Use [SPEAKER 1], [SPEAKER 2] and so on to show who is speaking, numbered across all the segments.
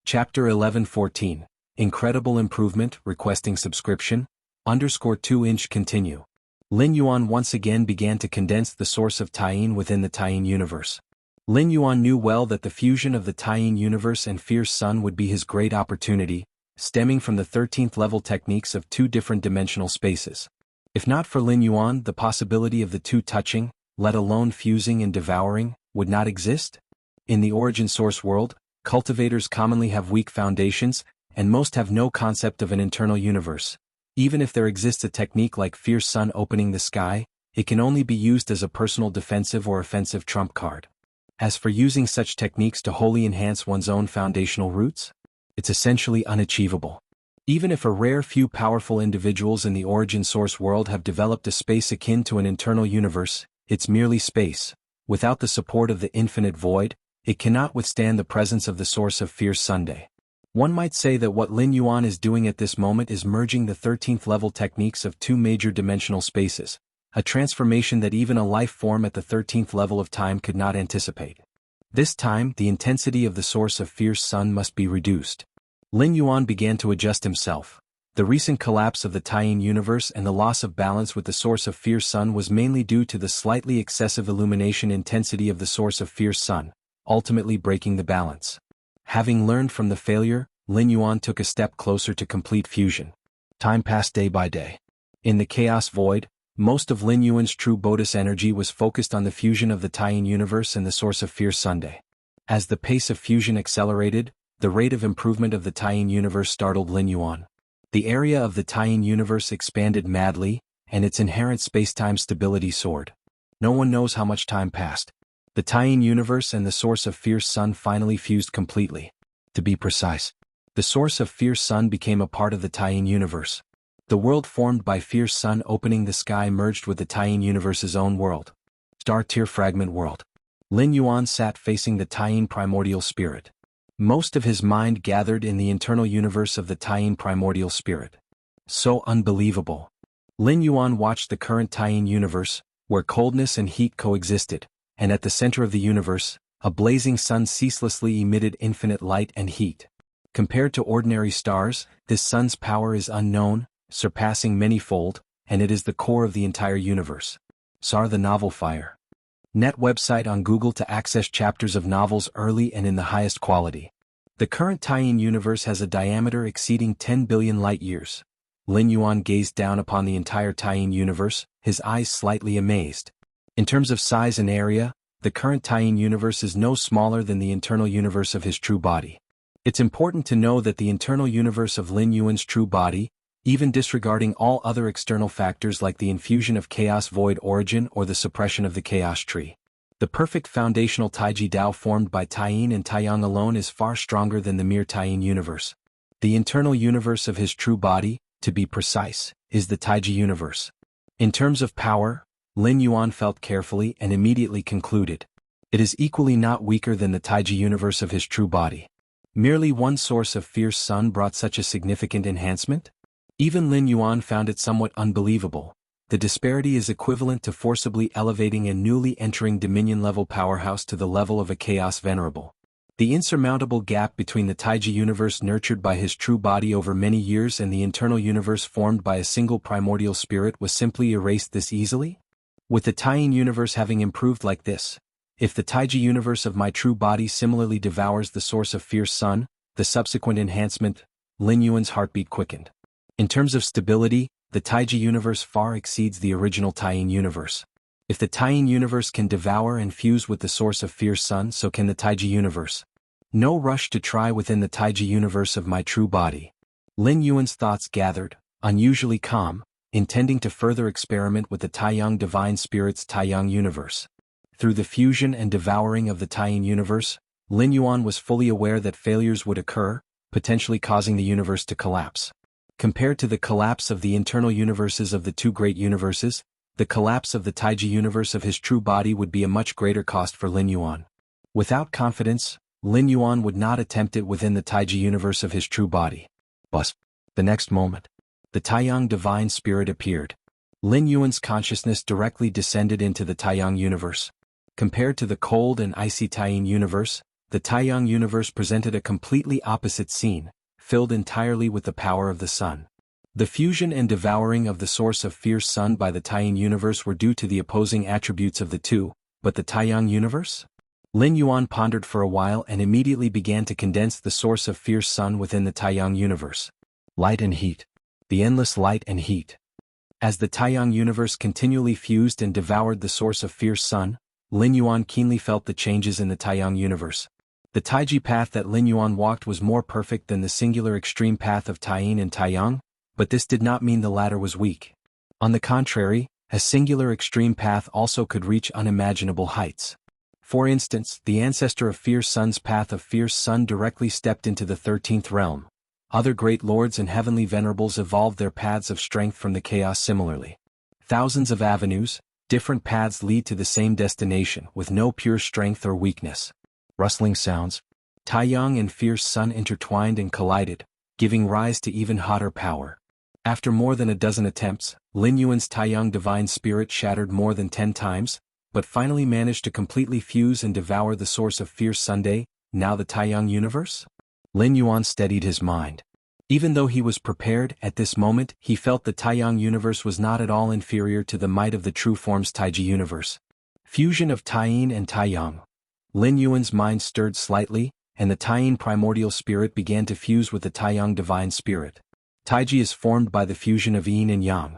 [SPEAKER 1] Chapter 1114. Incredible Improvement, Requesting Subscription, _2" Continue. Lin Yuan once again began to condense the source of Taiyin within the Taiyin universe. Lin Yuan knew well that the fusion of the Taiyin universe and Fierce Sun would be his great opportunity, stemming from the 13th level techniques of two different dimensional spaces. If not for Lin Yuan, the possibility of the two touching, let alone fusing and devouring, would not exist. In the origin source world, cultivators commonly have weak foundations, and most have no concept of an internal universe. Even if there exists a technique like Fierce Sun opening the sky, it can only be used as a personal defensive or offensive trump card. As for using such techniques to wholly enhance one's own foundational roots, it's essentially unachievable. Even if a rare few powerful individuals in the origin source world have developed a space akin to an internal universe, it's merely space. Without the support of the infinite void, it cannot withstand the presence of the source of Fierce Sunday. One might say that what Lin Yuan is doing at this moment is merging the 13th level techniques of two major dimensional spaces, a transformation that even a life form at the 13th level of time could not anticipate. This time, the intensity of the source of Fierce Sun must be reduced. Lin Yuan began to adjust himself. The recent collapse of the Taiyin universe and the loss of balance with the source of Fierce Sun was mainly due to the slightly excessive illumination intensity of the source of Fierce Sun, ultimately breaking the balance. Having learned from the failure, Lin Yuan took a step closer to complete fusion. Time passed day by day. In the chaos void, most of Lin Yuan's true Bodhis energy was focused on the fusion of the Taiyin universe and the source of Fierce Sunday. As the pace of fusion accelerated, the rate of improvement of the Taiyin universe startled Lin Yuan. The area of the Taiyin universe expanded madly, and its inherent space-time stability soared. No one knows how much time passed. The Taiyin universe and the source of Fierce Sun finally fused completely. To be precise, the source of Fierce Sun became a part of the Taiyin universe. The world formed by Fierce Sun opening the sky merged with the Taiyin universe's own world. Star-tier fragment world. Lin Yuan sat facing the Taiyin primordial spirit. Most of his mind gathered in the internal universe of the Taiyin primordial spirit. So unbelievable. Lin Yuan watched the current Taiyin universe, where coldness and heat coexisted, and at the center of the universe, a blazing sun ceaselessly emitted infinite light and heat. Compared to ordinary stars, this sun's power is unknown, surpassing many-fold, and it is the core of the entire universe. Sar the Novel Fire. Net website on Google to access chapters of novels early and in the highest quality. The current Taiyin universe has a diameter exceeding 10 billion light-years. Lin Yuan gazed down upon the entire Taiyin universe, his eyes slightly amazed. In terms of size and area, the current Taiyin universe is no smaller than the internal universe of his true body. It's important to know that the internal universe of Lin Yuan's true body, even disregarding all other external factors like the infusion of chaos void origin or the suppression of the chaos tree, the perfect foundational Taiji Dao formed by Taiyin and Taiyang alone is far stronger than the mere Taiyin universe. The internal universe of his true body, to be precise, is the Taiji universe. In terms of power, Lin Yuan felt carefully and immediately concluded. It is equally not weaker than the Taiji universe of his true body. Merely one source of Fierce Sun brought such a significant enhancement? Even Lin Yuan found it somewhat unbelievable. The disparity is equivalent to forcibly elevating a newly entering Dominion-level powerhouse to the level of a Chaos Venerable. The insurmountable gap between the Taiji universe nurtured by his true body over many years and the internal universe formed by a single primordial spirit was simply erased this easily? With the Taiyin universe having improved like this, if the Taiji universe of my true body similarly devours the source of Fierce Sun, the subsequent enhancement, Lin Yuan's heartbeat quickened. In terms of stability, the Taiji universe far exceeds the original Taiyin universe. If the Taiyin universe can devour and fuse with the source of Fierce Sun, so can the Taiji universe. No rush to try within the Taiji universe of my true body. Lin Yuan's thoughts gathered, unusually calm, intending to further experiment with the Taiyang Divine Spirit's Taiyang universe. Through the fusion and devouring of the Taiyin universe, Lin Yuan was fully aware that failures would occur, potentially causing the universe to collapse. Compared to the collapse of the internal universes of the two great universes, the collapse of the Taiji universe of his true body would be a much greater cost for Lin Yuan. Without confidence, Lin Yuan would not attempt it within the Taiji universe of his true body. But, the next moment, the Taiyang Divine Spirit appeared. Lin Yuan's consciousness directly descended into the Taiyang universe. Compared to the cold and icy Taiyin universe, the Taiyang universe presented a completely opposite scene, filled entirely with the power of the sun. The fusion and devouring of the source of fierce sun by the Taiyang universe were due to the opposing attributes of the two, but the Taiyang universe? Lin Yuan pondered for a while and immediately began to condense the source of fierce sun within the Taiyang universe. Light and heat. The endless light and heat. As the Taiyang universe continually fused and devoured the source of fierce sun, Lin Yuan keenly felt the changes in the Taiyang universe. The Taiji path that Lin Yuan walked was more perfect than the singular extreme path of Taiyin and Taiyang, but this did not mean the latter was weak. On the contrary, a singular extreme path also could reach unimaginable heights. For instance, the ancestor of Fierce Sun's path of Fierce Sun directly stepped into the 13th realm. Other great lords and heavenly venerables evolved their paths of strength from the chaos similarly. Thousands of avenues, different paths lead to the same destination with no pure strength or weakness. Rustling sounds. Taiyang and Fierce Sun intertwined and collided, giving rise to even hotter power. After more than a dozen attempts, Lin Yuan's Taiyang divine spirit shattered more than 10 times, but finally managed to completely fuse and devour the source of Fierce Sunday, now the Taiyang universe? Lin Yuan steadied his mind. Even though he was prepared, at this moment he felt the Taiyang universe was not at all inferior to the might of the true form's Taiji universe. Fusion of Taiyin and Taiyang. Lin Yuan's mind stirred slightly, and the Taiyin primordial spirit began to fuse with the Taiyang divine spirit. Taiji is formed by the fusion of yin and yang.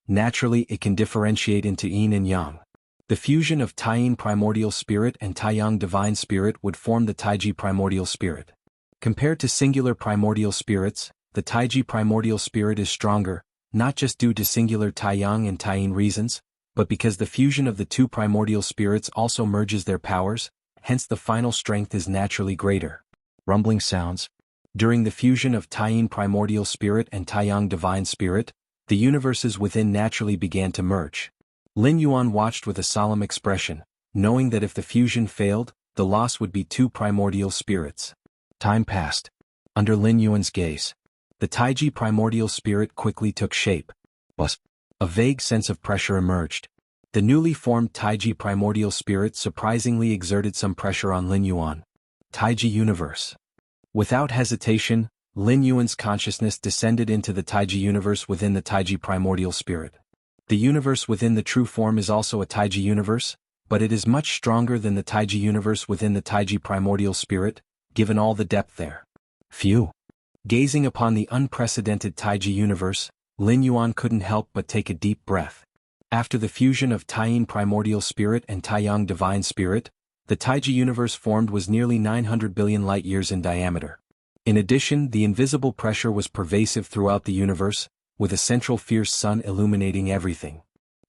[SPEAKER 1] Naturally it can differentiate into yin and yang. The fusion of Taiyin primordial spirit and Taiyang divine spirit would form the Taiji primordial spirit. Compared to singular primordial spirits, the Taiji primordial spirit is stronger, not just due to singular Taiyang and Taiyin reasons, but because the fusion of the two primordial spirits also merges their powers, hence the final strength is naturally greater. Rumbling sounds. During the fusion of Taiyin primordial spirit and Taiyang divine spirit, the universes within naturally began to merge. Lin Yuan watched with a solemn expression, knowing that if the fusion failed, the loss would be two primordial spirits. Time passed. Under Lin Yuan's gaze, the Taiji primordial spirit quickly took shape. A vague sense of pressure emerged. The newly formed Taiji primordial spirit surprisingly exerted some pressure on Lin Yuan. Taiji universe. Without hesitation, Lin Yuan's consciousness descended into the Taiji universe within the Taiji primordial spirit. The universe within the true form is also a Taiji universe, but it is much stronger than the Taiji universe within the Taiji primordial spirit, given all the depth there. Phew. Gazing upon the unprecedented Taiji universe, Lin Yuan couldn't help but take a deep breath. After the fusion of Taiyin primordial spirit and Taiyang divine spirit, the Taiji universe formed was nearly 900 billion light-years in diameter. In addition, the invisible pressure was pervasive throughout the universe, with a central fierce sun illuminating everything.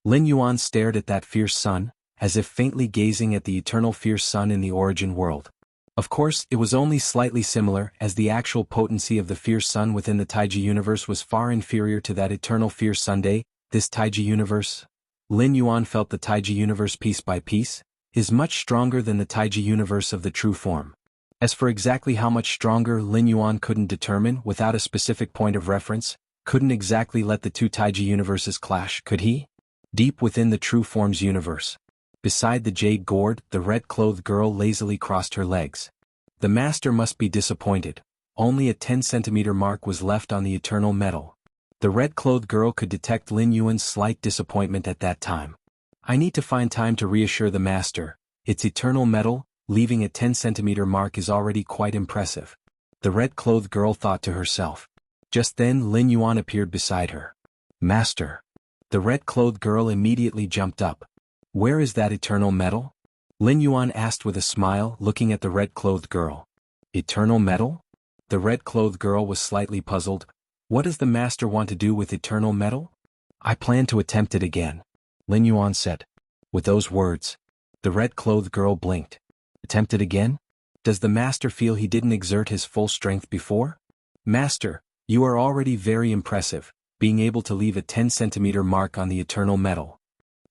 [SPEAKER 1] Lin Yuan stared at that fierce sun, as if faintly gazing at the eternal fierce sun in the origin world. Of course, it was only slightly similar, as the actual potency of the fierce sun within the Taiji universe was far inferior to that eternal fierce Sunday. This Taiji universe, Lin Yuan felt the Taiji universe piece by piece, is much stronger than the Taiji universe of the true form. As for exactly how much stronger, Lin Yuan couldn't determine without a specific point of reference, couldn't exactly let the two Taiji universes clash, could he? Deep within the true form's universe, beside the jade gourd, the red-clothed girl lazily crossed her legs. The master must be disappointed. Only a 10-centimeter mark was left on the eternal metal. The red-clothed girl could detect Lin Yuan's slight disappointment at that time. I need to find time to reassure the master. Its eternal metal, leaving a 10-centimeter mark is already quite impressive. The red-clothed girl thought to herself. Just then Lin Yuan appeared beside her. Master. The red-clothed girl immediately jumped up. Where is that eternal metal? Lin Yuan asked with a smile, looking at the red-clothed girl. Eternal metal? The red-clothed girl was slightly puzzled. What does the master want to do with eternal metal? I plan to attempt it again, Lin Yuan said. With those words, the red-clothed girl blinked. Attempt it again? Does the master feel he didn't exert his full strength before? Master, you are already very impressive, being able to leave a 10-centimeter mark on the eternal metal.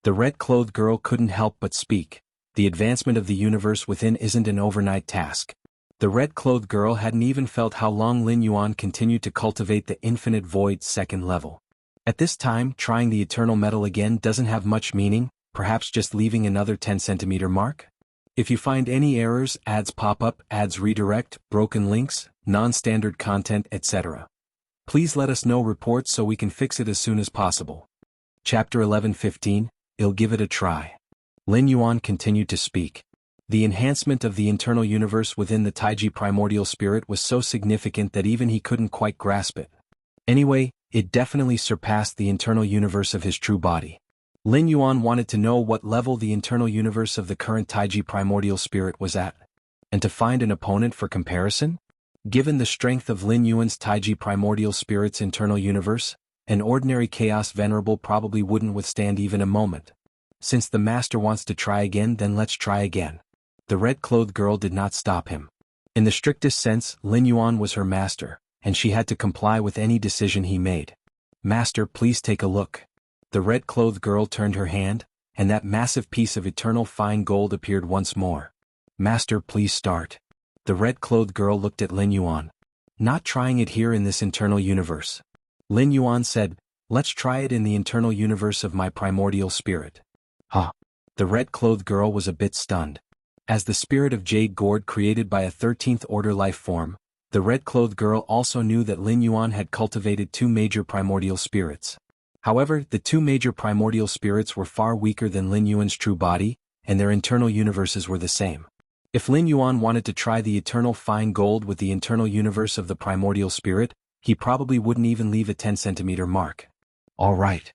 [SPEAKER 1] The red-clothed girl couldn't help but speak. The advancement of the universe within isn't an overnight task. The red-clothed girl hadn't even felt how long Lin Yuan continued to cultivate the infinite void's second level. At this time, trying the eternal metal again doesn't have much meaning, perhaps just leaving another 10-centimeter mark? If you find any errors, ads pop up, ads redirect, broken links, non-standard content, etc., please let us know reports so we can fix it as soon as possible. Chapter 11:15, I'll give it a try. Lin Yuan continued to speak. The enhancement of the internal universe within the Taiji primordial spirit was so significant that even he couldn't quite grasp it. Anyway, it definitely surpassed the internal universe of his true body. Lin Yuan wanted to know what level the internal universe of the current Taiji primordial spirit was at, and to find an opponent for comparison. Given the strength of Lin Yuan's Taiji primordial spirit's internal universe, an ordinary chaos venerable probably wouldn't withstand even a moment. Since the master wants to try again, then let's try again. The red-clothed girl did not stop him. In the strictest sense, Lin Yuan was her master, and she had to comply with any decision he made. Master, please take a look. The red-clothed girl turned her hand, and that massive piece of eternal fine gold appeared once more. Master, please start. The red-clothed girl looked at Lin Yuan. Not trying it here in this internal universe. Lin Yuan said, let's try it in the internal universe of my primordial spirit. Huh. The red-clothed girl was a bit stunned. As the spirit of Jade Gourd created by a 13th order life form, the red-clothed girl also knew that Lin Yuan had cultivated two major primordial spirits. However, the two major primordial spirits were far weaker than Lin Yuan's true body, and their internal universes were the same. If Lin Yuan wanted to try the eternal fine gold with the internal universe of the primordial spirit, he probably wouldn't even leave a 10-centimeter mark. All right.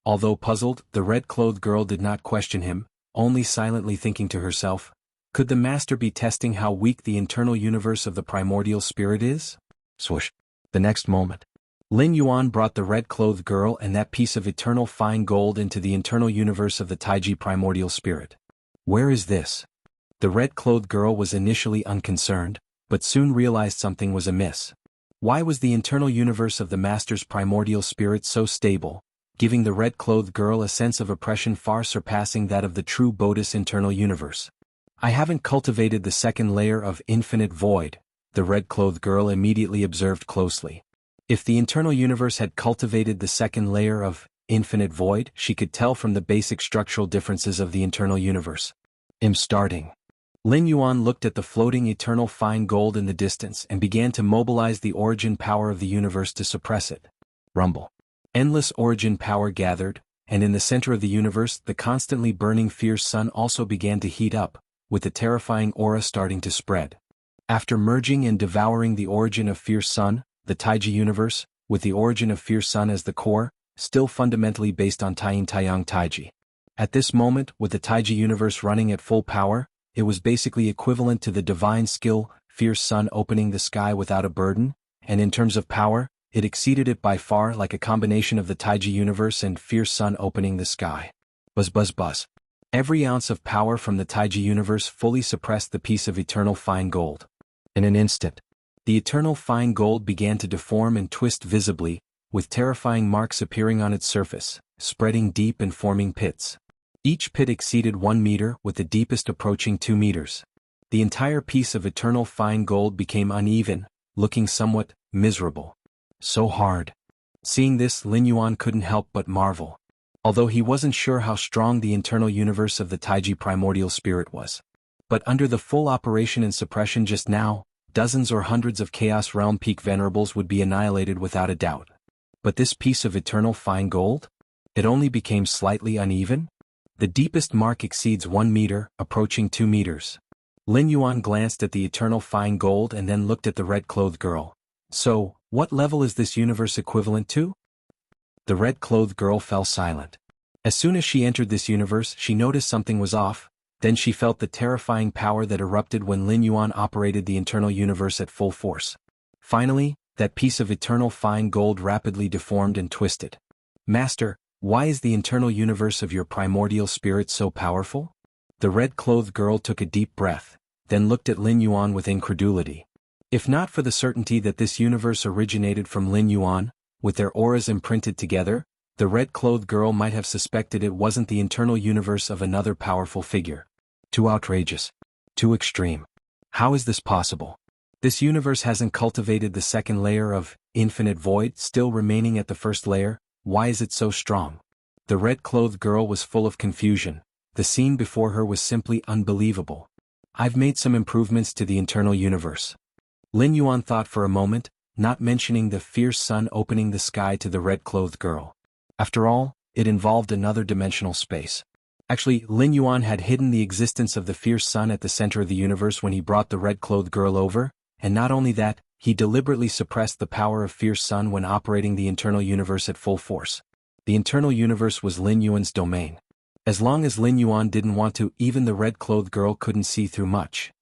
[SPEAKER 1] Although puzzled, the red-clothed girl did not question him, only silently thinking to herself, could the master be testing how weak the internal universe of the primordial spirit is? Swoosh. The next moment, Lin Yuan brought the red-clothed girl and that piece of eternal fine gold into the internal universe of the Taiji primordial spirit. Where is this? The red-clothed girl was initially unconcerned, but soon realized something was amiss. Why was the internal universe of the master's primordial spirit so stable, giving the red-clothed girl a sense of oppression far surpassing that of the true Bodhi's internal universe? I haven't cultivated the second layer of infinite void, the red-clothed girl immediately observed closely. If the internal universe had cultivated the second layer of infinite void, she could tell from the basic structural differences of the internal universe. Starting. Lin Yuan looked at the floating eternal fine gold in the distance and began to mobilize the origin power of the universe to suppress it. Rumble. Endless origin power gathered, and in the center of the universe the constantly burning fierce sun also began to heat up, with the terrifying aura starting to spread. After merging and devouring the origin of fierce sun, the Taiji universe, with the origin of fierce sun as the core, still fundamentally based on Taiyang Taiji. At this moment, with the Taiji universe running at full power, it was basically equivalent to the divine skill, fierce sun opening the sky without a burden, and in terms of power, it exceeded it by far, like a combination of the Taiji universe and fierce sun opening the sky. Buzz buzz buzz. Every ounce of power from the Taiji universe fully suppressed the piece of eternal fine gold. In an instant, the eternal fine gold began to deform and twist visibly, with terrifying marks appearing on its surface, spreading deep and forming pits. Each pit exceeded 1 meter, with the deepest approaching 2 meters. The entire piece of eternal fine gold became uneven, looking somewhat miserable. So hard. Seeing this, Lin Yuan couldn't help but marvel. Although he wasn't sure how strong the internal universe of the Taiji primordial spirit was. But under the full operation and suppression just now, dozens or hundreds of Chaos Realm Peak Venerables would be annihilated without a doubt. But this piece of eternal fine gold? It only became slightly uneven? The deepest mark exceeds 1 meter, approaching 2 meters. Lin Yuan glanced at the eternal fine gold and then looked at the red-clothed girl. So, what level is this universe equivalent to? The red-clothed girl fell silent. As soon as she entered this universe, she noticed something was off, then she felt the terrifying power that erupted when Lin Yuan operated the internal universe at full force. Finally, that piece of eternal fine gold rapidly deformed and twisted. Master, why is the internal universe of your primordial spirit so powerful? The red-clothed girl took a deep breath, then looked at Lin Yuan with incredulity. If not for the certainty that this universe originated from Lin Yuan, with their auras imprinted together, the red-clothed girl might have suspected it wasn't the internal universe of another powerful figure. Too outrageous. Too extreme. How is this possible? This universe hasn't cultivated the second layer of infinite void, still remaining at the first layer. Why is it so strong? The red-clothed girl was full of confusion. The scene before her was simply unbelievable. I've made some improvements to the internal universe. Lin Yuan thought for a moment, not mentioning the fierce sun opening the sky to the red-clothed girl. After all, it involved another dimensional space. Actually, Lin Yuan had hidden the existence of the fierce sun at the center of the universe when he brought the red-clothed girl over, and not only that, he deliberately suppressed the power of fierce sun when operating the internal universe at full force. The internal universe was Lin Yuan's domain. As long as Lin Yuan didn't want to, even the red-clothed girl couldn't see through much.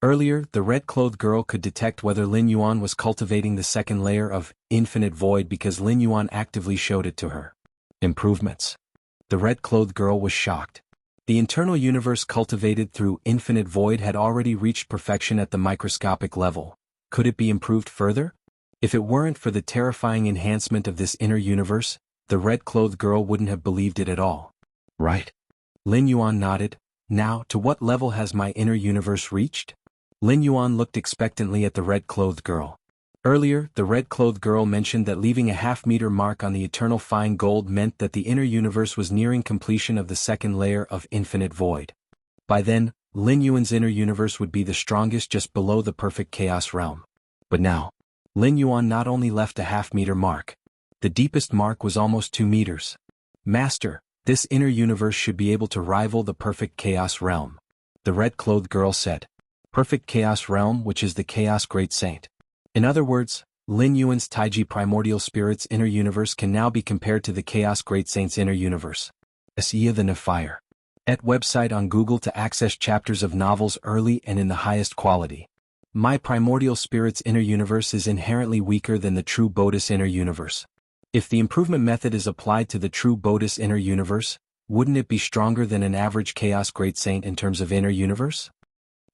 [SPEAKER 1] Earlier, the red-clothed girl could detect whether Lin Yuan was cultivating the second layer of infinite void because Lin Yuan actively showed it to her. Improvements. The red-clothed girl was shocked. The internal universe cultivated through infinite void had already reached perfection at the microscopic level. Could it be improved further? If it weren't for the terrifying enhancement of this inner universe, the red-clothed girl wouldn't have believed it at all. Right? Lin Yuan nodded. Now, to what level has my inner universe reached? Lin Yuan looked expectantly at the red-clothed girl. Earlier, the red-clothed girl mentioned that leaving a half-meter mark on the eternal fine gold meant that the inner universe was nearing completion of the second layer of infinite void. By then, Lin Yuan's inner universe would be the strongest just below the perfect chaos realm. But now, Lin Yuan not only left a half-meter mark. The deepest mark was almost 2 meters. Master, this inner universe should be able to rival the perfect chaos realm. The red-clothed girl said. Perfect chaos realm, which is the chaos great saint. In other words, Lin Yuan's Taiji primordial spirit's inner universe can now be compared to the chaos great saint's inner universe. Xianxia the Nefire. At website on Google to access chapters of novels early and in the highest quality. My primordial spirit's inner universe is inherently weaker than the true Bodhi's inner universe. If the improvement method is applied to the true Bodhi's inner universe, wouldn't it be stronger than an average chaos great saint in terms of inner universe?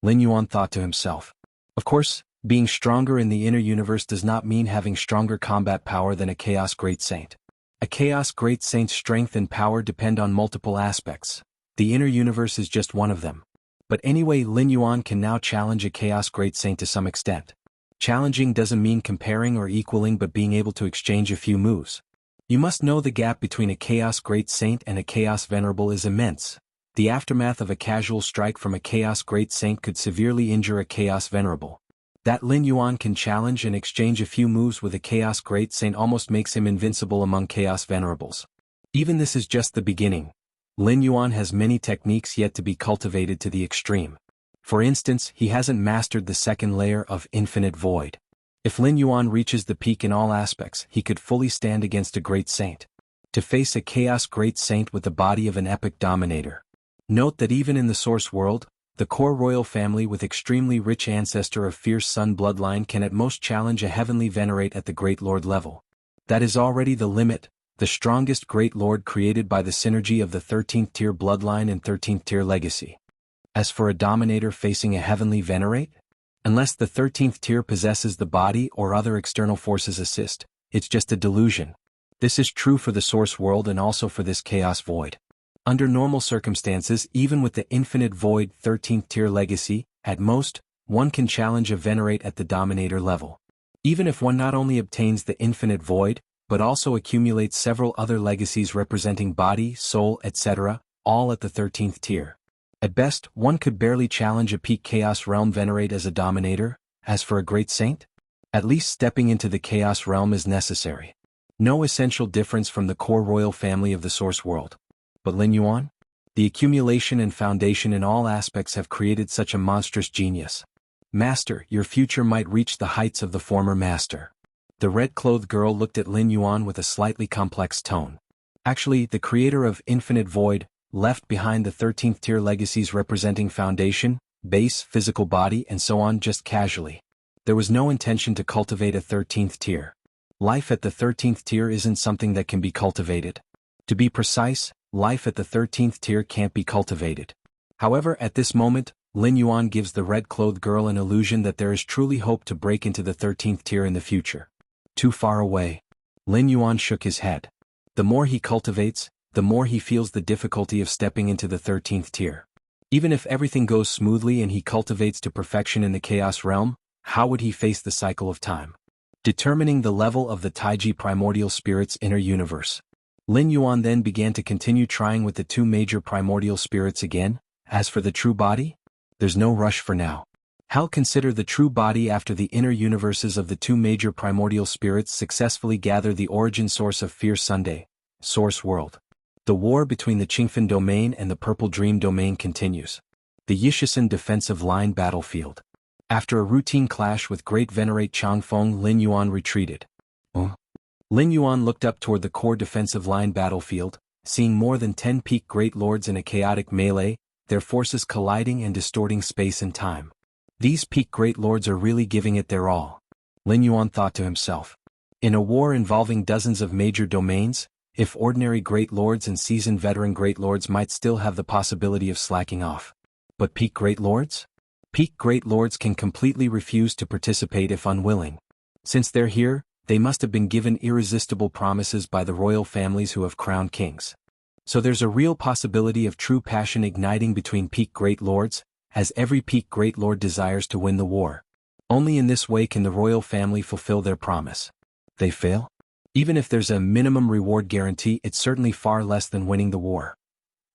[SPEAKER 1] Lin Yuan thought to himself. Of course, being stronger in the inner universe does not mean having stronger combat power than a chaos great saint. A chaos great saint's strength and power depend on multiple aspects. The inner universe is just one of them. But anyway, Lin Yuan can now challenge a chaos great saint to some extent. Challenging doesn't mean comparing or equaling but being able to exchange a few moves. You must know the gap between a chaos great saint and a chaos venerable is immense. The aftermath of a casual strike from a chaos great saint could severely injure a chaos venerable. That Lin Yuan can challenge and exchange a few moves with a chaos great saint almost makes him invincible among chaos venerables. Even this is just the beginning. Lin Yuan has many techniques yet to be cultivated to the extreme. For instance, he hasn't mastered the second layer of infinite void. If Lin Yuan reaches the peak in all aspects, he could fully stand against a great saint. To face a chaos great saint with the body of an epic dominator. Note that even in the source world, the core royal family with extremely rich ancestor of fierce sun bloodline can at most challenge a heavenly venerate at the great lord level. That is already the limit, the strongest great lord created by the synergy of the 13th tier bloodline and 13th tier legacy. As for a dominator facing a heavenly venerate? Unless the 13th tier possesses the body or other external forces assist, it's just a delusion. This is true for the source world and also for this chaos void. Under normal circumstances, even with the infinite void 13th tier legacy, at most, one can challenge a venerate at the dominator level. Even if one not only obtains the infinite void, but also accumulates several other legacies representing body, soul, etc., all at the 13th tier. At best, one could barely challenge a peak chaos realm venerate as a dominator. As for a great saint? At least stepping into the chaos realm is necessary. No essential difference from the core royal family of the source world. But Lin Yuan? The accumulation and foundation in all aspects have created such a monstrous genius. Master, your future might reach the heights of the former master. The red-clothed girl looked at Lin Yuan with a slightly complex tone. Actually, the creator of Infinite Void left behind the 13th tier legacies representing foundation, base, physical body, and so on just casually. There was no intention to cultivate a 13th tier. Life at the 13th tier isn't something that can be cultivated. To be precise, life at the 13th tier can't be cultivated. However, at this moment, Lin Yuan gives the red-clothed girl an illusion that there is truly hope to break into the 13th tier in the future. Too far away. Lin Yuan shook his head. The more he cultivates, the more he feels the difficulty of stepping into the 13th tier. Even if everything goes smoothly and he cultivates to perfection in the chaos realm, how would he face the cycle of time? Determining the level of the Taiji primordial spirit's inner universe. Lin Yuan then began to continue trying with the two major primordial spirits again. As for the true body? There's no rush for now. I'll consider the true body after the inner universes of the two major primordial spirits successfully gather the origin source of Fierce Sunday, Source World. The war between the Qingfen domain and the Purple Dream domain continues. The Yishisan defensive line battlefield. After a routine clash with Great Venerate Changfeng, Lin Yuan retreated. Lin Yuan looked up toward the core defensive line battlefield, seeing more than 10 peak Great Lords in a chaotic melee, their forces colliding and distorting space and time. These peak Great Lords are really giving it their all. Lin Yuan thought to himself. In a war involving dozens of major domains, if ordinary Great Lords and seasoned veteran Great Lords might still have the possibility of slacking off. But peak Great Lords? Peak Great Lords can completely refuse to participate if unwilling. Since they're here, they must have been given irresistible promises by the royal families who have crowned kings. So there's a real possibility of true passion igniting between peak Great Lords, as every peak Great Lord desires to win the war. Only in this way can the royal family fulfill their promise. They fail? Even if there's a minimum reward guarantee, it's certainly far less than winning the war.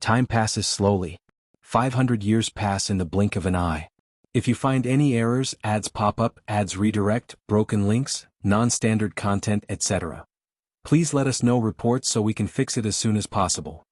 [SPEAKER 1] Time passes slowly. 500 years pass in the blink of an eye. If you find any errors, ads pop up, ads redirect, broken links, non-standard content, etc. Please let us know reports so we can fix it as soon as possible.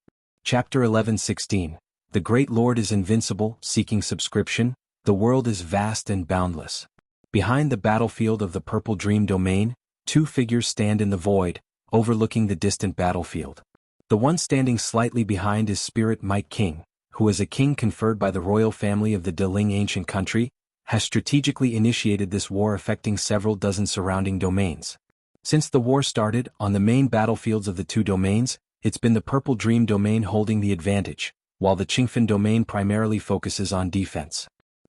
[SPEAKER 1] Chapter 11:16. The Great Lord is invincible, seeking subscription, the world is vast and boundless. Behind the battlefield of the Purple Dream domain, two figures stand in the void, overlooking the distant battlefield. The one standing slightly behind is Spirit Might King, who as a king conferred by the royal family of the Deling ancient country, has strategically initiated this war affecting several dozen surrounding domains. Since the war started, on the main battlefields of the two domains, it's been the Purple Dream domain holding the advantage, while the Qingfen domain primarily focuses on defense.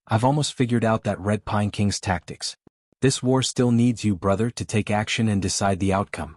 [SPEAKER 1] I've almost figured out that Red Pine King's tactics. This war still needs you, brother, to take action and decide the outcome.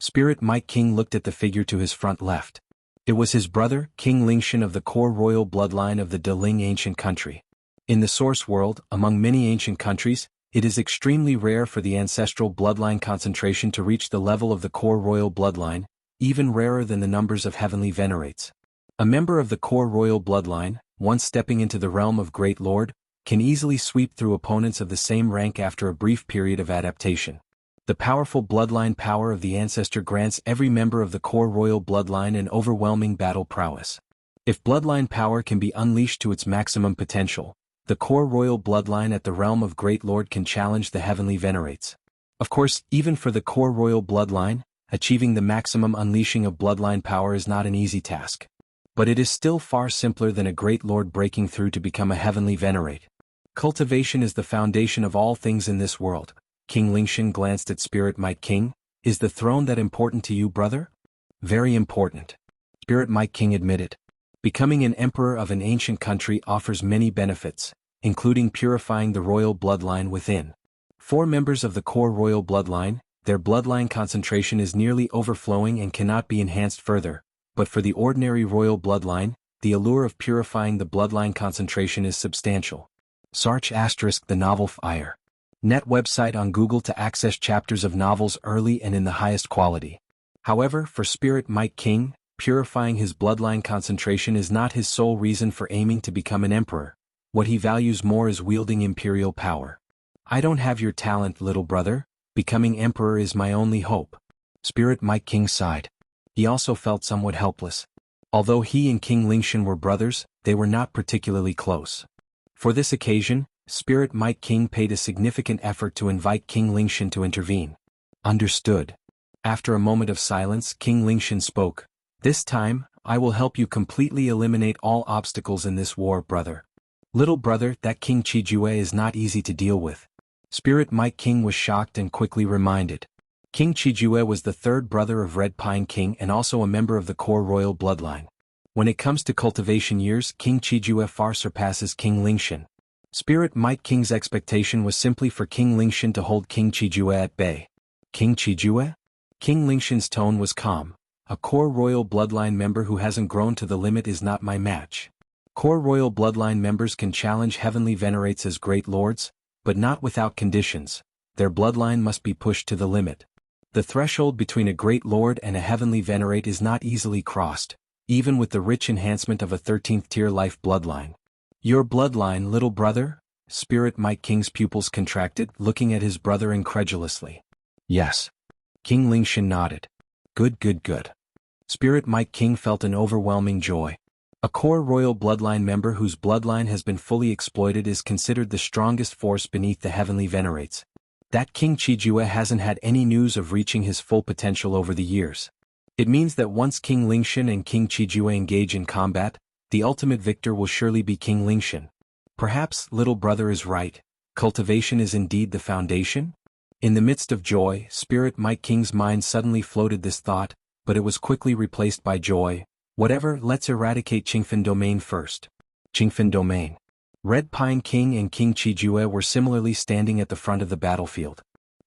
[SPEAKER 1] Spirit Might King looked at the figure to his front left. It was his brother, King Lingshan of the core royal bloodline of the Deling ancient country. In the source world, among many ancient countries, it is extremely rare for the ancestral bloodline concentration to reach the level of the core royal bloodline, even rarer than the numbers of heavenly venerates. A member of the core royal bloodline, once stepping into the realm of Great Lord, can easily sweep through opponents of the same rank after a brief period of adaptation. The powerful bloodline power of the ancestor grants every member of the core royal bloodline an overwhelming battle prowess. If bloodline power can be unleashed to its maximum potential, the core royal bloodline at the realm of Great Lord can challenge the heavenly venerates. Of course, even for the core royal bloodline, achieving the maximum unleashing of bloodline power is not an easy task. But it is still far simpler than a Great Lord breaking through to become a heavenly venerate. Cultivation is the foundation of all things in this world. King Lingshan glanced at Spirit Might King. Is the throne that important to you, brother? Very important. Spirit Might King admitted. Becoming an emperor of an ancient country offers many benefits, including purifying the royal bloodline within. 4 members of the core royal bloodline, their bloodline concentration is nearly overflowing and cannot be enhanced further. But for the ordinary royal bloodline, the allure of purifying the bloodline concentration is substantial. Search * the novel Fire. Net website on Google to access chapters of novels early and in the highest quality. However, for Spirit Might King, purifying his bloodline concentration is not his sole reason for aiming to become an emperor. What he values more is wielding imperial power. I don't have your talent, little brother. Becoming emperor is my only hope. Spirit Might King sighed. He also felt somewhat helpless. Although he and King Lingshan were brothers, they were not particularly close. For this occasion, Spirit Might King paid a significant effort to invite King Lingshan to intervene. Understood. After a moment of silence, King Lingshan spoke. This time, I will help you completely eliminate all obstacles in this war, brother. Little brother, that King Qijue is not easy to deal with. Spirit Might King was shocked and quickly reminded. King Qijue was the third brother of Red Pine King and also a member of the core royal bloodline. When it comes to cultivation years, King Qijue far surpasses King Lingshan. Spirit Might King's expectation was simply for King Lingshan to hold King Qijue at bay. King Qijue? King Lingshan's tone was calm. A core royal bloodline member who hasn't grown to the limit is not my match. Core royal bloodline members can challenge heavenly venerates as great lords, but not without conditions. Their bloodline must be pushed to the limit. The threshold between a great lord and a heavenly venerate is not easily crossed, even with the rich enhancement of a 13th tier life bloodline. Your bloodline, little brother? Spirit Mike King's pupils contracted, looking at his brother incredulously. Yes. King Lingshan nodded. Good, good, good. Spirit Mike King felt an overwhelming joy. A core royal bloodline member whose bloodline has been fully exploited is considered the strongest force beneath the heavenly venerates. That King Chijue hasn't had any news of reaching his full potential over the years. It means that once King Lingshan and King Chijue engage in combat, the ultimate victor will surely be King Lingshan. Perhaps little brother is right. Cultivation is indeed the foundation? In the midst of joy, Spirit Mike King's mind suddenly floated this thought, but it was quickly replaced by joy. Whatever, let's eradicate Qingfen Domain first. Qingfen Domain. Red Pine King and King Chijue were similarly standing at the front of the battlefield.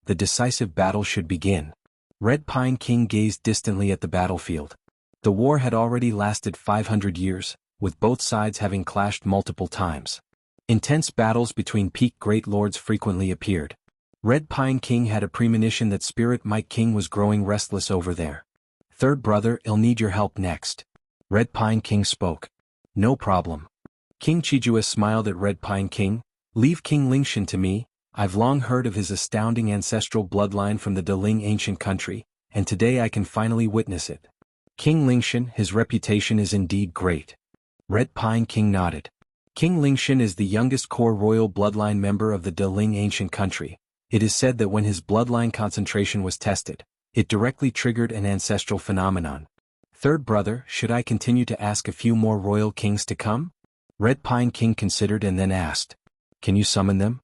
[SPEAKER 1] The decisive battle should begin. Red Pine King gazed distantly at the battlefield. The war had already lasted 500 years, with both sides having clashed multiple times. Intense battles between peak great lords frequently appeared. Red Pine King had a premonition that Spirit Mike King was growing restless over there. Third brother, I'll need your help next. Red Pine King spoke. No problem. King Chijue smiled at Red Pine King. Leave King Lingshan to me. I've long heard of his astounding ancestral bloodline from the Deling ancient country, and today I can finally witness it. King Lingshan, his reputation is indeed great. Red Pine King nodded. King Lingshan is the youngest core royal bloodline member of the Deling ancient country. It is said that when his bloodline concentration was tested, it directly triggered an ancestral phenomenon. Third brother, should I continue to ask a few more royal kings to come? Red Pine King considered and then asked. Can you summon them?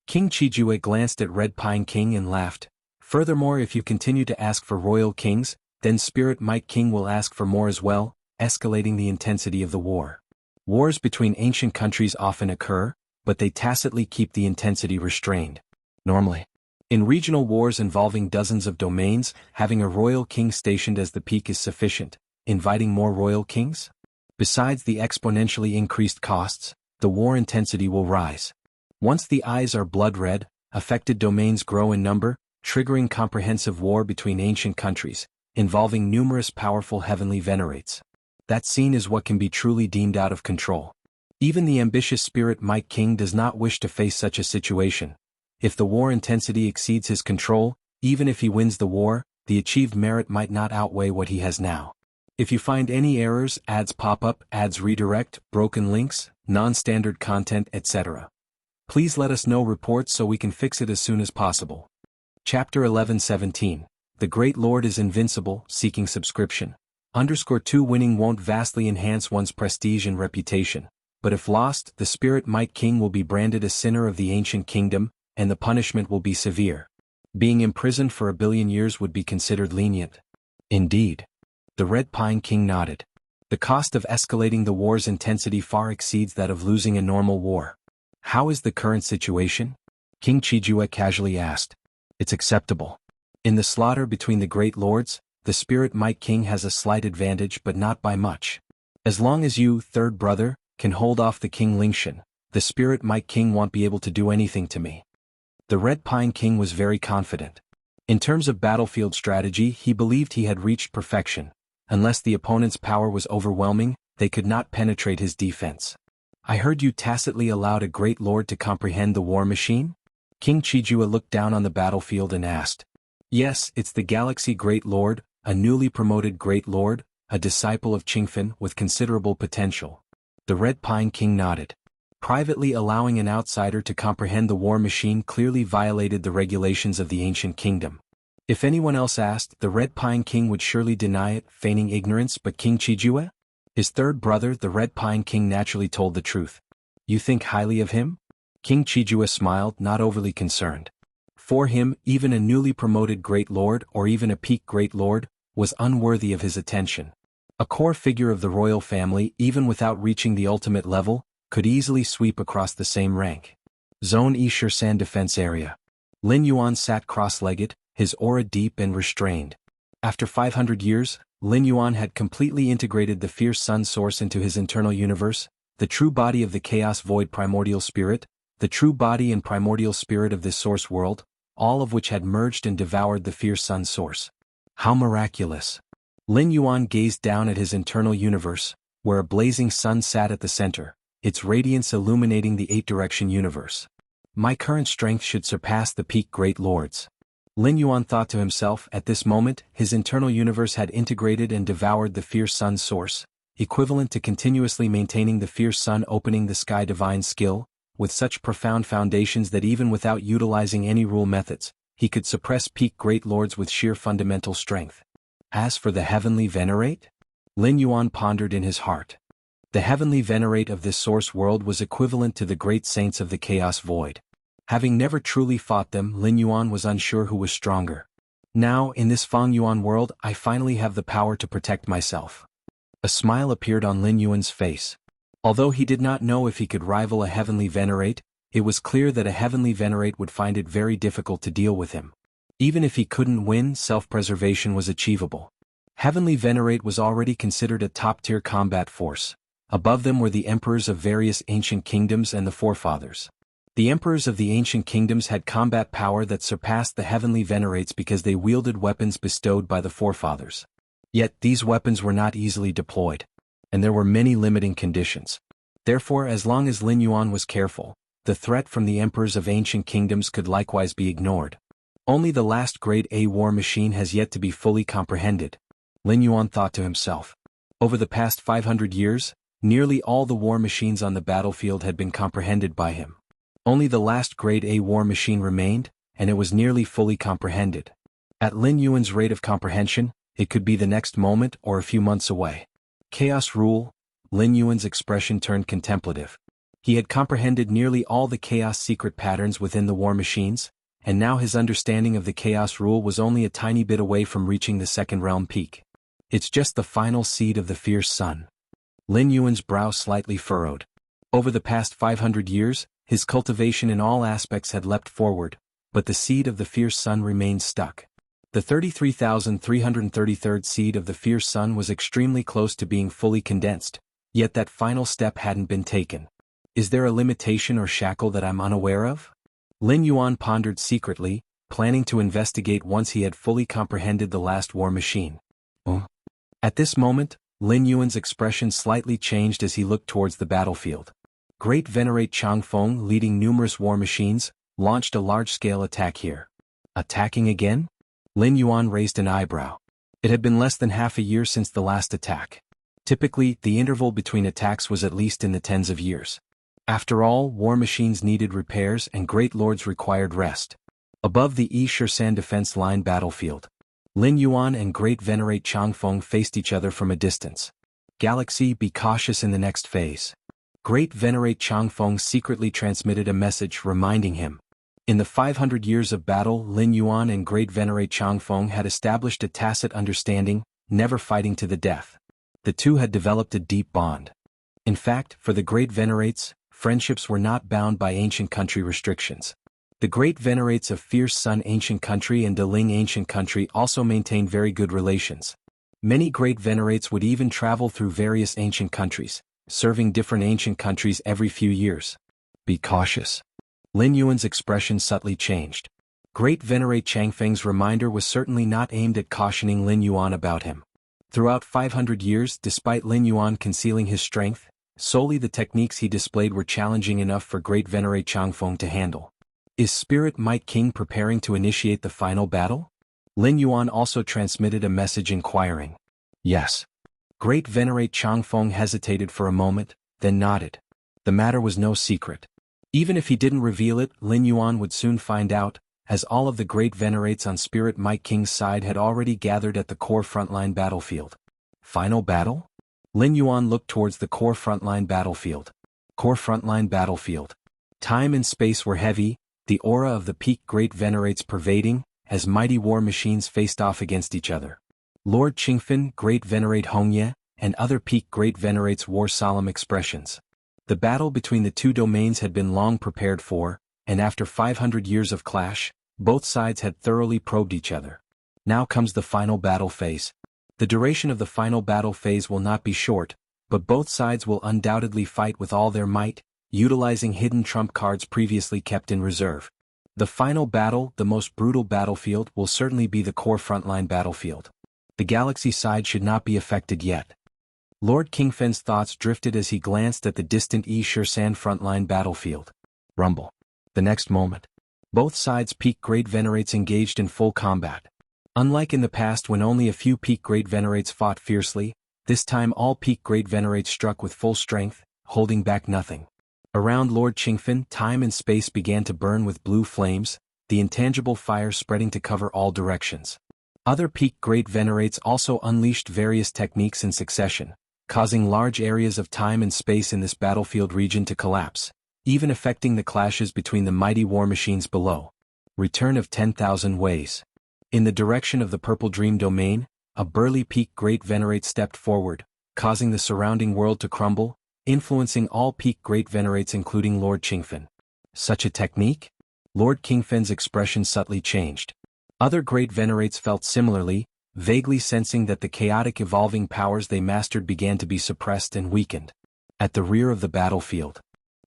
[SPEAKER 1] King Chijue glanced at Red Pine King and laughed. Furthermore, if you continue to ask for royal kings, then Spirit Mike King will ask for more as well, escalating the intensity of the war. Wars between ancient countries often occur, but they tacitly keep the intensity restrained. Normally, in regional wars involving dozens of domains, having a royal king stationed as the peak is sufficient. Inviting more royal kings? Besides the exponentially increased costs, the war intensity will rise. Once the eyes are blood red, affected domains grow in number, triggering comprehensive war between ancient countries, involving numerous powerful heavenly venerates. That scene is what can be truly deemed out of control. Even the ambitious Spirit Mike King does not wish to face such a situation. If the war intensity exceeds his control, even if he wins the war, the achieved merit might not outweigh what he has now. If you find any errors, ads pop up, ads redirect, broken links, non-standard content, etc., please let us know reports so we can fix it as soon as possible. Chapter 11:17. The Great Lord is invincible, seeking subscription. _2 Winning won't vastly enhance one's prestige and reputation, but if lost, the Spirit Mike King will be branded a sinner of the ancient kingdom, and the punishment will be severe. Being imprisoned for 1 billion years would be considered lenient. Indeed. The Red Pine King nodded. The cost of escalating the war's intensity far exceeds that of losing a normal war. How is the current situation? King Chijue casually asked. It's acceptable. In the slaughter between the great lords, the Spirit Mike King has a slight advantage but not by much. As long as you, third brother, can hold off the King Lingshan, the Spirit Mike King won't be able to do anything to me. The Red Pine King was very confident. In terms of battlefield strategy, he believed he had reached perfection. Unless the opponent's power was overwhelming, they could not penetrate his defense. I heard you tacitly allowed a great lord to comprehend the war machine? King Chijue looked down on the battlefield and asked. Yes, it's the Galaxy Great Lord, a newly promoted Great Lord, a disciple of Qingfen with considerable potential. The Red Pine King nodded. Privately allowing an outsider to comprehend the war machine clearly violated the regulations of the ancient kingdom. If anyone else asked, the Red Pine King would surely deny it, feigning ignorance, but King Chijue? His third brother, the Red Pine King, naturally told the truth. You think highly of him? King Chijue smiled, not overly concerned. For him, even a newly promoted Great Lord, or even a peak Great Lord, was unworthy of his attention. A core figure of the royal family, even without reaching the ultimate level, could easily sweep across the same rank. Zone E Shirsan Defense Area. Lin Yuan sat cross-legged, his aura deep and restrained. After 500 years, Lin Yuan had completely integrated the fierce sun source into his internal universe, the true body of the chaos void primordial spirit, the true body and primordial spirit of this source world, all of which had merged and devoured the fierce sun source. How miraculous! Lin Yuan gazed down at his internal universe, where a blazing sun sat at the center, its radiance illuminating the eight-direction universe. My current strength should surpass the peak great lords. Lin Yuan thought to himself. At this moment, his internal universe had integrated and devoured the fierce sun's source, equivalent to continuously maintaining the fierce sun opening the sky divine skill, with such profound foundations that even without utilizing any rule methods, he could suppress peak great lords with sheer fundamental strength. As for the heavenly venerate? Lin Yuan pondered in his heart. The heavenly venerate of this source world was equivalent to the great saints of the chaos void. Having never truly fought them, Lin Yuan was unsure who was stronger. Now, in this Feng Yuan world, I finally have the power to protect myself. A smile appeared on Lin Yuan's face. Although he did not know if he could rival a heavenly venerate, it was clear that a heavenly venerate would find it very difficult to deal with him. Even if he couldn't win, self-preservation was achievable. Heavenly venerate was already considered a top-tier combat force. Above them were the emperors of various ancient kingdoms and the forefathers. The emperors of the ancient kingdoms had combat power that surpassed the heavenly venerates because they wielded weapons bestowed by the forefathers. Yet these weapons were not easily deployed, and there were many limiting conditions. Therefore, as long as Lin Yuan was careful, the threat from the emperors of ancient kingdoms could likewise be ignored. Only the last grade A war machine has yet to be fully comprehended, Lin Yuan thought to himself. Over the past 500 years, nearly all the war machines on the battlefield had been comprehended by him. Only the last grade A war machine remained, and it was nearly fully comprehended. At Lin Yuan's rate of comprehension, it could be the next moment or a few months away. Chaos rule. Lin Yuan's expression turned contemplative. He had comprehended nearly all the chaos secret patterns within the war machines, and now his understanding of the chaos rule was only a tiny bit away from reaching the second realm peak. It's just the final seed of the fierce sun. Lin Yuan's brow slightly furrowed. Over the past 500 years, his cultivation in all aspects had leapt forward, but the seed of the fierce sun remained stuck. The 33,333rd seed of the fierce sun was extremely close to being fully condensed, yet that final step hadn't been taken. Is there a limitation or shackle that I'm unaware of? Lin Yuan pondered secretly, planning to investigate once he had fully comprehended the last war machine. At this moment, Lin Yuan's expression slightly changed as he looked towards the battlefield. Great Venerate Changfeng, leading numerous war machines, launched a large-scale attack here. Attacking again? Lin Yuan raised an eyebrow. It had been less than half a year since the last attack. Typically, the interval between attacks was at least in the tens of years. After all, war machines needed repairs and great lords required rest. Above the Yi Shisan defense line battlefield, Lin Yuan and Great Venerate Changfeng faced each other from a distance. Galaxy, be cautious in the next phase. Great Venerate Changfeng secretly transmitted a message reminding him. In the 500 years of battle, Lin Yuan and Great Venerate Changfeng had established a tacit understanding, never fighting to the death. The two had developed a deep bond. In fact, for the Great Venerates, friendships were not bound by ancient country restrictions. The Great Venerates of Fierce Sun Ancient Country and Deling Ancient Country also maintained very good relations. Many Great Venerates would even travel through various ancient countries, serving different ancient countries every few years. Be cautious. Lin Yuan's expression subtly changed. Great Venerate Changfeng's reminder was certainly not aimed at cautioning Lin Yuan about him. Throughout 500 years, despite Lin Yuan concealing his strength, solely the techniques he displayed were challenging enough for Great Venerate Changfeng to handle. Is Spirit Might King preparing to initiate the final battle? Lin Yuan also transmitted a message inquiring. Yes. Great Venerate Changfeng hesitated for a moment, then nodded. The matter was no secret. Even if he didn't reveal it, Lin Yuan would soon find out, as all of the Great Venerates on Spirit Might King's side had already gathered at the core frontline battlefield. Final battle? Lin Yuan looked towards the core frontline battlefield. Core frontline battlefield. Time and space were heavy, the aura of the peak Great Venerates pervading, as mighty war machines faced off against each other. Lord Qingfen, Great Venerate Hongye, and other peak Great Venerates wore solemn expressions. The battle between the two domains had been long prepared for, and after 500 years of clash, both sides had thoroughly probed each other. Now comes the final battle phase. The duration of the final battle phase will not be short, but both sides will undoubtedly fight with all their might, utilizing hidden trump cards previously kept in reserve. The final battle, the most brutal battlefield, will certainly be the core frontline battlefield. The galaxy side should not be affected yet. Lord Qingfen's thoughts drifted as he glanced at the distant Yishisan frontline battlefield. Rumble. The next moment, both sides' peak-grade venerates engaged in full combat. Unlike in the past when only a few peak-grade venerates fought fiercely, this time all peak-grade venerates struck with full strength, holding back nothing. Around Lord Qingfen, time and space began to burn with blue flames, the intangible fire spreading to cover all directions. Other peak-grade venerates also unleashed various techniques in succession, causing large areas of time and space in this battlefield region to collapse, even affecting the clashes between the mighty war machines below. Return of 10,000 Ways. In the direction of the Purple Dream domain, a burly peak-grade venerate stepped forward, causing the surrounding world to crumble, influencing all peak-grade venerates including Lord Qingfen. Such a technique? Lord Qingfen's expression subtly changed. Other great venerates felt similarly, vaguely sensing that the chaotic evolving powers they mastered began to be suppressed and weakened. At the rear of the battlefield,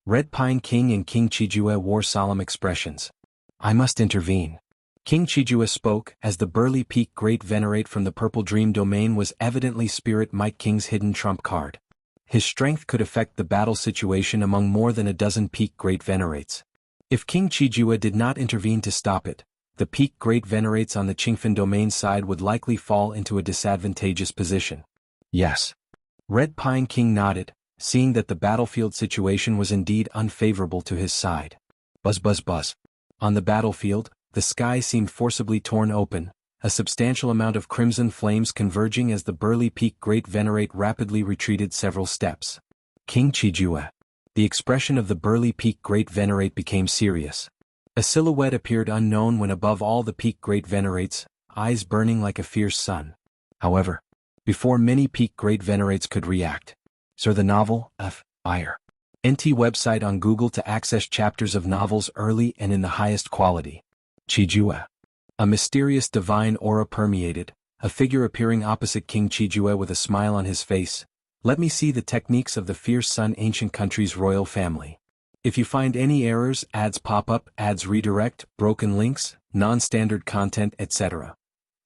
[SPEAKER 1] Red Pine King and King Chijue wore solemn expressions. I must intervene. King Chijue spoke, as the burly peak-grade venerate from the Purple Dream domain was evidently Spirit Might King's hidden trump card. His strength could affect the battle situation among more than a dozen peak-grade venerates. If King Chijue did not intervene to stop it, the peak-grade venerates on the Qingfen domain side would likely fall into a disadvantageous position. Yes. Red Pine King nodded, seeing that the battlefield situation was indeed unfavorable to his side. Buzz buzz buzz. On the battlefield, the sky seemed forcibly torn open, a substantial amount of crimson flames converging as the burly peak-grade venerate rapidly retreated several steps. King Chijue. The expression of the burly peak-grade venerate became serious. A silhouette appeared unknown when above all the peak-grade venerates, eyes burning like a fierce sun. However, before many peak-grade venerates could react, Sir the novel, Fire. NT website on Google to access chapters of novels early and in the highest quality. Chijue. A mysterious divine aura permeated, a figure appearing opposite King Chijue with a smile on his face. Let me see the techniques of the fierce Sun ancient country's royal family. If you find any errors, ads pop up, ads redirect, broken links, non-standard content, etc.,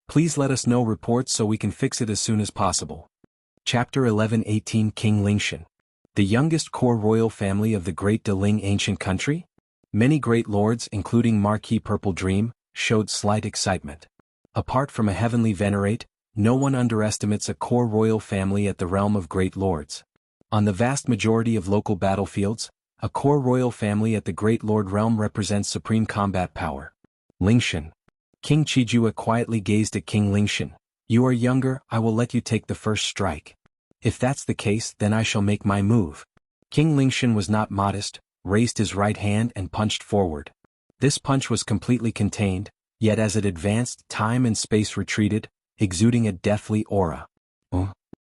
[SPEAKER 1] please let us know reports so we can fix it as soon as possible. Chapter 1118 King Lingshan. The youngest core royal family of the great Deling ancient country? Many great lords, including Marquis Purple Dream, showed slight excitement. Apart from a heavenly venerate, no one underestimates a core royal family at the realm of great lords. On the vast majority of local battlefields, a core royal family at the great lord realm represents supreme combat power. Lingshan. King Chijue quietly gazed at King Lingshan. You are younger, I will let you take the first strike. If that's the case, then I shall make my move. King Lingshan was not modest, raised his right hand and punched forward. This punch was completely contained, yet as it advanced, time and space retreated, exuding a deathly aura.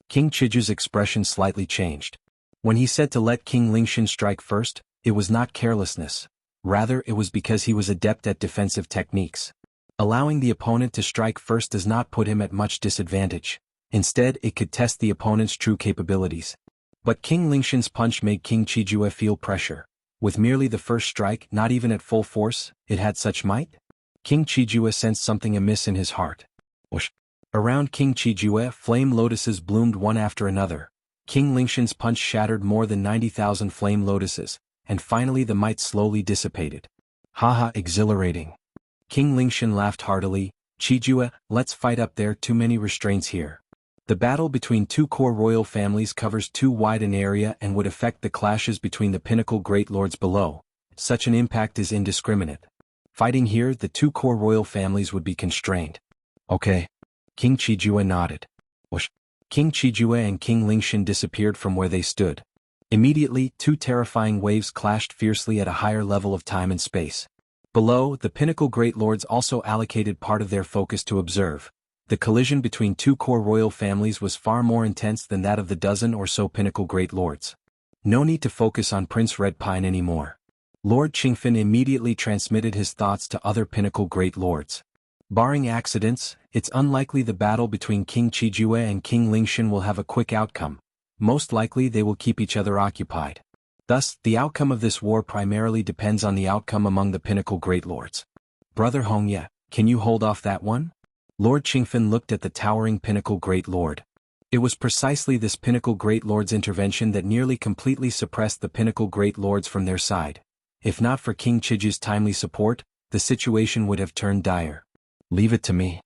[SPEAKER 1] King Chiju's expression slightly changed. When he said to let King Lingshan strike first, it was not carelessness. Rather, it was because he was adept at defensive techniques. Allowing the opponent to strike first does not put him at much disadvantage. Instead, it could test the opponent's true capabilities. But King Lingshan's punch made King Chijue feel pressure. With merely the first strike, not even at full force, it had such might? King Chijue sensed something amiss in his heart. Whoosh. Around King Chijue, flame lotuses bloomed one after another. King Lingshan's punch shattered more than 90,000 flame lotuses, and finally the might slowly dissipated. Haha, exhilarating. King Lingshan laughed heartily. Chijue, let's fight up there, too many restraints here. The battle between two core royal families covers too wide an area and would affect the clashes between the pinnacle great lords below. Such an impact is indiscriminate. Fighting here, the two core royal families would be constrained. Okay. King Chijue nodded. Whoosh. King Chijue and King Lingshan disappeared from where they stood. Immediately, two terrifying waves clashed fiercely at a higher level of time and space. Below, the pinnacle great lords also allocated part of their focus to observe. The collision between two core royal families was far more intense than that of the dozen or so pinnacle great lords. No need to focus on Prince Red Pine anymore. Lord Qingfen immediately transmitted his thoughts to other pinnacle great lords. Barring accidents, it's unlikely the battle between King Chijue and King Lingshan will have a quick outcome. Most likely they will keep each other occupied. Thus, the outcome of this war primarily depends on the outcome among the pinnacle great lords. Brother Hongye, can you hold off that one? Lord Qingfen looked at the towering pinnacle great lord. It was precisely this pinnacle Great Lord's intervention that nearly completely suppressed the pinnacle Great Lords from their side. If not for King Chiju's timely support, the situation would have turned dire. Leave it to me.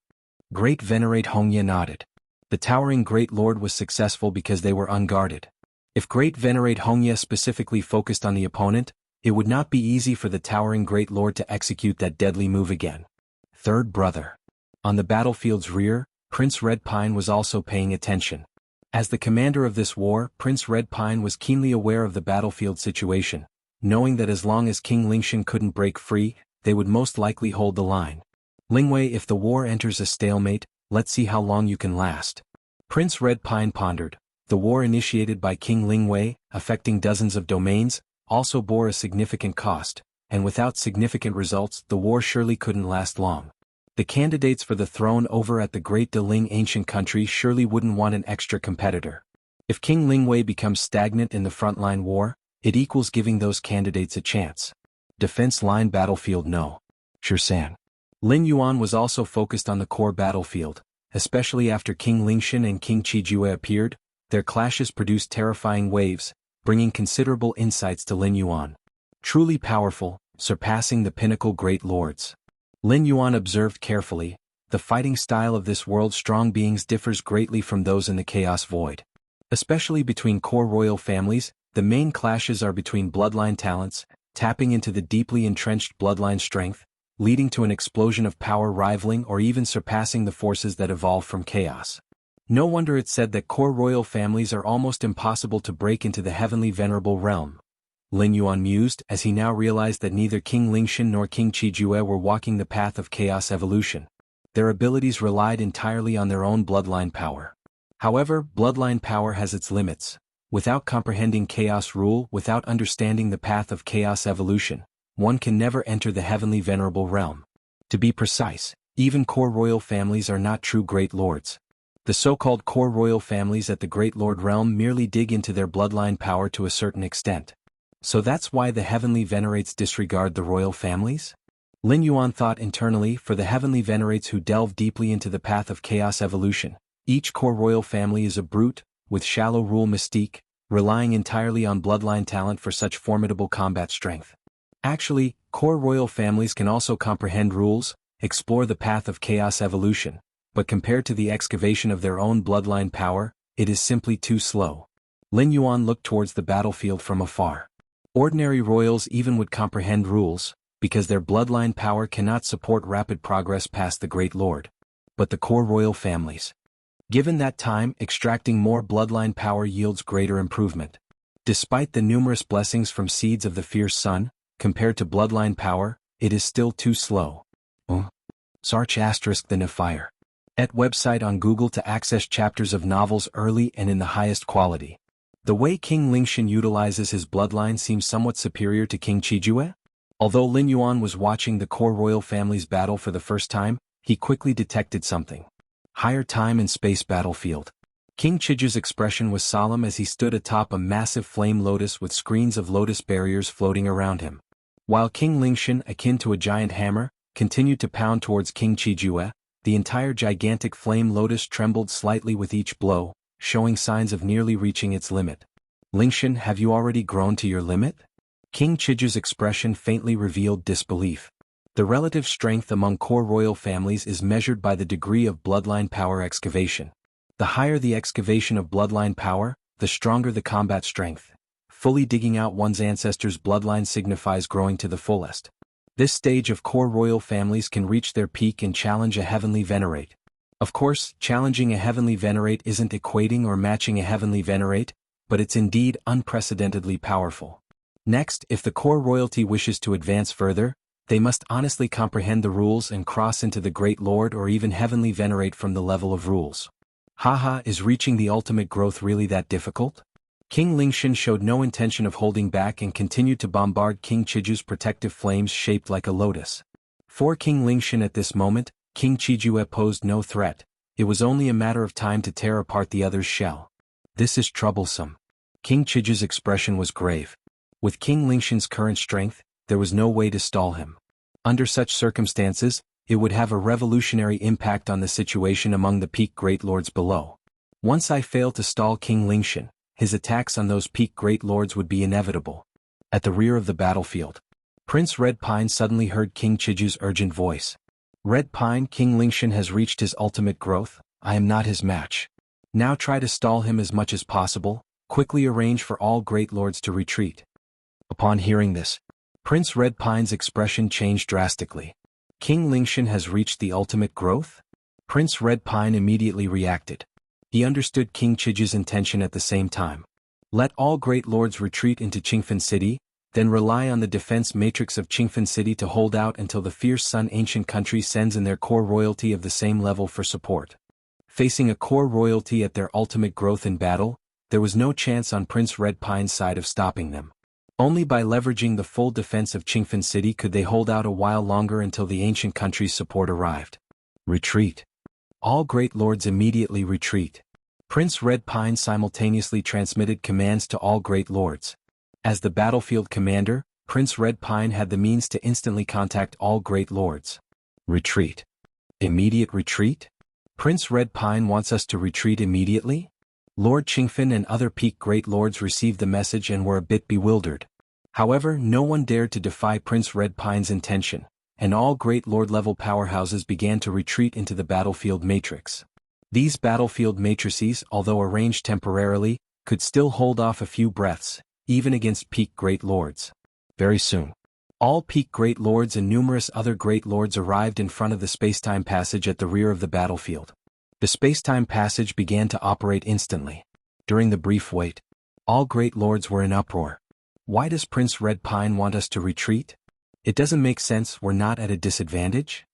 [SPEAKER 1] Great Venerate Hongya nodded. The towering Great Lord was successful because they were unguarded. If Great Venerate Hongya specifically focused on the opponent, it would not be easy for the towering Great Lord to execute that deadly move again. Third brother. On the battlefield's rear, Prince Red Pine was also paying attention. As the commander of this war, Prince Red Pine was keenly aware of the battlefield situation, knowing that as long as King Lingshan couldn't break free, they would most likely hold the line. Lingwei, if the war enters a stalemate, let's see how long you can last. Prince Red Pine pondered. The war initiated by King Lingwei, affecting dozens of domains, also bore a significant cost, and without significant results the war surely couldn't last long. The candidates for the throne over at the Great Deling ancient country surely wouldn't want an extra competitor. If King Lingwei becomes stagnant in the frontline war, it equals giving those candidates a chance. Defense line battlefield no. Sure-san. Lin Yuan was also focused on the core battlefield, especially after King Lingshan and King Qijue appeared. Their clashes produced terrifying waves, bringing considerable insights to Lin Yuan. Truly powerful, surpassing the pinnacle Great Lords. Lin Yuan observed carefully. The fighting style of this world's strong beings differs greatly from those in the Chaos Void. Especially between core royal families, the main clashes are between bloodline talents, tapping into the deeply entrenched bloodline strength, leading to an explosion of power rivaling or even surpassing the forces that evolve from chaos. No wonder it's said that core royal families are almost impossible to break into the heavenly venerable realm. Lin Yuan mused as he now realized that neither King Lingshan nor King Qijue were walking the path of chaos evolution. Their abilities relied entirely on their own bloodline power. However, bloodline power has its limits. Without comprehending chaos rule, without understanding the path of chaos evolution, one can never enter the heavenly venerable realm. To be precise, even core royal families are not true Great Lords. The so-called core royal families at the Great Lord realm merely dig into their bloodline power to a certain extent. So that's why the heavenly venerates disregard the royal families? Lin Yuan thought internally. For the heavenly venerates who delve deeply into the path of chaos evolution, each core royal family is a brute, with shallow rule mystique, relying entirely on bloodline talent for such formidable combat strength. Actually, core royal families can also comprehend rules, explore the path of chaos evolution, but compared to the excavation of their own bloodline power, it is simply too slow. Lin Yuan looked towards the battlefield from afar. Ordinary royals even would comprehend rules, because their bloodline power cannot support rapid progress past the Great Lord. But the core royal families. Given that time, extracting more bloodline power yields greater improvement. Despite the numerous blessings from seeds of the fierce sun, compared to bloodline power, it is still too slow. Search * the Fire. At website on Google to access chapters of novels early and in the highest quality. The way King Lingshan utilizes his bloodline seems somewhat superior to King Qijue. Although Lin Yuan was watching the core royal family's battle for the first time, he quickly detected something. Higher time and space battlefield. King Qijue's expression was solemn as he stood atop a massive flame lotus with screens of lotus barriers floating around him. While King Lingshan, akin to a giant hammer, continued to pound towards King Qijue, the entire gigantic flame lotus trembled slightly with each blow, showing signs of nearly reaching its limit. Lingshan, have you already grown to your limit? King Qijue's expression faintly revealed disbelief. The relative strength among core royal families is measured by the degree of bloodline power excavation. The higher the excavation of bloodline power, the stronger the combat strength. Fully digging out one's ancestors' bloodline signifies growing to the fullest. This stage of core royal families can reach their peak and challenge a heavenly venerate. Of course, challenging a heavenly venerate isn't equating or matching a heavenly venerate, but it's indeed unprecedentedly powerful. Next, if the core royalty wishes to advance further, they must honestly comprehend the rules and cross into the Great Lord or even heavenly venerate from the level of rules. Haha, is reaching the ultimate growth really that difficult? King Lingshan showed no intention of holding back and continued to bombard King Qijue's protective flames shaped like a lotus. For King Lingshan at this moment, King Qijue posed no threat. It was only a matter of time to tear apart the other's shell. This is troublesome. King Qijue's expression was grave. With King Lingshan's current strength, there was no way to stall him. Under such circumstances, it would have a revolutionary impact on the situation among the peak Great Lords below. Once I failed to stall King Lingshan, his attacks on those peak great lords would be inevitable. At the rear of the battlefield, Prince Red Pine suddenly heard King Chiju's urgent voice. Red Pine, King Lingshan has reached his ultimate growth. I am not his match. Now try to stall him as much as possible. Quickly arrange for all great lords to retreat. Upon hearing this, Prince Red Pine's expression changed drastically. King Lingshan has reached the ultimate growth? Prince Red Pine immediately reacted. He understood King Chiju's intention at the same time. Let all great lords retreat into Qingfen City, then rely on the defense matrix of Qingfen City to hold out until the fierce Sun Ancient country sends in their core royalty of the same level for support. Facing a core royalty at their ultimate growth in battle, there was no chance on Prince Red Pine's side of stopping them. Only by leveraging the full defense of Qingfen City could they hold out a while longer until the ancient country's support arrived. Retreat. All great lords immediately retreat. Prince Red Pine simultaneously transmitted commands to all great lords. As the battlefield commander, Prince Red Pine had the means to instantly contact all great lords. Retreat. Immediate retreat? Prince Red Pine wants us to retreat immediately? Lord Qingfen and other peak great lords received the message and were a bit bewildered. However, no one dared to defy Prince Red Pine's intention, and all great lord-level powerhouses began to retreat into the battlefield matrix. These battlefield matrices, although arranged temporarily, could still hold off a few breaths, even against peak great lords. Very soon, all peak great lords and numerous other great lords arrived in front of the spacetime passage at the rear of the battlefield. The spacetime passage began to operate instantly. During the brief wait, all great lords were in uproar. Why does Prince Red Pine want us to retreat? It doesn't make sense. We're not at a disadvantage?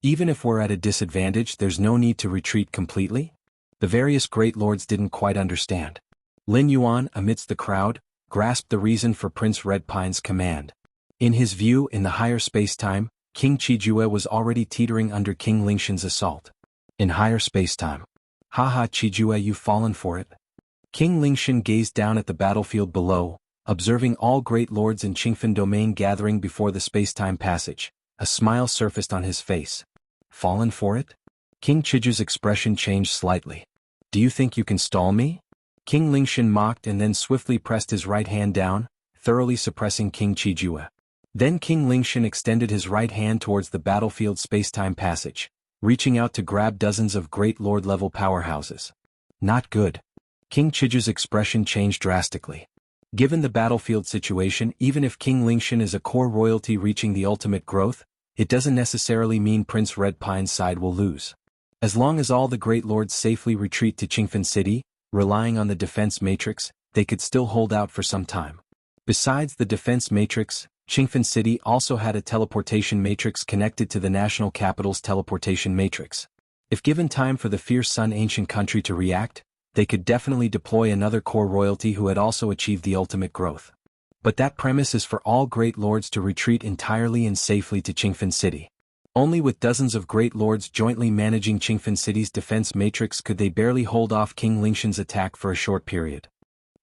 [SPEAKER 1] Even if we're at a disadvantage, there's no need to retreat completely? The various great lords didn't quite understand. Lin Yuan, amidst the crowd, grasped the reason for Prince Red Pine's command. In his view, in the higher spacetime, King Chijue was already teetering under King Lingshan's assault. In higher spacetime. Haha, Chijue, you've fallen for it. King Lingshan gazed down at the battlefield below, observing all great lords in Qingfen domain gathering before the spacetime passage. A smile surfaced on his face. Fallen for it? King Chiju's expression changed slightly. Do you think you can stall me? King Lingshan mocked and then swiftly pressed his right hand down, thoroughly suppressing King Chijue. Then King Lingshan extended his right hand towards the battlefield spacetime passage, reaching out to grab dozens of great lord-level powerhouses. Not good. King Chiju's expression changed drastically. Given the battlefield situation, even if King Lingshan is a core royalty reaching the ultimate growth, it doesn't necessarily mean Prince Red Pine's side will lose. As long as all the great lords safely retreat to Qingfen City, relying on the defense matrix, they could still hold out for some time. Besides the defense matrix, Qingfen City also had a teleportation matrix connected to the national capital's teleportation matrix. If given time for the fierce Sun Ancient country to react, they could definitely deploy another core royalty who had also achieved the ultimate growth. But that premise is for all great lords to retreat entirely and safely to Qingfen City. Only with dozens of great lords jointly managing Qingfen City's defense matrix could they barely hold off King Lingshan's attack for a short period.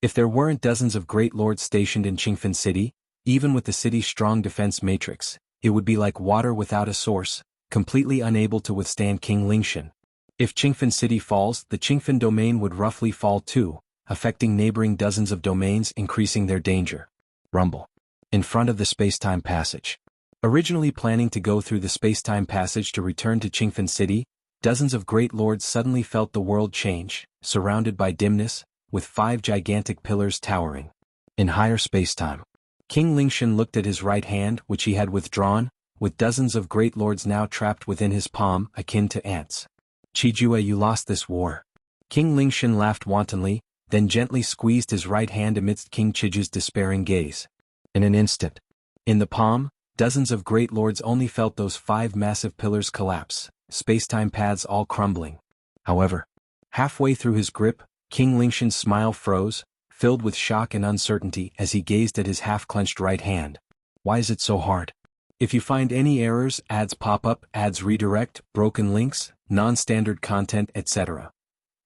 [SPEAKER 1] If there weren't dozens of great lords stationed in Qingfen City, even with the city's strong defense matrix, it would be like water without a source, completely unable to withstand King Lingshan. If Qingfen City falls, the Qingfen domain would roughly fall too, affecting neighboring dozens of domains, increasing their danger. Rumble. In front of the spacetime passage. Originally planning to go through the spacetime passage to return to Qingfen City, dozens of great lords suddenly felt the world change, surrounded by dimness, with 5 gigantic pillars towering. In higher spacetime. King Lingshan looked at his right hand, which he had withdrawn, with dozens of great lords now trapped within his palm, akin to ants. Chijue, you lost this war. King Lingshan laughed wantonly, then gently squeezed his right hand amidst King Chiju's despairing gaze. In an instant. In the palm, dozens of great lords only felt those 5 massive pillars collapse, spacetime paths all crumbling. However, halfway through his grip, King Lingshan's smile froze, filled with shock and uncertainty as he gazed at his half-clenched right hand. Why is it so hard? If you find any errors, ads pop up, ads redirect, broken links, non-standard content, etc.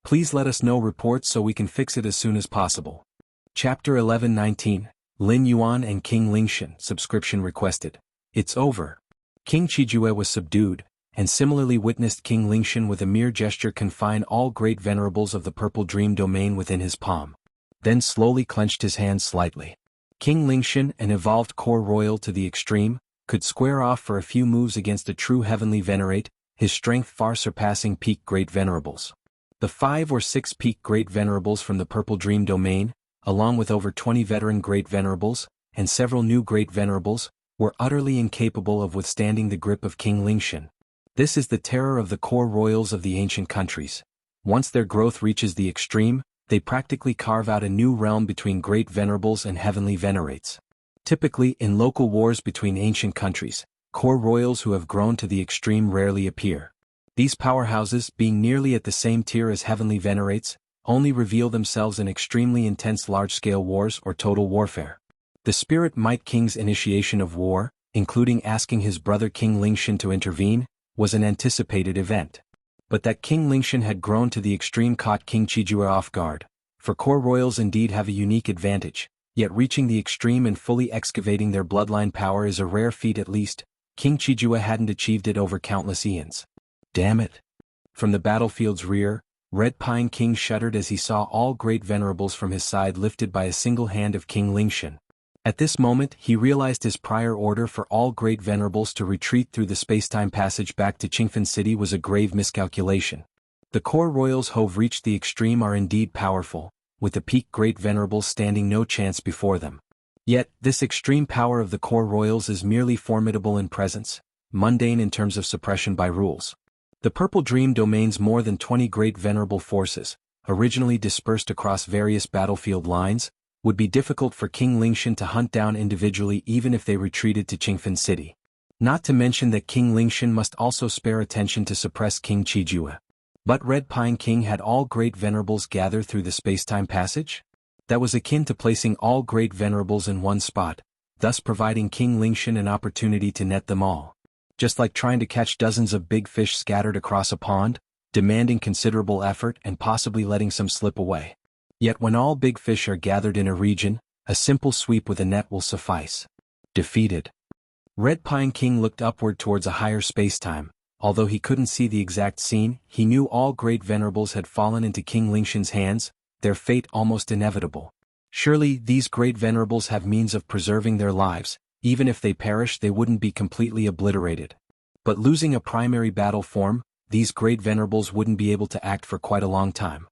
[SPEAKER 1] Please let us know reports so we can fix it as soon as possible. Chapter 11-19, Lin Yuan and King Lingshan, subscription requested. It's over. King Chijue was subdued, and similarly witnessed King Lingxian with a mere gesture confine all great venerables of the Purple Dream domain within his palm. Then slowly clenched his hands slightly. King Lingxian, an evolved core royal to the extreme, could square off for a few moves against a true heavenly venerate, his strength far surpassing peak great venerables. The 5 or 6 peak great venerables from the Purple Dream domain, along with over 20 veteran great venerables, and several new great venerables, were utterly incapable of withstanding the grip of King Lingxian. This is the terror of the core royals of the ancient countries. Once their growth reaches the extreme, they practically carve out a new realm between great venerables and heavenly venerates. Typically, in local wars between ancient countries, core royals who have grown to the extreme rarely appear. These powerhouses, being nearly at the same tier as heavenly venerates, only reveal themselves in extremely intense large-scale wars or total warfare. The Spirit Might King's initiation of war, including asking his brother King Lingxian to intervene, was an anticipated event. But that King Lingxian had grown to the extreme caught King Qijue off guard, for core royals indeed have a unique advantage, yet reaching the extreme and fully excavating their bloodline power is a rare feat at least. King Qijue hadn't achieved it over countless eons. Damn it! From the battlefield's rear, Red Pine King shuddered as he saw all great venerables from his side lifted by a single hand of King Lingxian. At this moment, he realized his prior order for all great venerables to retreat through the spacetime passage back to Qingfen City was a grave miscalculation. The core royals who've reached the extreme are indeed powerful, with the peak great venerables standing no chance before them. Yet, this extreme power of the core royals is merely formidable in presence, mundane in terms of suppression by rules. The Purple Dream domain's more than 20 great venerable forces, originally dispersed across various battlefield lines, would be difficult for King Lingxian to hunt down individually even if they retreated to Qingfen City. Not to mention that King Lingxian must also spare attention to suppress King Qijue. But Red Pine King had all great venerables gather through the spacetime passage? That was akin to placing all great venerables in one spot, thus providing King Lingxian an opportunity to net them all. Just like trying to catch dozens of big fish scattered across a pond, demanding considerable effort and possibly letting some slip away. Yet when all big fish are gathered in a region, a simple sweep with a net will suffice. Defeated. Red Pine King looked upward towards a higher spacetime. Although he couldn't see the exact scene, he knew all great venerables had fallen into King Lingxian's hands, their fate almost inevitable. Surely these great venerables have means of preserving their lives, even if they perish they wouldn't be completely obliterated. But losing a primary battle form, these great venerables wouldn't be able to act for quite a long time.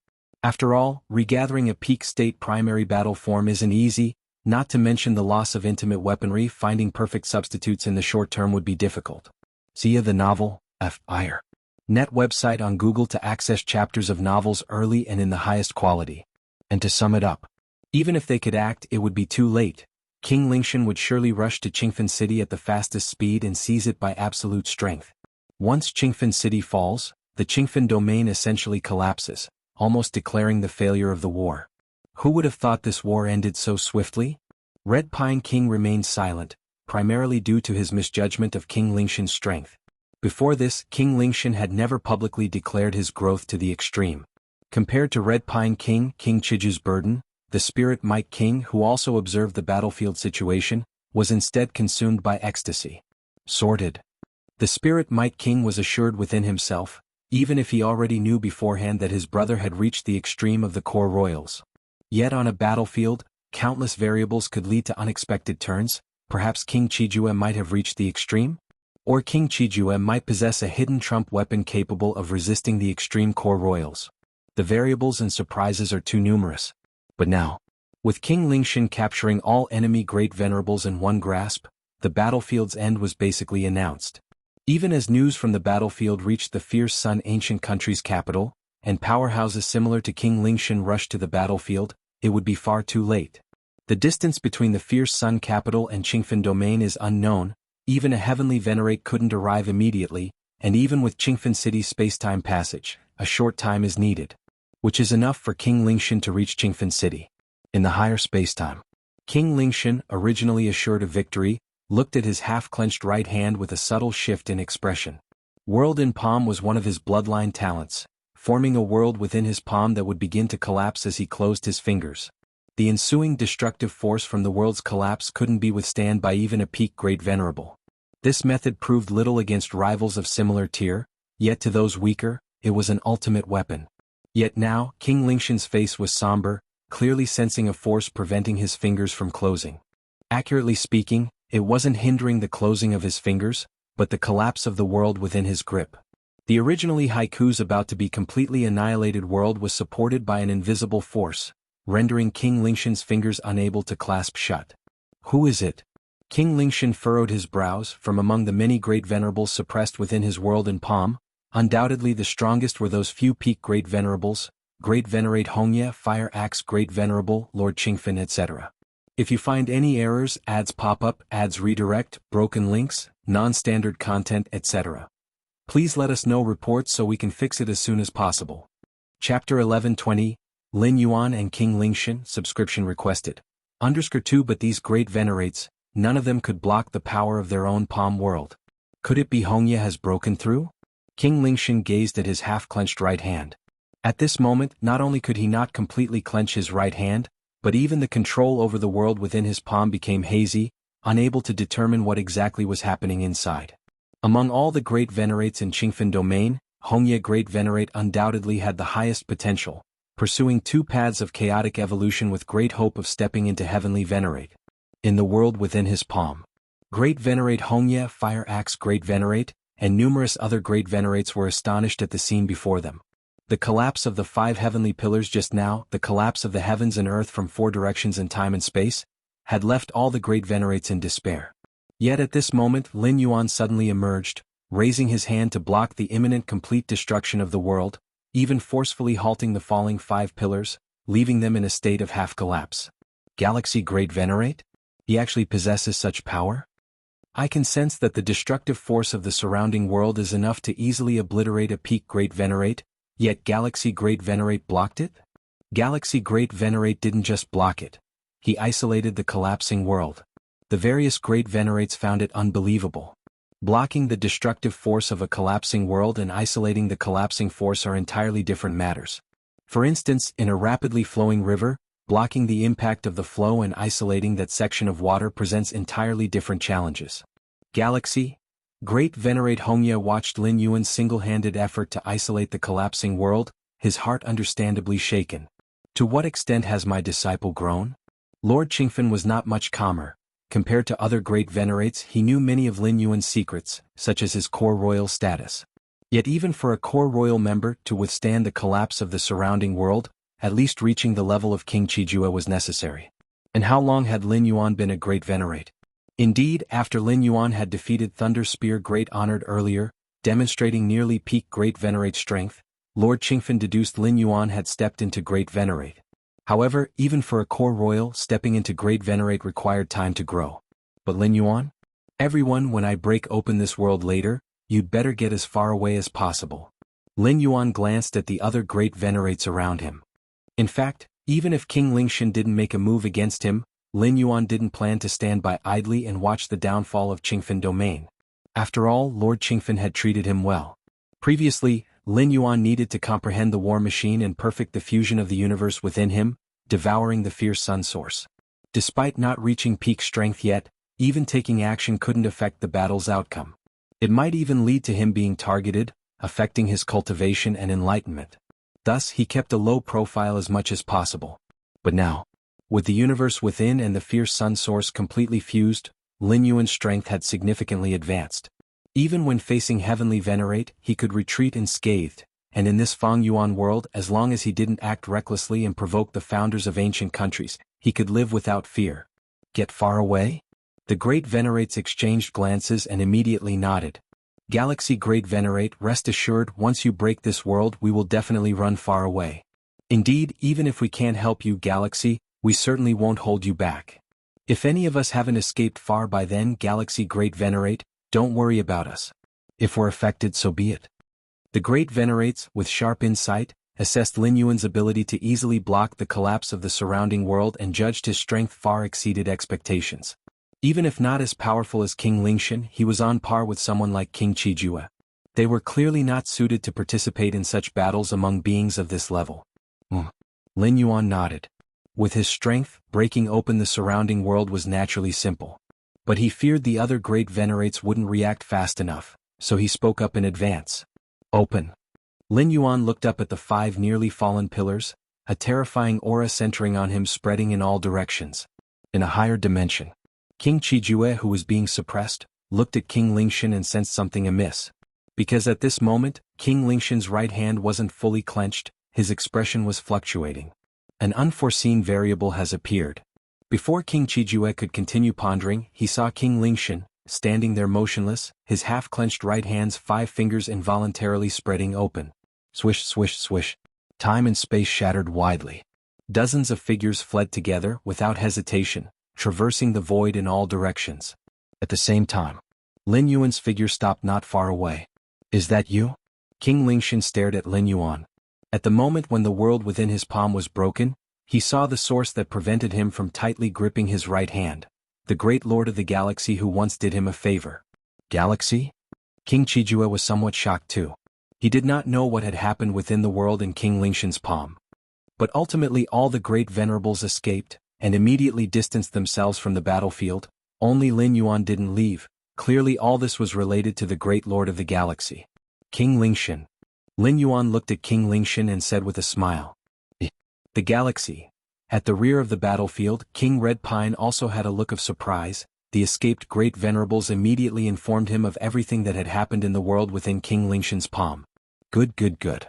[SPEAKER 1] After all, regathering a peak state primary battle form isn't easy, not to mention the loss of intimate weaponry. Finding perfect substitutes in the short term would be difficult. Xia the novel, F.I.R. Net website on Google to access chapters of novels early and in the highest quality. And to sum it up, even if they could act, it would be too late. King Lingxian would surely rush to Qingfen City at the fastest speed and seize it by absolute strength. Once Qingfen City falls, the Qingfen domain essentially collapses, almost declaring the failure of the war. Who would have thought this war ended so swiftly? Red Pine King remained silent, primarily due to his misjudgment of King Lingxian's strength. Before this, King Lingxian had never publicly declared his growth to the extreme. Compared to Red Pine King, King Qijue's burden, the Spirit Might King, who also observed the battlefield situation, was instead consumed by ecstasy. Sorted. The Spirit Might King was assured within himself, even if he already knew beforehand that his brother had reached the extreme of the core royals. Yet on a battlefield, countless variables could lead to unexpected turns. Perhaps King Qijue might have reached the extreme? Or King Qijue might possess a hidden trump weapon capable of resisting the extreme core royals. The variables and surprises are too numerous. But now, with King Lingxian capturing all enemy great venerables in one grasp, the battlefield's end was basically announced. Even as news from the battlefield reached the fierce Sun ancient country's capital, and powerhouses similar to King Lingxian rushed to the battlefield, it would be far too late. The distance between the fierce Sun capital and Qingfen domain is unknown. Even a heavenly venerate couldn't arrive immediately, and even with Qingfen City's spacetime passage, a short time is needed. Which is enough for King Lingxian to reach Qingfen City. In the higher spacetime, King Lingxian, originally assured of victory, looked at his half-clenched right hand with a subtle shift in expression. World in Palm was one of his bloodline talents, forming a world within his palm that would begin to collapse as he closed his fingers. The ensuing destructive force from the world's collapse couldn't be withstood by even a peak great venerable. This method proved little against rivals of similar tier, yet to those weaker, it was an ultimate weapon. Yet now, King Lingxian's face was somber, clearly sensing a force preventing his fingers from closing. Accurately speaking, it wasn't hindering the closing of his fingers, but the collapse of the world within his grip. The originally Haiku's about to be completely annihilated world was supported by an invisible force, rendering King Lingxian's fingers unable to clasp shut. Who is it? King Lingxian furrowed his brows. From among the many great venerables suppressed within his world and palm, undoubtedly the strongest were those few peak great venerables, Great Venerate Hongye, Fire Axe Great Venerable, Lord Qingfen etc. If you find any errors, ads pop up, ads redirect, broken links, non-standard content etc. Please let us know reports so we can fix it as soon as possible. Chapter 1120, Lin Yuan and King Lingxian, subscription requested. _2 But these great venerates, none of them could block the power of their own palm world. Could it be Hongye has broken through? King Lingxian gazed at his half-clenched right hand. At this moment, not only could he not completely clench his right hand, but even the control over the world within his palm became hazy, unable to determine what exactly was happening inside. Among all the great venerates in Qingfen domain, Hongye Great Venerate undoubtedly had the highest potential, pursuing 2 paths of chaotic evolution with great hope of stepping into Heavenly Venerate. In the world within his palm, Great Venerate Hongye, Fire Axe Great Venerate, and numerous other great venerates were astonished at the scene before them. The collapse of the 5 heavenly pillars just now, the collapse of the heavens and earth from 4 directions in time and space, had left all the great venerates in despair. Yet at this moment Lin Yuan suddenly emerged, raising his hand to block the imminent complete destruction of the world, even forcefully halting the falling 5 pillars, leaving them in a state of half-collapse. Galaxy Great Venerate? He actually possesses such power? I can sense that the destructive force of the surrounding world is enough to easily obliterate a peak Great Venerate, yet Galaxy Great Venerate blocked it? Galaxy Great Venerate didn't just block it. He isolated the collapsing world. The various great venerates found it unbelievable. Blocking the destructive force of a collapsing world and isolating the collapsing force are entirely different matters. For instance, in a rapidly flowing river, blocking the impact of the flow and isolating that section of water presents entirely different challenges. Galaxy Great Venerate Hongye watched Lin Yuan's single-handed effort to isolate the collapsing world, his heart understandably shaken. To what extent has my disciple grown? Lord Qingfen was not much calmer. Compared to other great venerates, he knew many of Lin Yuan's secrets, such as his core royal status. Yet even for a core royal member to withstand the collapse of the surrounding world, at least reaching the level of King Qijue was necessary. And how long had Lin Yuan been a great venerate? Indeed, after Lin Yuan had defeated Thunder Spear Great Honored earlier, demonstrating nearly peak Great Venerate strength, Lord Qingfen deduced Lin Yuan had stepped into Great Venerate. However, even for a core royal, stepping into Great Venerate required time to grow. But Lin Yuan? Everyone, when I break open this world later, you'd better get as far away as possible. Lin Yuan glanced at the other great venerates around him. In fact, even if King Lingxian didn't make a move against him, Lin Yuan didn't plan to stand by idly and watch the downfall of Qingfen domain. After all, Lord Qingfen had treated him well. Previously, Lin Yuan needed to comprehend the war machine and perfect the fusion of the universe within him, devouring the fierce sun source. Despite not reaching peak strength yet, even taking action couldn't affect the battle's outcome. It might even lead to him being targeted, affecting his cultivation and enlightenment. Thus, he kept a low profile as much as possible. But now, with the universe within and the fierce sun source completely fused, Lin Yuan's strength had significantly advanced. Even when facing Heavenly Venerate, he could retreat unscathed, and in this Fang Yuan world, as long as he didn't act recklessly and provoke the founders of ancient countries, he could live without fear. Get far away? The great venerates exchanged glances and immediately nodded. Galaxy Great Venerate, rest assured, once you break this world we will definitely run far away. Indeed, even if we can't help you, Galaxy, we certainly won't hold you back. If any of us haven't escaped far by then, Galaxy Great Venerate, don't worry about us. If we're affected, so be it. The great venerates, with sharp insight, assessed Lin Yuan's ability to easily block the collapse of the surrounding world and judged his strength far exceeded expectations. Even if not as powerful as King Lingxian, he was on par with someone like King Qijue. They were clearly not suited to participate in such battles among beings of this level. Lin Yuan nodded. With his strength, breaking open the surrounding world was naturally simple. But he feared the other great venerates wouldn't react fast enough, so he spoke up in advance. Open. Lin Yuan looked up at the 5 nearly fallen pillars, a terrifying aura centering on him spreading in all directions. In a higher dimension, King Qijue, who was being suppressed, looked at King Lingshan and sensed something amiss. Because at this moment, King Lingshan's right hand wasn't fully clenched, his expression was fluctuating. An unforeseen variable has appeared. Before King Qijue could continue pondering, he saw King Lingshan, standing there motionless, his half-clenched right hand's 5 fingers involuntarily spreading open. Swish, swish, swish. Time and space shattered widely. Dozens of figures fled together, without hesitation, traversing the void in all directions. At the same time, Lin Yuan's figure stopped not far away. Is that you? King Lingshan stared at Lin Yuan. At the moment when the world within his palm was broken, he saw the source that prevented him from tightly gripping his right hand. The great lord of the galaxy who once did him a favor. Galaxy? King Qijue was somewhat shocked too. He did not know what had happened within the world in King Lingshan's palm. But ultimately all the great venerables escaped, and immediately distanced themselves from the battlefield. Only Lin Yuan didn't leave. Clearly all this was related to the great lord of the galaxy. King Lingshan. Lin Yuan looked at King Lingshan and said with a smile. The galaxy. At the rear of the battlefield, King Red Pine also had a look of surprise. The escaped great venerables immediately informed him of everything that had happened in the world within King Lingshan's palm. Good, good, good.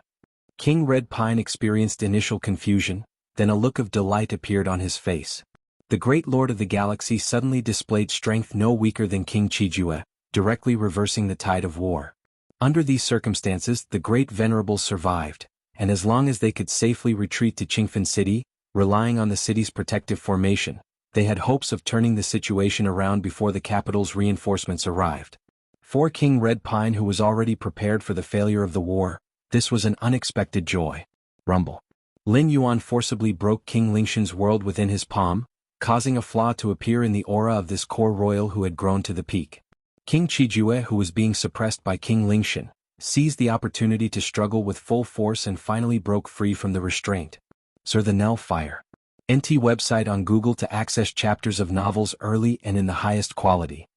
[SPEAKER 1] King Red Pine experienced initial confusion, then a look of delight appeared on his face. The great lord of the galaxy suddenly displayed strength no weaker than King Qijue, directly reversing the tide of war. Under these circumstances, the great venerables survived, and as long as they could safely retreat to Qingfen City, relying on the city's protective formation, they had hopes of turning the situation around before the capital's reinforcements arrived. For King Red Pine, who was already prepared for the failure of the war, this was an unexpected joy. Rumble. Lin Yuan forcibly broke King Lingshan's world within his palm, causing a flaw to appear in the aura of this core royal who had grown to the peak. King Qijue, who was being suppressed by King Lingshan, seized the opportunity to struggle with full force and finally broke free from the restraint. Sir the Nell Fire. NT website on Google to access chapters of novels early and in the highest quality.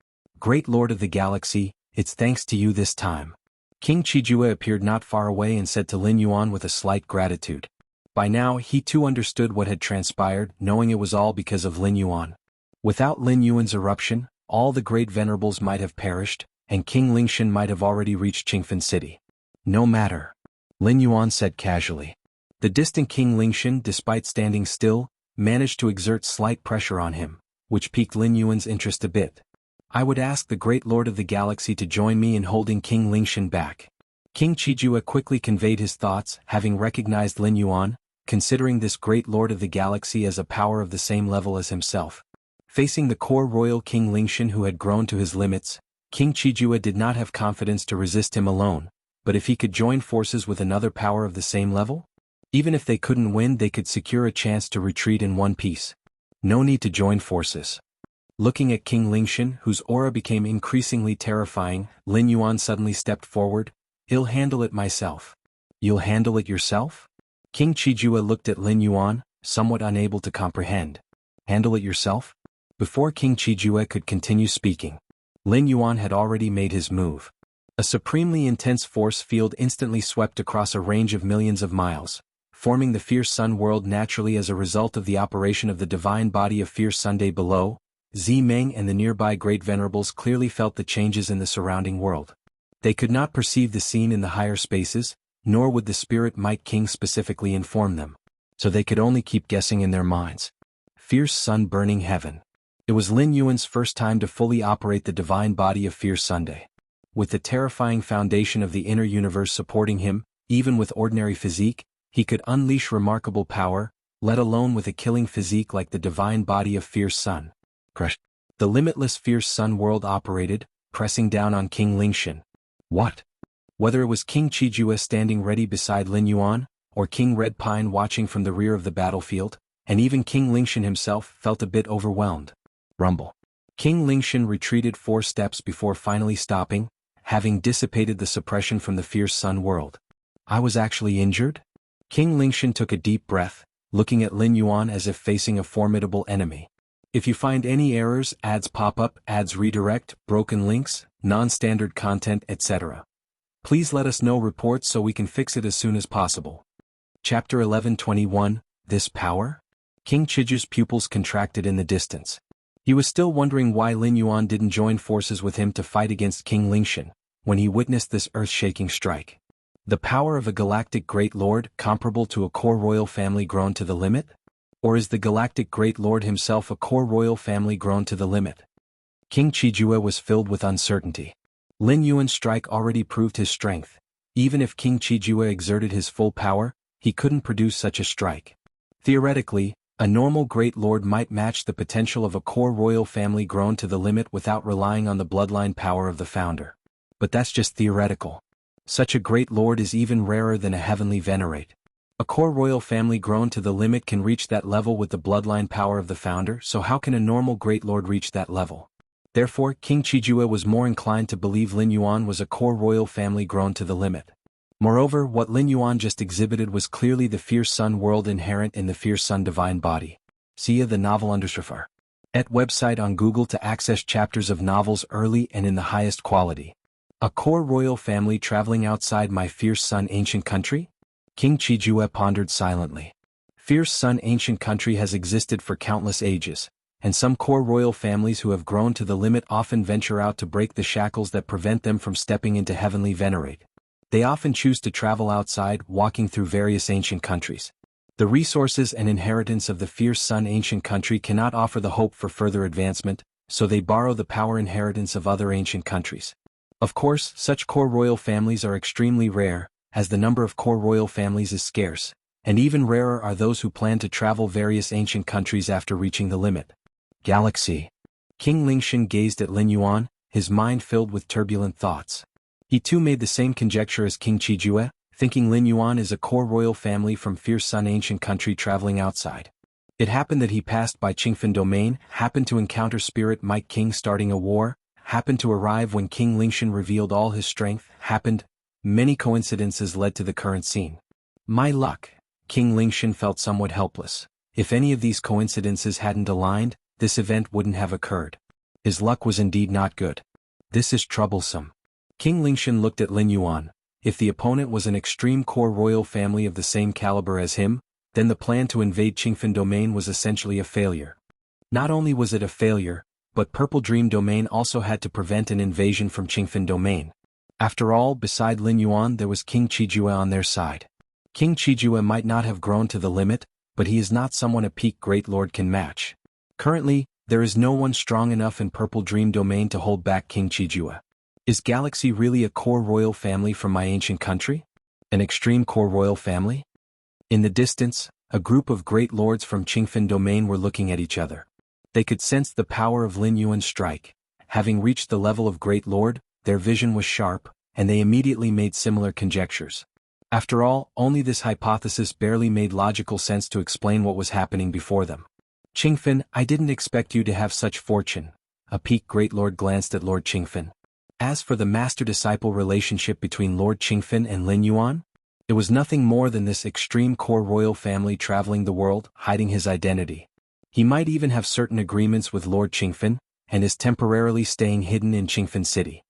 [SPEAKER 1] Great Lord of the Galaxy, it's thanks to you this time. King Qijue appeared not far away and said to Lin Yuan with a slight gratitude. By now he too understood what had transpired, knowing it was all because of Lin Yuan. Without Lin Yuan's eruption, all the great venerables might have perished, and King Lingshan might have already reached Qingfen City. No matter. Lin Yuan said casually. The distant King Lingshan, despite standing still, managed to exert slight pressure on him, which piqued Lin Yuan's interest a bit. I would ask the great lord of the galaxy to join me in holding King Lingshan back. King Qijue quickly conveyed his thoughts, having recognized Lin Yuan, considering this great lord of the galaxy as a power of the same level as himself. Facing the core royal King Lingshan who had grown to his limits, King Qijue did not have confidence to resist him alone, but if he could join forces with another power of the same level? Even if they couldn't win, they could secure a chance to retreat in one piece. No need to join forces. Looking at King Lingshan, whose aura became increasingly terrifying, Lin Yuan suddenly stepped forward. I'll handle it myself. You'll handle it yourself? King Qijue looked at Lin Yuan, somewhat unable to comprehend. Handle it yourself? Before King Qijue could continue speaking, Lin Yuan had already made his move. A supremely intense force field instantly swept across a range of millions of miles, forming the Fierce Sun world naturally as a result of the operation of the divine body of Fierce Sunday below. Meng and the nearby great venerables clearly felt the changes in the surrounding world. They could not perceive the scene in the higher spaces, nor would the Spirit Might King specifically inform them, so they could only keep guessing in their minds. Fierce Sun burning heaven. It was Lin Yuan's first time to fully operate the divine body of Fierce Sunday. With the terrifying foundation of the inner universe supporting him, even with ordinary physique, he could unleash remarkable power, let alone with a killing physique like the divine body of Fierce Sun. Crush. The limitless Fierce Sun world operated, pressing down on King Lingshan. What? Whether it was King Qijue standing ready beside Lin Yuan, or King Red Pine watching from the rear of the battlefield, and even King Lingshan himself felt a bit overwhelmed. Rumble. King Lingshan retreated 4 steps before finally stopping, having dissipated the suppression from the Fierce Sun world. I was actually injured? King Lingshan took a deep breath, looking at Lin Yuan as if facing a formidable enemy. If you find any errors, ads pop up, ads redirect, broken links, non-standard content, etc., please let us know reports so we can fix it as soon as possible. Chapter 11:21, This Power? King Chiju's pupils contracted in the distance. He was still wondering why Lin Yuan didn't join forces with him to fight against King Lingshan, when he witnessed this earth-shaking strike. The power of a galactic great lord comparable to a core royal family grown to the limit? Or is the galactic great lord himself a core royal family grown to the limit? King Chijue was filled with uncertainty. Lin Yuan's strike already proved his strength. Even if King Chijue exerted his full power, he couldn't produce such a strike. Theoretically, a normal great lord might match the potential of a core royal family grown to the limit without relying on the bloodline power of the founder. But that's just theoretical. Such a great lord is even rarer than a heavenly venerate. A core royal family grown to the limit can reach that level with the bloodline power of the founder, so how can a normal great lord reach that level? Therefore, King Chijue was more inclined to believe Lin Yuan was a core royal family grown to the limit. Moreover, what Lin Yuan just exhibited was clearly the fierce sun world inherent in the fierce sun divine body. Xianxia the novel _. Et website on Google to access chapters of novels early and in the highest quality. A core royal family traveling outside my fierce sun ancient country? King Chijue pondered silently. Fierce sun ancient country has existed for countless ages, and some core royal families who have grown to the limit often venture out to break the shackles that prevent them from stepping into heavenly venerate. They often choose to travel outside, walking through various ancient countries. The resources and inheritance of the fierce sun ancient country cannot offer the hope for further advancement, so they borrow the power inheritance of other ancient countries. Of course, such core royal families are extremely rare, as the number of core royal families is scarce, and even rarer are those who plan to travel various ancient countries after reaching the limit. Galaxy. King Lingshan gazed at Lin Yuan, his mind filled with turbulent thoughts. He too made the same conjecture as King Chijue, thinking Lin Yuan is a core royal family from fierce sun ancient country traveling outside. It happened that he passed by Qingfen domain, happened to encounter Spirit Mike King starting a war, happened to arrive when King Lingshan revealed all his strength, many coincidences led to the current scene. My luck. King Lingshan felt somewhat helpless. If any of these coincidences hadn't aligned, this event wouldn't have occurred. His luck was indeed not good. This is troublesome. King Lingshan looked at Lin Yuan. If the opponent was an extreme core royal family of the same caliber as him, then the plan to invade Qingfen domain was essentially a failure. Not only was it a failure, but Purple Dream domain also had to prevent an invasion from Qingfen domain. After all, beside Lin Yuan there was King Chijue on their side. King Chijue might not have grown to the limit, but he is not someone a peak great lord can match. Currently, there is no one strong enough in Purple Dream domain to hold back King Chijue. Is Galaxy really a core royal family from my ancient country? An extreme core royal family? In the distance, a group of great lords from Qingfen domain were looking at each other. They could sense the power of Lin Yuan's strike. Having reached the level of great lord, their vision was sharp, and they immediately made similar conjectures. After all, only this hypothesis barely made logical sense to explain what was happening before them. Qingfen, I didn't expect you to have such fortune. A peak great lord glanced at Lord Qingfen. As for the master-disciple relationship between Lord Qingfen and Lin Yuan, it was nothing more than this extreme core royal family traveling the world, hiding his identity. He might even have certain agreements with Lord Qingfen, and is temporarily staying hidden in Qingfen City.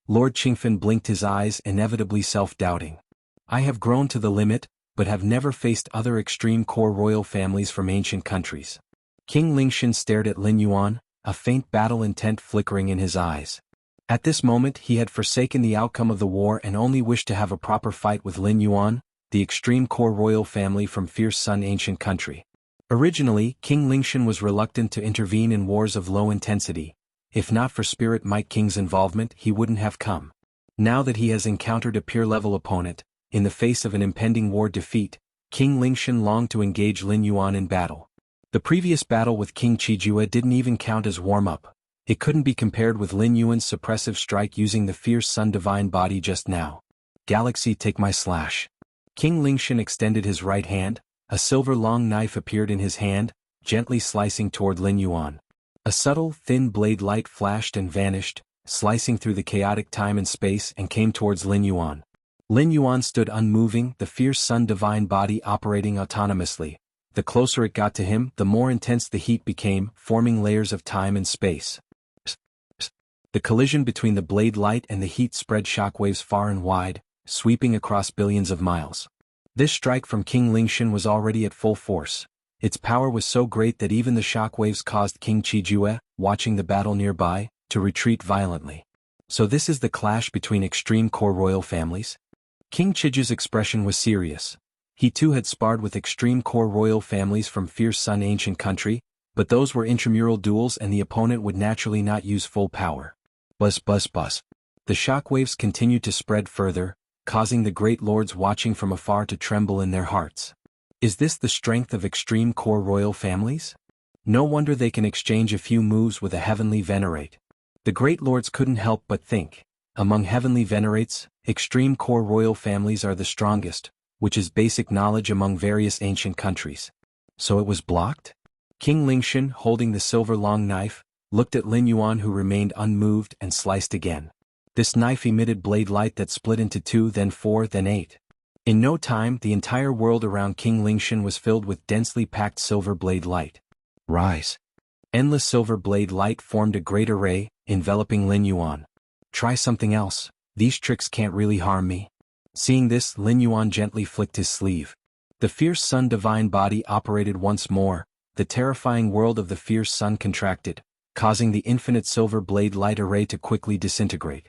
[SPEAKER 1] Lord Qingfen blinked his eyes, inevitably self-doubting. I have grown to the limit, but have never faced other extreme core royal families from ancient countries. King Lingshan stared at Lin Yuan, a faint battle intent flickering in his eyes. At this moment he had forsaken the outcome of the war and only wished to have a proper fight with Lin Yuan, the extreme core royal family from fierce sun ancient country. Originally, King Lingshan was reluctant to intervene in wars of low intensity. If not for Spirit Mike King's involvement, he wouldn't have come. Now that he has encountered a peer-level opponent, in the face of an impending war defeat, King Lingshan longed to engage Lin Yuan in battle. The previous battle with King Chijue didn't even count as warm-up. It couldn't be compared with Lin Yuan's suppressive strike using the fierce sun divine body just now. Galaxy, take my slash. King Lingshan extended his right hand. A silver long knife appeared in his hand, gently slicing toward Lin Yuan. A subtle, thin blade light flashed and vanished, slicing through the chaotic time and space and came towards Lin Yuan. Lin Yuan stood unmoving, the fierce sun divine body operating autonomously, The closer it got to him, the more intense the heat became, forming layers of time and space. The collision between the blade light and the heat spread shockwaves far and wide, sweeping across billions of miles. This strike from King Lingshan was already at full force. Its power was so great that even the shockwaves caused King Qijue, watching the battle nearby, to retreat violently. So this is the clash between extreme core royal families? King Qijue's expression was serious. He too had sparred with extreme core royal families from fierce Sun ancient country, but those were intramural duels and the opponent would naturally not use full power. Buzz buzz buzz. The shockwaves continued to spread further, causing the great lords watching from afar to tremble in their hearts. Is this the strength of extreme core royal families? No wonder they can exchange a few moves with a heavenly venerate. The great lords couldn't help but think, among heavenly venerates, extreme core royal families are the strongest, which is basic knowledge among various ancient countries. So it was blocked? King Lingshan, holding the silver long knife, looked at Lin Yuan who remained unmoved and sliced again. This knife emitted blade light that split into 2 then 4 then 8. In no time the entire world around King Lingshan was filled with densely packed silver blade light. Rise. Endless silver blade light formed a great array, enveloping Lin Yuan. Try something else, these tricks can't really harm me. Seeing this, Lin Yuan gently flicked his sleeve. The fierce sun divine body operated once more, the terrifying world of the fierce sun contracted, causing the infinite silver blade light array to quickly disintegrate.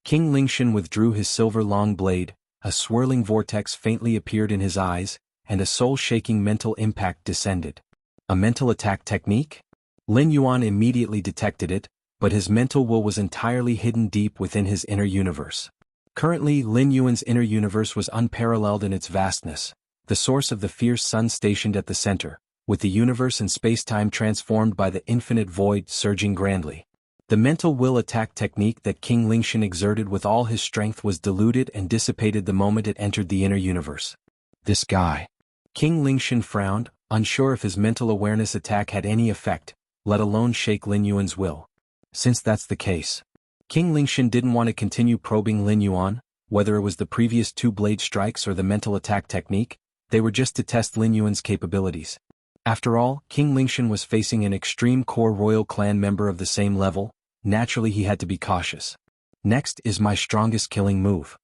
[SPEAKER 1] King Lingshan withdrew his silver long blade, a swirling vortex faintly appeared in his eyes, and a soul-shaking mental impact descended. A mental attack technique? Lin Yuan immediately detected it, but his mental will was entirely hidden deep within his inner universe. Currently, Lin Yuan's inner universe was unparalleled in its vastness, the source of the fierce sun stationed at the center, with the universe and space-time transformed by the infinite void surging grandly. The mental will attack technique that King Lingshan exerted with all his strength was diluted and dissipated the moment it entered the inner universe. This guy. King Lingshan frowned, unsure if his mental awareness attack had any effect, let alone shake Lin Yuan's will. Since that's the case, King Lingshan didn't want to continue probing Lin Yuan, whether it was the previous 2 blade strikes or the mental attack technique, they were just to test Lin Yuan's capabilities. After all, King Lingshan was facing an extreme core royal clan member of the same level, naturally he had to be cautious. Next is my strongest killing move.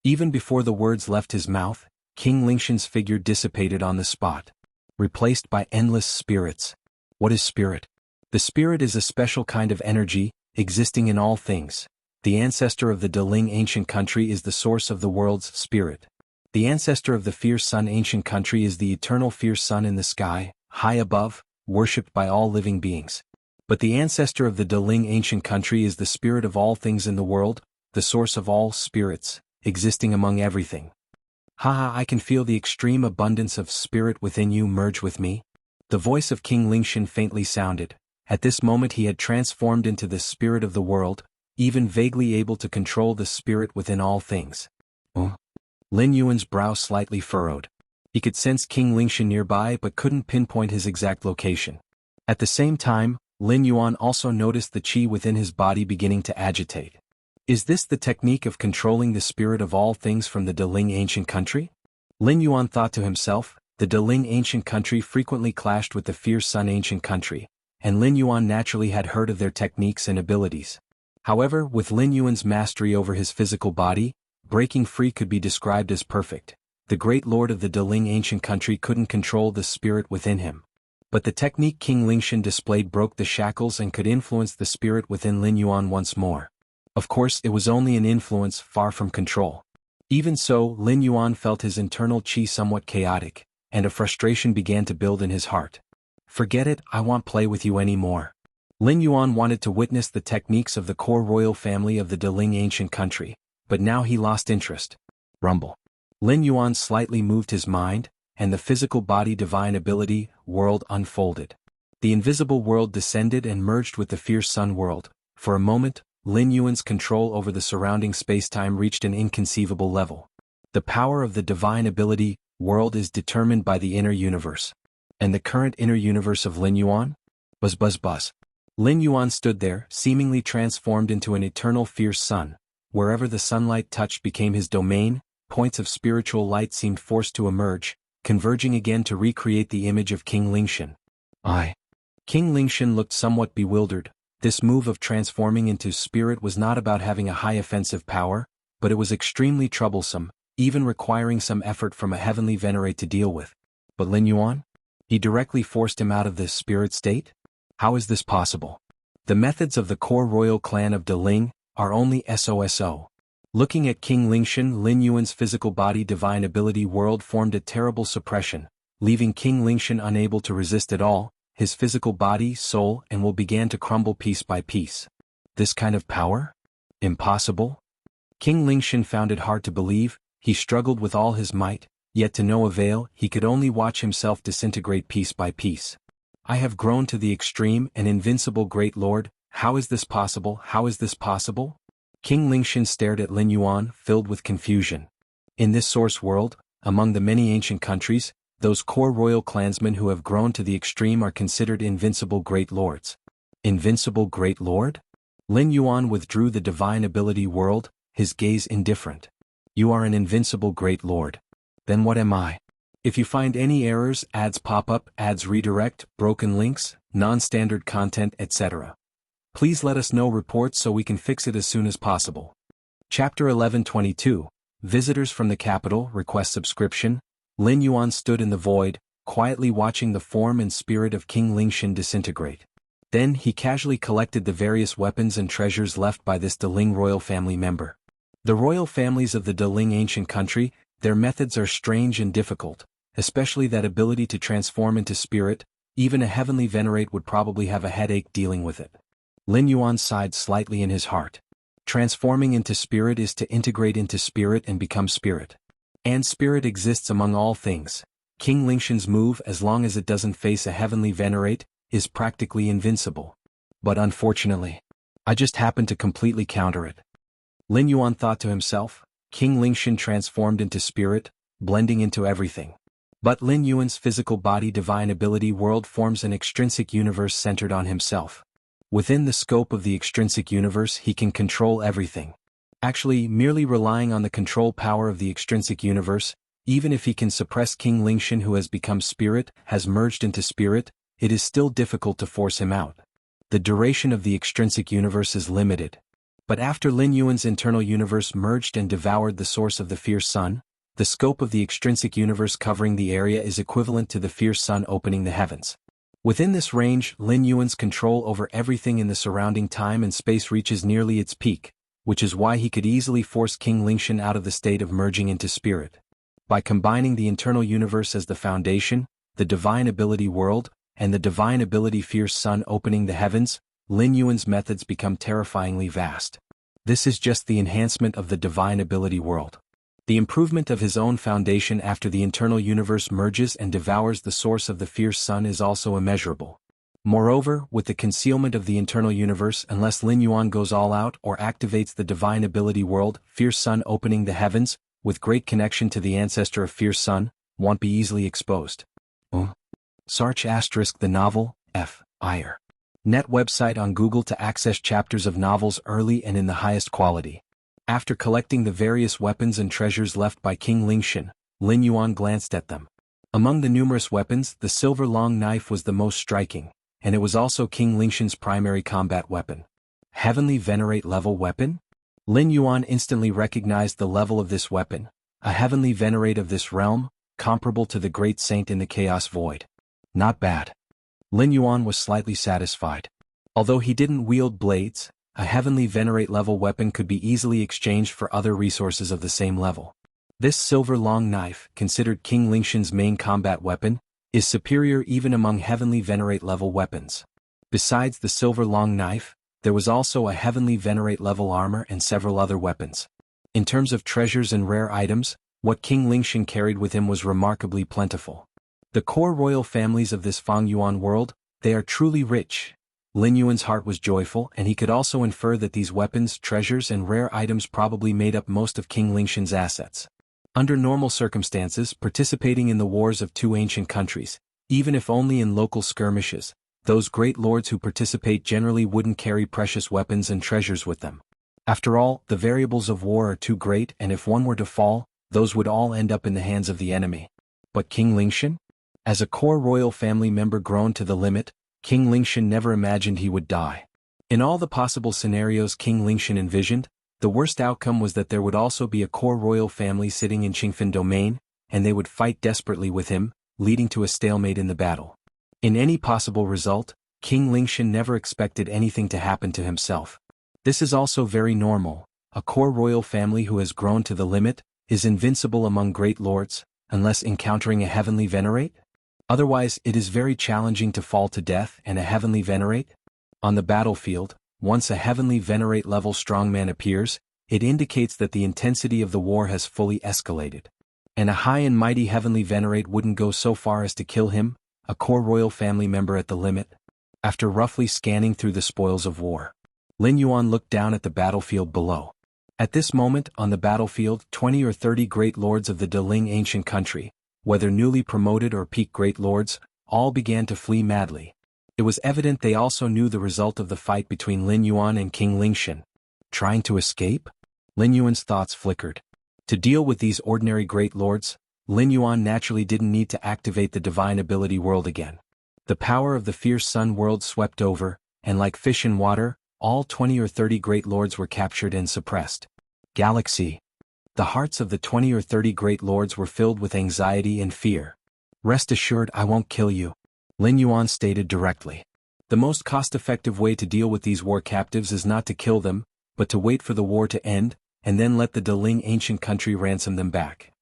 [SPEAKER 1] Even before the words left his mouth, King Lingshan's figure dissipated on the spot, replaced by endless spirits. What is spirit? The spirit is a special kind of energy, existing in all things. The ancestor of the Deling ancient country is the source of the world's spirit. The ancestor of the fierce sun ancient country is the eternal fierce sun in the sky, high above, worshipped by all living beings. But the ancestor of the Deling ancient country is the spirit of all things in the world, the source of all spirits, existing among everything. Haha, I can feel the extreme abundance of spirit within you merge with me. The voice of King Lingshan faintly sounded. At this moment he had transformed into the spirit of the world, even vaguely able to control the spirit within all things. Lin Yuan's brow slightly furrowed. He could sense King Lingshan nearby but couldn't pinpoint his exact location. At the same time, Lin Yuan also noticed the qi within his body beginning to agitate. Is this the technique of controlling the spirit of all things from the Deling ancient country? Lin Yuan thought to himself, the Deling ancient country frequently clashed with the fierce sun ancient country, and Lin Yuan naturally had heard of their techniques and abilities. However, with Lin Yuan's mastery over his physical body, breaking free could be described as perfect. The great lord of the Deling ancient country couldn't control the spirit within him. But the technique King Lingshan displayed broke the shackles and could influence the spirit within Lin Yuan once more. Of course, it was only an influence, far from control. Even so, Lin Yuan felt his internal qi somewhat chaotic, and a frustration began to build in his heart. Forget it, I won't play with you anymore. Lin Yuan wanted to witness the techniques of the core royal family of the Deling ancient country, but now he lost interest. Rumble. Lin Yuan slightly moved his mind, and the physical body divine ability, world unfolded. The invisible world descended and merged with the fierce sun world. For a moment, Lin Yuan's control over the surrounding space-time reached an inconceivable level. The power of the divine ability, world is determined by the inner universe. And the current inner universe of Lin Yuan? Buzz buzz buzz. Lin Yuan stood there, seemingly transformed into an eternal fierce sun. Wherever the sunlight touched became his domain, points of spiritual light seemed forced to emerge, converging again to recreate the image of King Lingshan. King Lingshan looked somewhat bewildered. This move of transforming into spirit was not about having a high offensive power, but it was extremely troublesome, even requiring some effort from a heavenly venerate to deal with. But Lin Yuan? He directly forced him out of this spirit state? How is this possible? The methods of the core royal clan of Deling are only SOSO. Looking at King Lingshan, Lin Yuan's physical body divine ability world formed a terrible suppression, leaving King Lingshan unable to resist at all. His physical body, soul, and will began to crumble piece by piece. This kind of power? Impossible? King Lingshan found it hard to believe. He struggled with all his might, yet to no avail. He could only watch himself disintegrate piece by piece. I have grown to the extreme, an invincible great lord. How is this possible? How is this possible? King Lingshan stared at Lin Yuan, filled with confusion. In this source world, among the many ancient countries, those core royal clansmen who have grown to the extreme are considered invincible great lords. Invincible great lord? Lin Yuan withdrew the divine ability world, his gaze indifferent. You are an invincible great lord. Then what am I? If you find any errors, ads pop up, ads redirect, broken links, non-standard content, etc., please let us know reports so we can fix it as soon as possible. Chapter 1122, Visitors from the Capital request subscription. Lin Yuan stood in the void, quietly watching the form and spirit of King Lingshan disintegrate. Then he casually collected the various weapons and treasures left by this Deling royal family member. The royal families of the Deling ancient country, their methods are strange and difficult, especially that ability to transform into spirit. Even a heavenly venerate would probably have a headache dealing with it. Lin Yuan sighed slightly in his heart. Transforming into spirit is to integrate into spirit and become spirit. And spirit exists among all things. King Lingshan's move, as long as it doesn't face a heavenly venerate, is practically invincible. But unfortunately, I just happened to completely counter it. Lin Yuan thought to himself. King Lingshan transformed into spirit, blending into everything. But Lin Yuan's physical body divine ability world forms an extrinsic universe centered on himself. Within the scope of the extrinsic universe he can control everything. Actually, merely relying on the control power of the extrinsic universe, even if he can suppress King Lingshan who has become spirit, has merged into spirit, it is still difficult to force him out. The duration of the extrinsic universe is limited. But after Lin Yuan's internal universe merged and devoured the source of the fierce sun, the scope of the extrinsic universe covering the area is equivalent to the fierce sun opening the heavens. Within this range, Lin Yuan's control over everything in the surrounding time and space reaches nearly its peak, which is why he could easily force King Lingshan out of the state of merging into spirit. By combining the internal universe as the foundation, the divine ability world, and the divine ability fierce sun opening the heavens, Lin Yuan's methods become terrifyingly vast. This is just the enhancement of the divine ability world. The improvement of his own foundation after the internal universe merges and devours the source of the fierce sun is also immeasurable. Moreover, with the concealment of the internal universe, unless Lin Yuan goes all out or activates the divine ability world, fierce sun opening the heavens, with great connection to the ancestor of fierce sun, won't be easily exposed. Search * the novel, F. Iyer. Net website on Google to access chapters of novels early and in the highest quality. After collecting the various weapons and treasures left by King Lingshan, Lin Yuan glanced at them. Among the numerous weapons, the silver long knife was the most striking, and it was also King Lingshan's primary combat weapon. Heavenly Venerate level weapon? Lin Yuan instantly recognized the level of this weapon, a Heavenly Venerate of this realm, comparable to the Great Saint in the Chaos Void. Not bad. Lin Yuan was slightly satisfied. Although he didn't wield blades, a Heavenly Venerate level weapon could be easily exchanged for other resources of the same level. This silver long knife, considered King Lingshan's main combat weapon, is superior even among Heavenly Venerate level weapons. Besides the silver long knife, there was also a Heavenly Venerate level armor and several other weapons. In terms of treasures and rare items, what King Lingshan carried with him was remarkably plentiful. The core royal families of this Fang Yuan world, they are truly rich. Lin Yuan's heart was joyful, and he could also infer that these weapons, treasures and rare items probably made up most of King Lingshan's assets. Under normal circumstances, participating in the wars of two ancient countries, even if only in local skirmishes, those great lords who participate generally wouldn't carry precious weapons and treasures with them. After all, the variables of war are too great, and if one were to fall, those would all end up in the hands of the enemy. But King Lingshan? As a core royal family member grown to the limit, King Lingshan never imagined he would die. In all the possible scenarios King Lingshan envisioned, the worst outcome was that there would also be a core royal family sitting in Qingfen domain, and they would fight desperately with him, leading to a stalemate in the battle. In any possible result, King Lingshan never expected anything to happen to himself. This is also very normal. A core royal family who has grown to the limit is invincible among great lords, unless encountering a heavenly venerate. Otherwise, it is very challenging to fall to death and a heavenly venerate. On the battlefield, once a heavenly venerate level strongman appears, it indicates that the intensity of the war has fully escalated. And a high and mighty heavenly venerate wouldn't go so far as to kill him, a core royal family member at the limit. After roughly scanning through the spoils of war, Lin Yuan looked down at the battlefield below. At this moment, on the battlefield, 20 or 30 great lords of the Deling ancient country, whether newly promoted or peak great lords, all began to flee madly. It was evident they also knew the result of the fight between Lin Yuan and King Lingshan. Trying to escape? Lin Yuan's thoughts flickered. To deal with these ordinary great lords, Lin Yuan naturally didn't need to activate the divine ability world again. The power of the fierce sun world swept over, and like fish in water, all 20 or 30 great lords were captured and suppressed. Galaxy. The hearts of the 20 or 30 great lords were filled with anxiety and fear. Rest assured I won't kill you, Lin Yuan stated directly. The most cost-effective way to deal with these war captives is not to kill them, but to wait for the war to end, and then let the Deling ancient country ransom them back.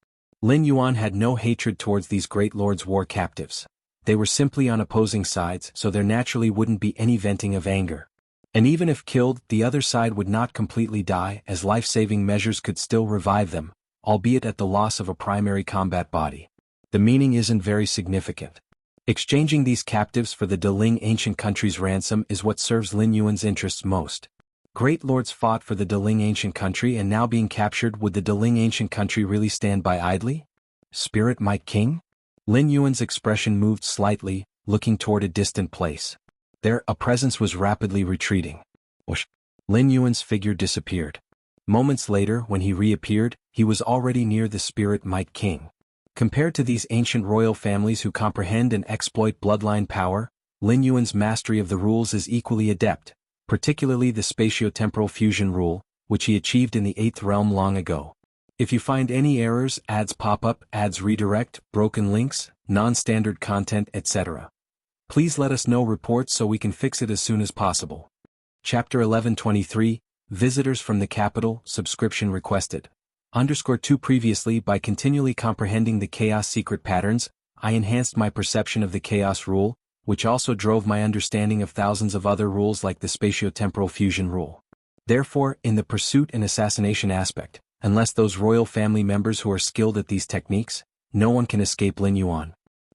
[SPEAKER 1] Lin Yuan had no hatred towards these great lords' war captives. They were simply on opposing sides, so there naturally wouldn't be any venting of anger. And even if killed, the other side would not completely die, as life-saving measures could still revive them, albeit at the loss of a primary combat body. The meaning isn't very significant. Exchanging these captives for the Deling ancient country's ransom is what serves Lin Yuan's interests most. Great lords fought for the Deling ancient country and now being captured, would the Deling ancient country really stand by idly? Spirit Might King? Lin Yuan's expression moved slightly, looking toward a distant place. There, a presence was rapidly retreating. Whoosh! Lin Yuan's figure disappeared. Moments later, when he reappeared, he was already near the Spirit Might King. Compared to these ancient royal families who comprehend and exploit bloodline power, Lin Yuan's mastery of the rules is equally adept, particularly the spatio-temporal fusion rule, which he achieved in the 8th realm long ago. If you find any errors, ads pop up, ads redirect, broken links, non-standard content, etc., please let us know reports so we can fix it as soon as possible. Chapter 1123, Visitors from the Capital, Subscription Requested. _2 Previously, by continually comprehending the chaos secret patterns, I enhanced my perception of the chaos rule, which also drove my understanding of thousands of other rules like the spatio-temporal fusion rule. Therefore, in the pursuit and assassination aspect, unless those royal family members who are skilled at these techniques, no one can escape Lin Yuan.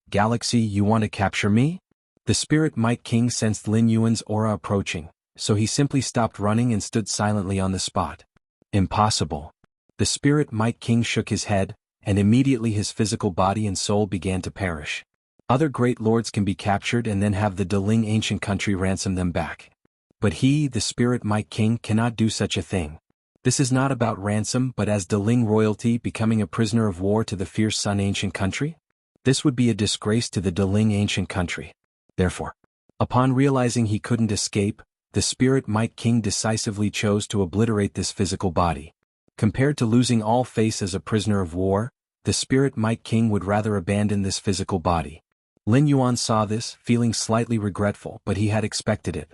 [SPEAKER 1] Galaxy, you want to capture me? The Spirit Might King sensed Lin Yuan's aura approaching, so he simply stopped running and stood silently on the spot. Impossible. The Spirit Might King shook his head, and immediately his physical body and soul began to perish. Other great lords can be captured and then have the Deling ancient country ransom them back. But he, the Spirit Might King, cannot do such a thing. This is not about ransom but as Deling royalty becoming a prisoner of war to the fierce Sun ancient country? This would be a disgrace to the Deling ancient country. Therefore, upon realizing he couldn't escape, the Spirit Might King decisively chose to obliterate this physical body. Compared to losing all face as a prisoner of war, the Spirit Might King would rather abandon this physical body. Lin Yuan saw this, feeling slightly regretful, but he had expected it.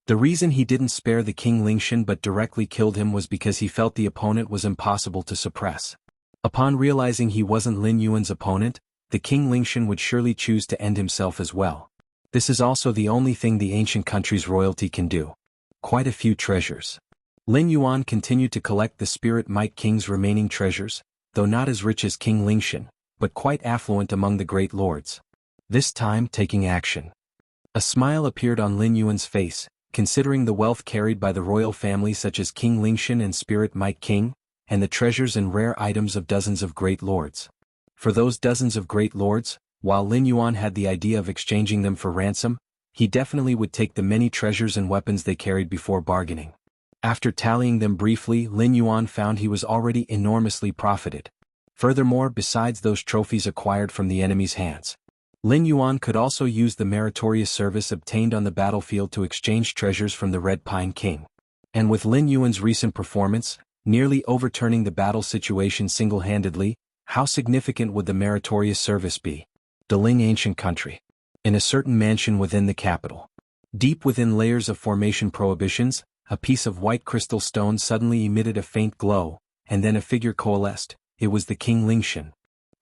[SPEAKER 1] The reason he didn't spare the King Lingshan but directly killed him was because he felt the opponent was impossible to suppress. Upon realizing he wasn't Lin Yuan's opponent, the King Lingshan would surely choose to end himself as well. This is also the only thing the ancient country's royalty can do. Quite a few treasures. Lin Yuan continued to collect the Spirit Might King's remaining treasures, though not as rich as King Lingshan, but quite affluent among the great lords. This time taking action. A smile appeared on Lin Yuan's face, considering the wealth carried by the royal family such as King Lingshan and Spirit Might King, and the treasures and rare items of dozens of great lords. For those dozens of great lords, while Lin Yuan had the idea of exchanging them for ransom, he definitely would take the many treasures and weapons they carried before bargaining. After tallying them briefly, Lin Yuan found he was already enormously profited. Furthermore, besides those trophies acquired from the enemy's hands, Lin Yuan could also use the meritorious service obtained on the battlefield to exchange treasures from the Red Pine King. And with Lin Yuan's recent performance, nearly overturning the battle situation single-handedly, how significant would the meritorious service be? Daling Ancient Country. In a certain mansion within the capital. Deep within layers of formation prohibitions, a piece of white crystal stone suddenly emitted a faint glow, and then a figure coalesced. It was the King Lingshan.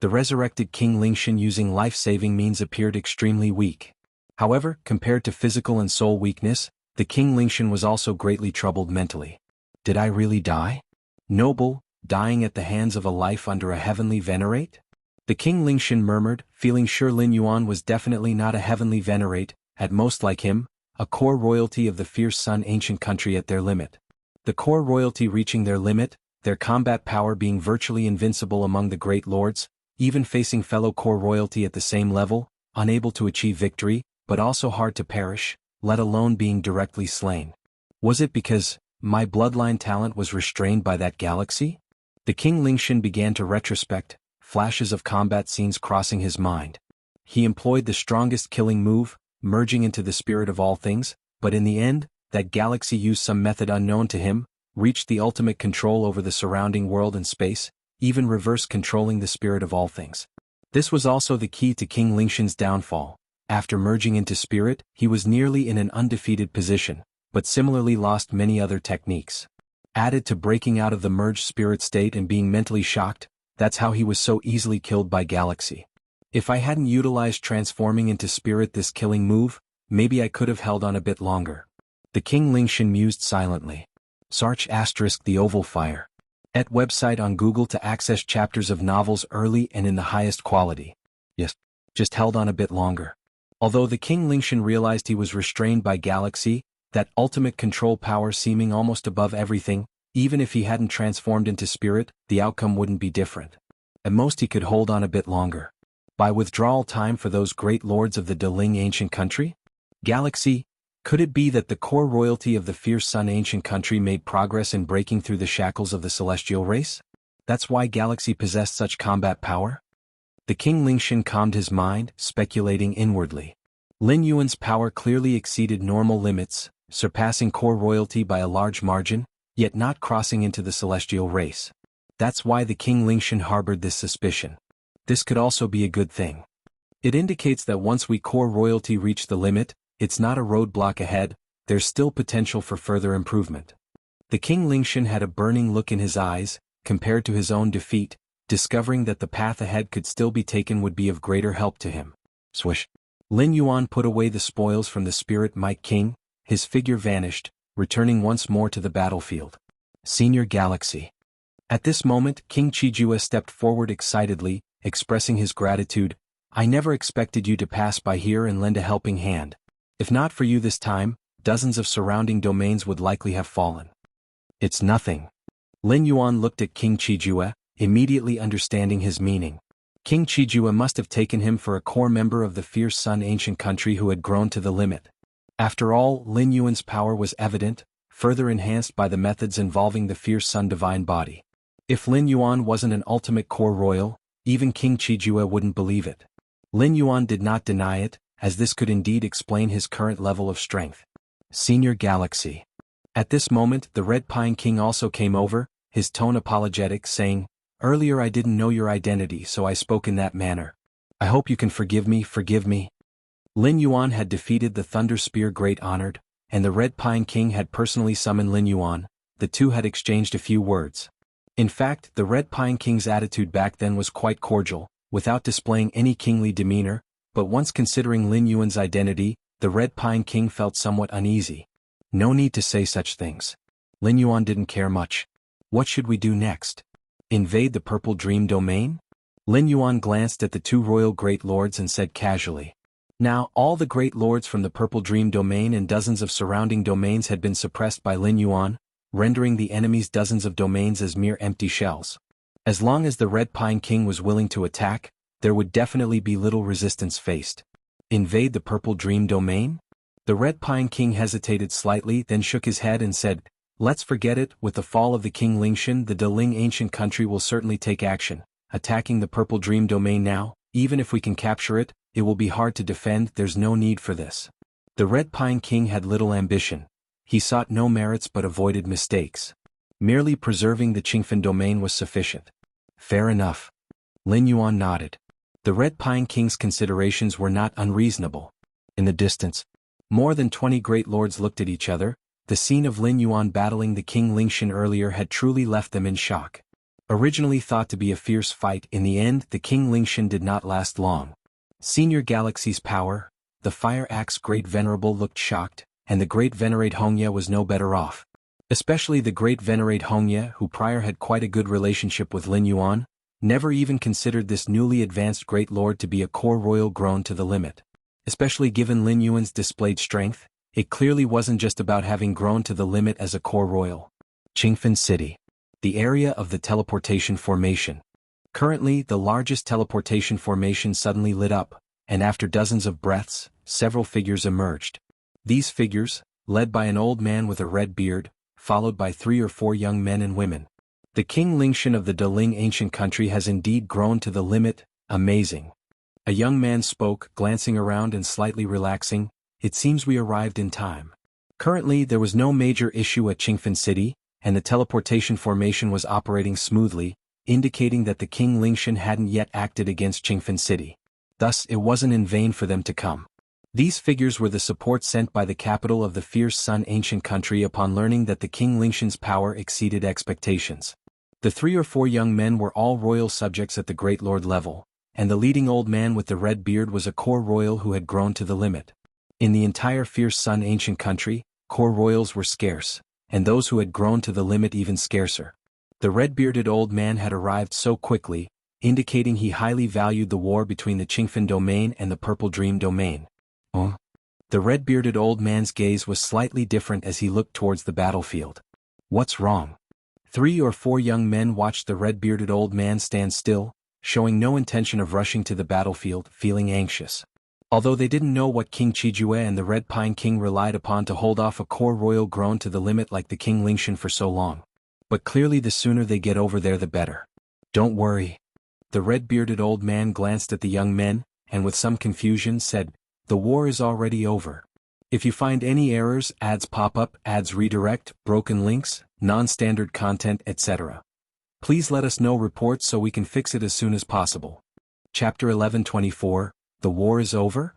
[SPEAKER 1] The resurrected King Lingshan using life-saving means appeared extremely weak. However, compared to physical and soul weakness, the King Lingshan was also greatly troubled mentally. Did I really die? Noble, dying at the hands of a life under a heavenly venerate? The King Lingshan murmured, feeling sure Lin Yuan was definitely not a heavenly venerate, at most like him, a core royalty of the fierce Sun Ancient Country at their limit. The core royalty reaching their limit, their combat power being virtually invincible among the great lords, even facing fellow core royalty at the same level, unable to achieve victory, but also hard to perish, let alone being directly slain. Was it because my bloodline talent was restrained by that galaxy? The King Lingshan began to retrospect, flashes of combat scenes crossing his mind. He employed the strongest killing move, merging into the spirit of all things, but in the end, that galaxy used some method unknown to him, reached the ultimate control over the surrounding world and space, even reverse controlling the spirit of all things. This was also the key to King Lingshan's downfall. After merging into spirit, he was nearly in an undefeated position, but similarly lost many other techniques. Added to breaking out of the merged spirit state and being mentally shocked, that's how he was so easily killed by Galaxy. If I hadn't utilized transforming into spirit this killing move, maybe I could have held on a bit longer. The King Lingshan mused silently. Search * the Oval Fire. @ website on Google to access chapters of novels early and in the highest quality. Yes, just held on a bit longer. Although the King Lingshan realized he was restrained by Galaxy, that ultimate control power seeming almost above everything, even if he hadn't transformed into spirit, the outcome wouldn't be different. At most he could hold on a bit longer. By withdrawal time for those great lords of the Daling Ancient Country? Galaxy, could it be that the core royalty of the fierce Sun Ancient Country made progress in breaking through the shackles of the celestial race? That's why Galaxy possessed such combat power? The King Lingshan calmed his mind, speculating inwardly. Lin Yuan's power clearly exceeded normal limits, surpassing core royalty by a large margin, yet not crossing into the celestial race. That's why the King Lingshan harbored this suspicion. This could also be a good thing. It indicates that once we core royalty reach the limit, it's not a roadblock ahead, there's still potential for further improvement. The King Lingshan had a burning look in his eyes, compared to his own defeat, discovering that the path ahead could still be taken would be of greater help to him. Swish. Lin Yuan put away the spoils from the Spirit Might King, his figure vanished, returning once more to the battlefield. Senior Galaxy. At this moment, King Chijua stepped forward excitedly, expressing his gratitude. I never expected you to pass by here and lend a helping hand. If not for you this time, dozens of surrounding domains would likely have fallen. It's nothing. Lin Yuan looked at King Chijua, immediately understanding his meaning. King Chijua must have taken him for a core member of the fierce Sun Ancient Country who had grown to the limit. After all, Lin Yuan's power was evident, further enhanced by the methods involving the fierce Sun Divine Body. If Lin Yuan wasn't an ultimate core royal, even King Chijua wouldn't believe it. Lin Yuan did not deny it, as this could indeed explain his current level of strength. Senior Galaxy. At this moment, the Red Pine King also came over, his tone apologetic, saying, Earlier I didn't know your identity, so I spoke in that manner. I hope you can forgive me. Lin Yuan had defeated the Thunder Spear Great Honored, and the Red Pine King had personally summoned Lin Yuan. The two had exchanged a few words. In fact, the Red Pine King's attitude back then was quite cordial, without displaying any kingly demeanor, but once considering Lin Yuan's identity, the Red Pine King felt somewhat uneasy. No need to say such things. Lin Yuan didn't care much. What should we do next? Invade the Purple Dream Domain? Lin Yuan glanced at the two royal great lords and said casually. Now, all the great lords from the Purple Dream Domain and dozens of surrounding domains had been suppressed by Lin Yuan, rendering the enemy's dozens of domains as mere empty shells. As long as the Red Pine King was willing to attack, there would definitely be little resistance faced. Invade the Purple Dream Domain? The Red Pine King hesitated slightly, then shook his head and said, Let's forget it. With the fall of the King Lingshan, the Daling Ancient Country will certainly take action, attacking the Purple Dream domain now, even if we can capture it, it will be hard to defend, there's no need for this. The Red Pine King had little ambition. He sought no merits but avoided mistakes. Merely preserving the Qingfen domain was sufficient. Fair enough. Lin Yuan nodded. The Red Pine King's considerations were not unreasonable. In the distance, more than 20 great lords looked at each other. The scene of Lin Yuan battling the King Lingxian earlier had truly left them in shock. Originally thought to be a fierce fight, in the end the King Lingxian did not last long. Senior Galaxy's power, the Fire Axe Great Venerable looked shocked, and the Great Venerate Hongya was no better off. Especially the Great Venerate Hongya, who prior had quite a good relationship with Lin Yuan, never even considered this newly advanced Great Lord to be a core royal grown to the limit. Especially given Lin Yuan's displayed strength, it clearly wasn't just about having grown to the limit as a core royal. Qingfen City. The area of the teleportation formation. Currently the largest teleportation formation suddenly lit up, and after dozens of breaths, several figures emerged. These figures, led by an old man with a red beard, followed by 3 or 4 young men and women. The King Lingxian of the Deling ancient country has indeed grown to the limit, amazing. A young man spoke, glancing around and slightly relaxing, it seems we arrived in time. Currently there was no major issue at Qingfen City, and the teleportation formation was operating smoothly, indicating that the King Lingxian hadn't yet acted against Qingfen City. Thus it wasn't in vain for them to come. These figures were the support sent by the capital of the Fierce Sun ancient country upon learning that the King Lingxian's power exceeded expectations. The 3 or 4 young men were all royal subjects at the Great Lord level, and the leading old man with the red beard was a core royal who had grown to the limit. In the entire Fierce Sun ancient country, core royals were scarce, and those who had grown to the limit even scarcer. The red-bearded old man had arrived so quickly, indicating he highly valued the war between the Qingfen domain and the Purple Dream domain. The red-bearded old man's gaze was slightly different as he looked towards the battlefield. What's wrong? 3 or 4 young men watched the red-bearded old man stand still, showing no intention of rushing to the battlefield, feeling anxious. Although they didn't know what King Qijue and the Red Pine King relied upon to hold off a core royal grown to the limit like the King Lingxian for so long. But clearly the sooner they get over there the better. Don't worry. The red-bearded old man glanced at the young men, and with some confusion said, the war is already over. If you find any errors, ads pop up, ads redirect, broken links, non-standard content, etc. Please let us know reports so we can fix it as soon as possible. Chapter 1124, The War is Over?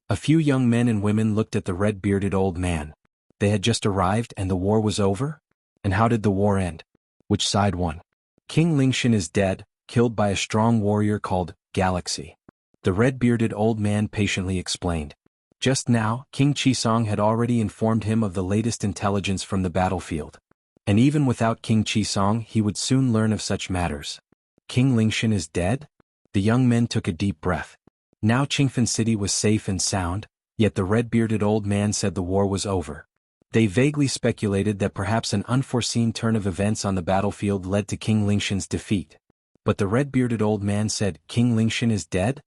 [SPEAKER 1] A few young men and women looked at the red-bearded old man. They had just arrived and the war was over? And how did the war end? Which side won? King Lingxian is dead, killed by a strong warrior called Galaxy. The red-bearded old man patiently explained. Just now, King Qisong had already informed him of the latest intelligence from the battlefield. And even without King Qisong he would soon learn of such matters. King Lingxian is dead? The young men took a deep breath. Now Qingfen City was safe and sound, yet the red-bearded old man said the war was over. They vaguely speculated that perhaps an unforeseen turn of events on the battlefield led to King Lingxian's defeat. But the red-bearded old man said, King Lingxian is dead?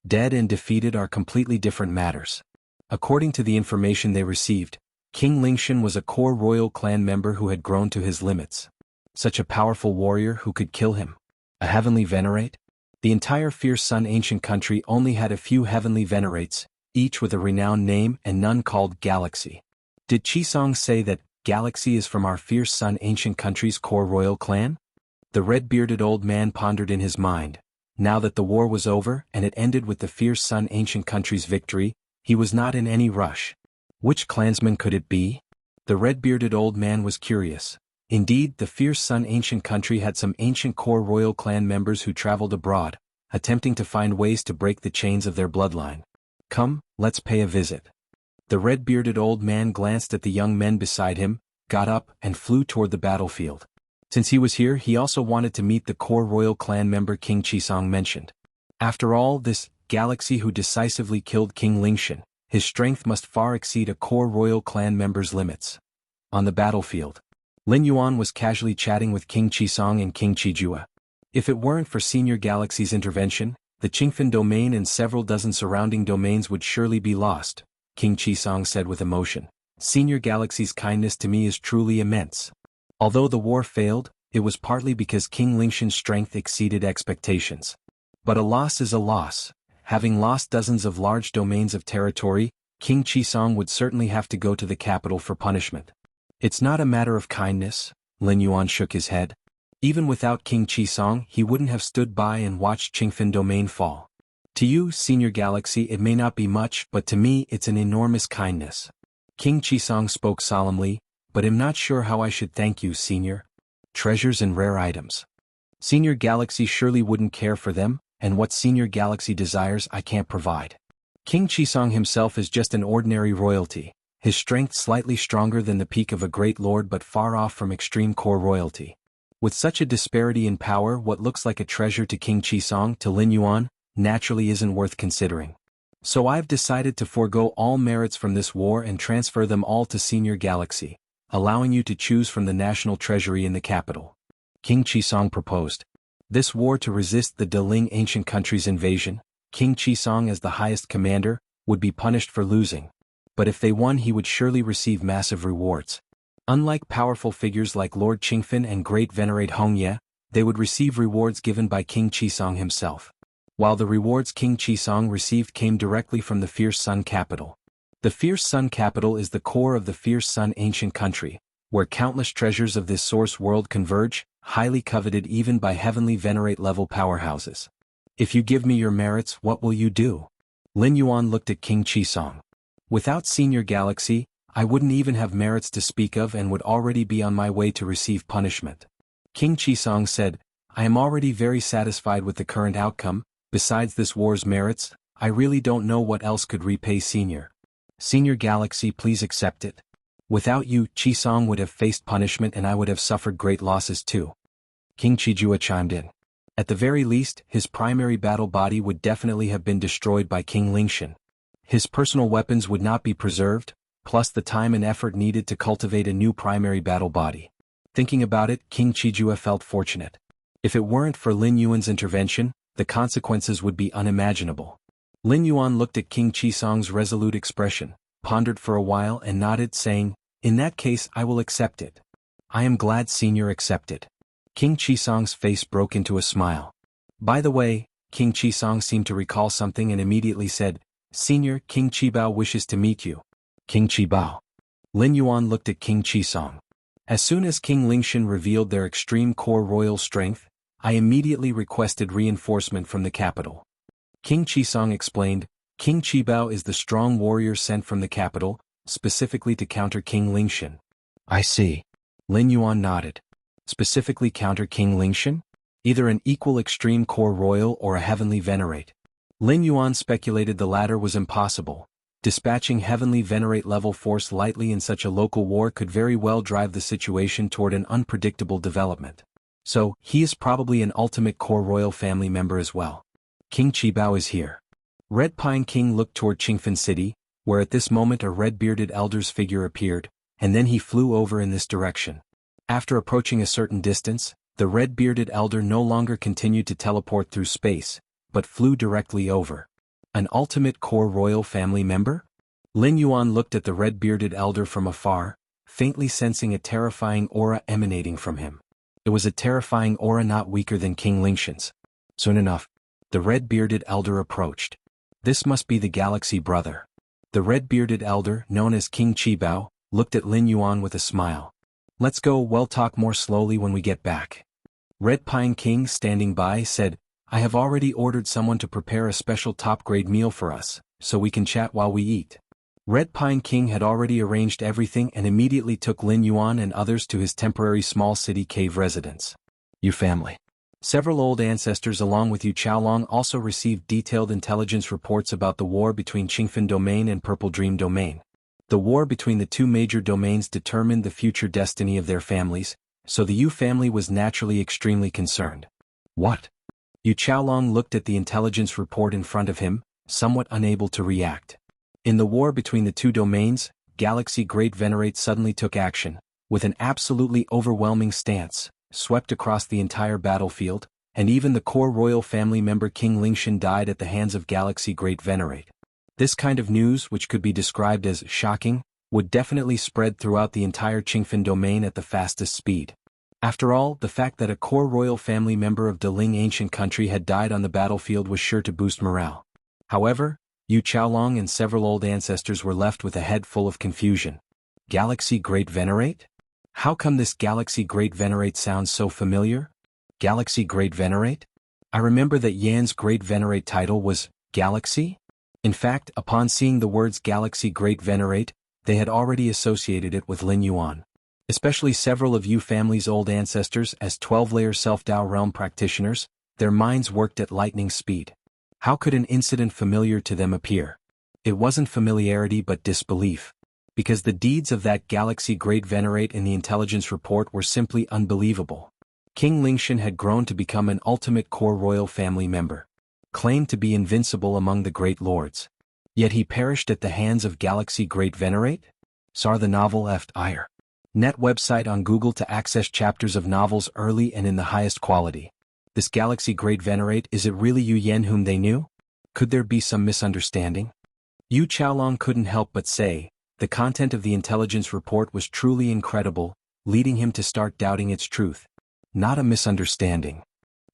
[SPEAKER 1] Dead and defeated are completely different matters. According to the information they received, King Lingxian was a core royal clan member who had grown to his limits. Such a powerful warrior who could kill him. A heavenly venerate? The entire Fierce Sun ancient country only had a few heavenly venerates, each with a renowned name and none called Galaxy. Did Qisong say that Galaxy is from our Fierce Sun ancient country's core royal clan? The red-bearded old man pondered in his mind. Now that the war was over and it ended with the Fierce Sun ancient country's victory, he was not in any rush. Which clansman could it be? The red-bearded old man was curious. Indeed, the Fierce Sun ancient country had some ancient core royal clan members who traveled abroad, attempting to find ways to break the chains of their bloodline. Come, let's pay a visit. The red-bearded old man glanced at the young men beside him, got up and flew toward the battlefield. Since he was here he also wanted to meet the core royal clan member King Qisong mentioned. After all, this Galaxy who decisively killed King Lingxian, his strength must far exceed a core royal clan member's limits. On the battlefield, Lin Yuan was casually chatting with King Qisong and King Qijue. If it weren't for Senior Galaxy's intervention, the Qingfen domain and several dozen surrounding domains would surely be lost, King Qisong said with emotion. Senior Galaxy's kindness to me is truly immense. Although the war failed, it was partly because King Lingshan's strength exceeded expectations. But a loss is a loss. Having lost dozens of large domains of territory, King Qisong would certainly have to go to the capital for punishment. It's not a matter of kindness, Lin Yuan shook his head. Even without King Qisong, he wouldn't have stood by and watched Qingfen domain fall. To you, Senior Galaxy, it may not be much, but to me it's an enormous kindness. King Qisong spoke solemnly, but I'm not sure how I should thank you, Senior. Treasures and rare items. Senior Galaxy surely wouldn't care for them, and what Senior Galaxy desires I can't provide. King Qisong himself is just an ordinary royalty, his strength slightly stronger than the peak of a great lord but far off from extreme core royalty. With such a disparity in power, what looks like a treasure to King Qisong to Lin Yuan naturally isn't worth considering. So I've decided to forego all merits from this war and transfer them all to Senior Galaxy, allowing you to choose from the national treasury in the capital. King Qisong proposed. This war to resist the Deling ancient country's invasion, King Qisong as the highest commander, would be punished for losing. But if they won, he would surely receive massive rewards. Unlike powerful figures like Lord Qingfen and Great Venerate Hongye, they would receive rewards given by King Qisong himself. While the rewards King Qisong received came directly from the Fierce Sun capital. The Fierce Sun capital is the core of the Fierce Sun ancient country, where countless treasures of this source world converge, highly coveted even by heavenly venerate level powerhouses. If you give me your merits, what will you do? Lin Yuan looked at King Qisong. Without Senior Galaxy, I wouldn't even have merits to speak of and would already be on my way to receive punishment. King Qisong said, I am already very satisfied with the current outcome. Besides this war's merits, I really don't know what else could repay Senior Galaxy, please accept it. Without you, Qisong would have faced punishment and I would have suffered great losses too. King Qijua chimed in. At the very least, his primary battle body would definitely have been destroyed by King Lingshan. His personal weapons would not be preserved, plus the time and effort needed to cultivate a new primary battle body. Thinking about it, King Qijua felt fortunate. If it weren't for Lin Yuan's intervention, the consequences would be unimaginable. Lin Yuan looked at King Qisong's resolute expression, pondered for a while and nodded, saying, in that case I will accept it. I am glad Senior accepted. King Qisong's face broke into a smile. By the way, King Qisong seemed to recall something and immediately said, Senior, King Qibao wishes to meet you. King Qibao. Lin Yuan looked at King Qisong. As soon as King Lingshan revealed their extreme core royal strength, I immediately requested reinforcement from the capital. King Qisong explained, King Qibao is the strong warrior sent from the capital, specifically to counter King Lingshan. I see. Lin Yuan nodded. Specifically counter King Lingshan? Either an equal extreme core royal or a heavenly venerate. Lin Yuan speculated the latter was impossible. Dispatching heavenly venerate level force lightly in such a local war could very well drive the situation toward an unpredictable development. So, he is probably an ultimate core royal family member as well. King Qibao is here. Red Pine King looked toward Qingfen City, where at this moment a red-bearded elder's figure appeared, and then he flew over in this direction. After approaching a certain distance, the red-bearded elder no longer continued to teleport through space, but flew directly over. An ultimate core royal family member? Lin Yuan looked at the red-bearded elder from afar, faintly sensing a terrifying aura emanating from him. It was a terrifying aura not weaker than King Lingshan's. Soon enough, the red-bearded elder approached. This must be the Galaxy brother. The red-bearded elder, known as King Qibao, looked at Lin Yuan with a smile. Let's go, we'll talk more slowly when we get back. Red Pine King, standing by, said, I have already ordered someone to prepare a special top-grade meal for us, so we can chat while we eat. Red Pine King had already arranged everything and immediately took Lin Yuan and others to his temporary small city cave residence. You family. Several old ancestors along with Yu Chaolong also received detailed intelligence reports about the war between Qingfen Domain and Purple Dream Domain. The war between the two major domains determined the future destiny of their families, so the Yu family was naturally extremely concerned. What? Yu Chaolong looked at the intelligence report in front of him, somewhat unable to react. In the war between the two domains, Galaxy Great Venerate suddenly took action, with an absolutely overwhelming stance, swept across the entire battlefield, and even the core royal family member King Lingshan died at the hands of Galaxy Great Venerate. This kind of news, which could be described as shocking, would definitely spread throughout the entire Qingfen domain at the fastest speed. After all, the fact that a core royal family member of Deling ancient country had died on the battlefield was sure to boost morale. However, Yu Chaolong and several old ancestors were left with a head full of confusion. Galaxy Great Venerate? How come this Galaxy Great Venerate sounds so familiar? Galaxy Great Venerate? I remember that Yan's Great Venerate title was Galaxy? In fact, upon seeing the words Galaxy Great Venerate, they had already associated it with Lin Yuan. Especially several of Yu family's old ancestors as 12-layer self-Dao realm practitioners, their minds worked at lightning speed. How could an incident familiar to them appear? It wasn't familiarity but disbelief. Because the deeds of that Galaxy Great Venerate in the intelligence report were simply unbelievable. King Lingshan had grown to become an ultimate core royal family member, claimed to be invincible among the great lords. Yet he perished at the hands of Galaxy Great Venerate? Sar the novel Eft Ire. Net website on Google to access chapters of novels early and in the highest quality. This Galaxy Great Venerate, is it really Yu Yen whom they knew? Could there be some misunderstanding? Yu Chaolong couldn't help but say, the content of the intelligence report was truly incredible, leading him to start doubting its truth. Not a misunderstanding.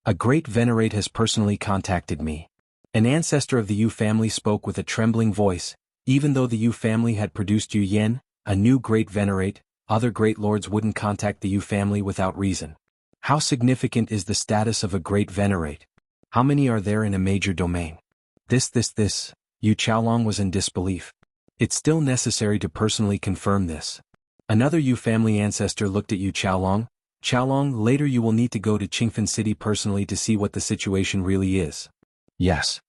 [SPEAKER 1] A great venerate has personally contacted me. An ancestor of the Yu family spoke with a trembling voice. Even though the Yu family had produced Yu Yen, a new great venerate, other great lords wouldn't contact the Yu family without reason. How significant is the status of a great venerate? How many are there in a major domain? This. Yu Chaolong was in disbelief. It's still necessary to personally confirm this. Another Yu family ancestor looked at Yu Chaolong. Chaolong, later you will need to go to Qingfen City personally to see what the situation really is. Yes.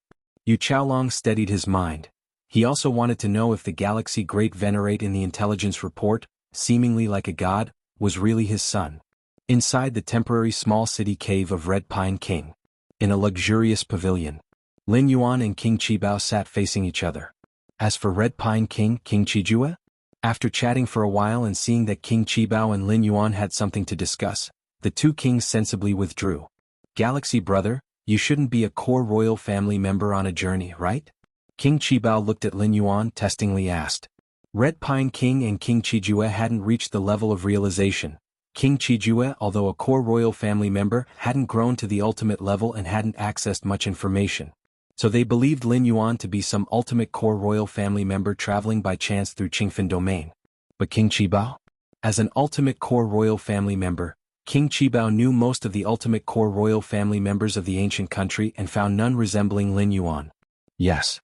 [SPEAKER 1] Yu Chaolong steadied his mind. He also wanted to know if the Galaxy Great Venerate in the intelligence report, seemingly like a god, was really his son. Inside the temporary small city cave of Red Pine King, in a luxurious pavilion, Lin Yuan and King Qibao sat facing each other. As for Red Pine King, King Qijue? After chatting for a while and seeing that King Qibao and Lin Yuan had something to discuss, the two kings sensibly withdrew. Galaxy brother, you shouldn't be a core royal family member on a journey, right? King Qibao looked at Lin Yuan, testingly asked. Red Pine King and King Qijue hadn't reached the level of realization. King Qijue, although a core royal family member, hadn't grown to the ultimate level and hadn't accessed much information. So they believed Lin Yuan to be some ultimate core royal family member traveling by chance through Qingfen domain. But King Qibao? As an ultimate core royal family member, King Qibao knew most of the ultimate core royal family members of the ancient country and found none resembling Lin Yuan. Yes.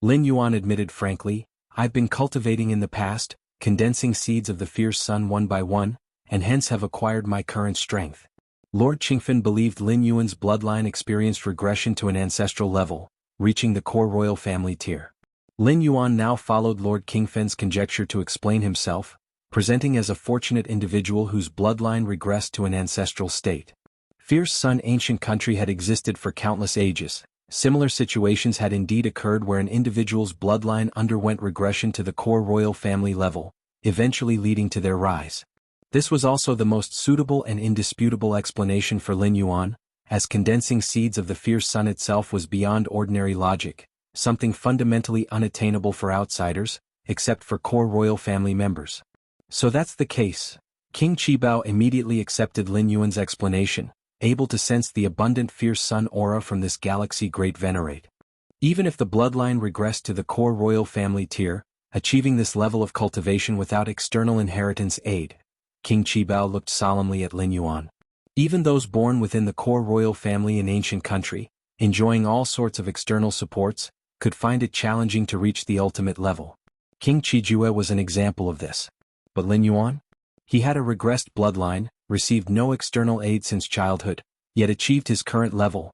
[SPEAKER 1] Lin Yuan admitted frankly, I've been cultivating in the past, condensing seeds of the fierce sun one by one, and hence have acquired my current strength. Lord Qingfen believed Lin Yuan's bloodline experienced regression to an ancestral level, reaching the core royal family tier. Lin Yuan now followed Lord Qingfen's conjecture to explain himself, presenting as a fortunate individual whose bloodline regressed to an ancestral state. Fierce Sun ancient country had existed for countless ages. Similar situations had indeed occurred where an individual's bloodline underwent regression to the core royal family level, eventually leading to their rise. This was also the most suitable and indisputable explanation for Lin Yuan, as condensing seeds of the fierce sun itself was beyond ordinary logic, something fundamentally unattainable for outsiders, except for core royal family members. So that's the case. King Qibao immediately accepted Lin Yuan's explanation, able to sense the abundant fierce sun aura from this Galaxy Great Venerate. Even if the bloodline regressed to the core royal family tier, achieving this level of cultivation without external inheritance aid, King Qibao looked solemnly at Lin Yuan. Even those born within the core royal family in ancient country, enjoying all sorts of external supports, could find it challenging to reach the ultimate level. King Qijue was an example of this. But Lin Yuan? He had a regressed bloodline, received no external aid since childhood, yet achieved his current level.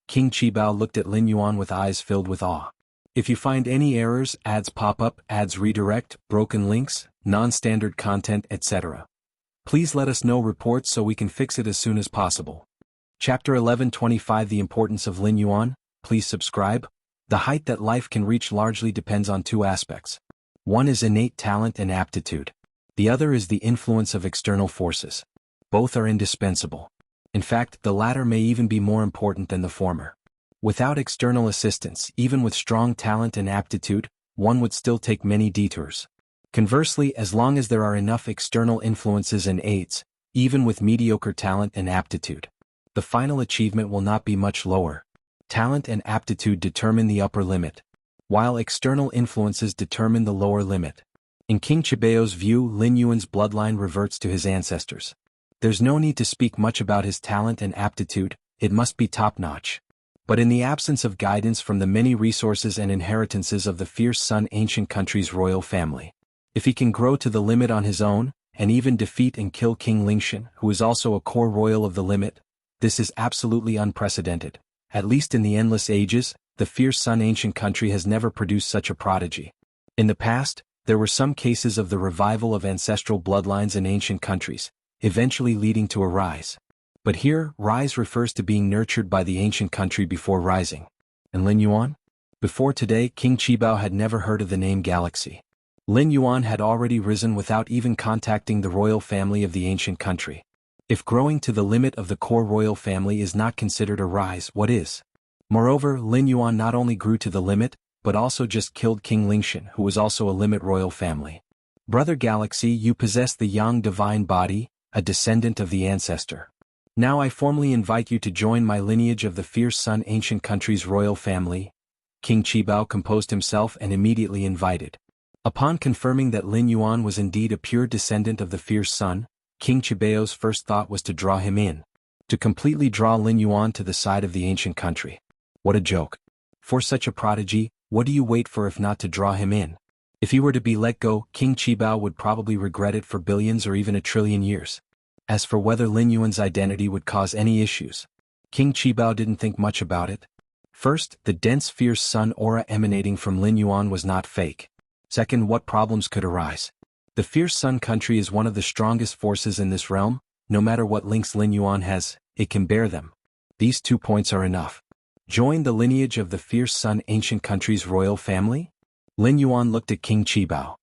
[SPEAKER 1] King Qibao looked at Lin Yuan with eyes filled with awe. If you find any errors, ads pop up, ads redirect, broken links, non-standard content, etc., please let us know reports so we can fix it as soon as possible. Chapter 1125 The Importance of Lin Yuan. Please subscribe. The height that life can reach largely depends on two aspects. One is innate talent and aptitude. The other is the influence of external forces. Both are indispensable. In fact, the latter may even be more important than the former. Without external assistance, even with strong talent and aptitude, one would still take many detours. Conversely, as long as there are enough external influences and aids, even with mediocre talent and aptitude. The final achievement will not be much lower. Talent and aptitude determine the upper limit, while external influences determine the lower limit. In King Chibeo's view, Lin Yuan's bloodline reverts to his ancestors. There's no need to speak much about his talent and aptitude, it must be top-notch. But in the absence of guidance from the many resources and inheritances of the fierce Sun ancient country's royal family, if he can grow to the limit on his own, and even defeat and kill King Lingshan, who is also a core royal of the limit, this is absolutely unprecedented. At least in the endless ages, the fierce Sun ancient country has never produced such a prodigy. In the past, there were some cases of the revival of ancestral bloodlines in ancient countries, eventually leading to a rise. But here, rise refers to being nurtured by the ancient country before rising. And Lin Yuan? Before today, King Qibao had never heard of the name Galaxy. Lin Yuan had already risen without even contacting the royal family of the ancient country. If growing to the limit of the core royal family is not considered a rise, what is? Moreover, Lin Yuan not only grew to the limit, but also just killed King Lingshan, who was also a limit royal family. Brother Galaxy, you possess the Yang divine body, a descendant of the ancestor. Now I formally invite you to join my lineage of the fierce Sun ancient country's royal family. King Qibao composed himself and immediately invited. Upon confirming that Lin Yuan was indeed a pure descendant of the fierce Sun, King Qibao's first thought was to draw him in. To completely draw Lin Yuan to the side of the ancient country. What a joke. For such a prodigy, what do you wait for if not to draw him in? If he were to be let go, King Qibao would probably regret it for billions or even a trillion years. As for whether Lin Yuan's identity would cause any issues, King Qibao didn't think much about it. First, the dense fierce sun aura emanating from Lin Yuan was not fake. Second, what problems could arise? The fierce sun country is one of the strongest forces in this realm. No matter what links Lin Yuan has, it can bear them. These 2 points are enough. Join the lineage of the fierce Sun ancient country's royal family? Lin Yuan looked at King Qibao.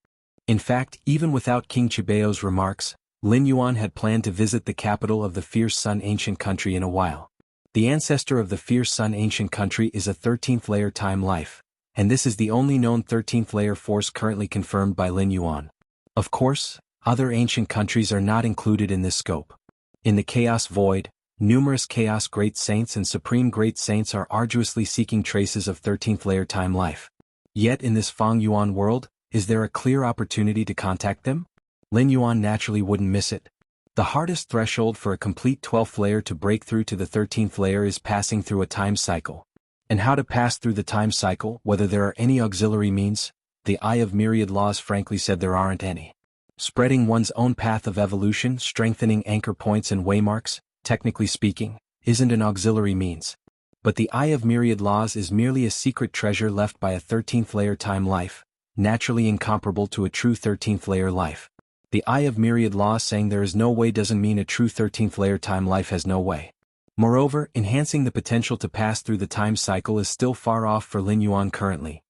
[SPEAKER 1] In fact, even without King Qibao's remarks, Lin Yuan had planned to visit the capital of the fierce Sun ancient country in a while. The ancestor of the fierce Sun ancient country is a 13th layer time life, and this is the only known 13th layer force currently confirmed by Lin Yuan. Of course, other ancient countries are not included in this scope. In the Chaos Void, numerous Chaos Great Saints and Supreme Great Saints are arduously seeking traces of 13th layer time life. Yet in this Fang Yuan world, is there a clear opportunity to contact them? Lin Yuan naturally wouldn't miss it. The hardest threshold for a complete 12th layer to break through to the 13th layer is passing through a time cycle. And how to pass through the time cycle, whether there are any auxiliary means, the Eye of Myriad Laws frankly said there aren't any. Spreading one's own path of evolution, strengthening anchor points and waymarks, technically speaking, isn't an auxiliary means. But the Eye of Myriad Laws is merely a secret treasure left by a 13th layer time life, naturally incomparable to a true 13th layer life. The Eye of Myriad Laws saying there is no way doesn't mean a true 13th layer time life has no way. Moreover, enhancing the potential to pass through the time cycle is still far off for Lin Yuan currently.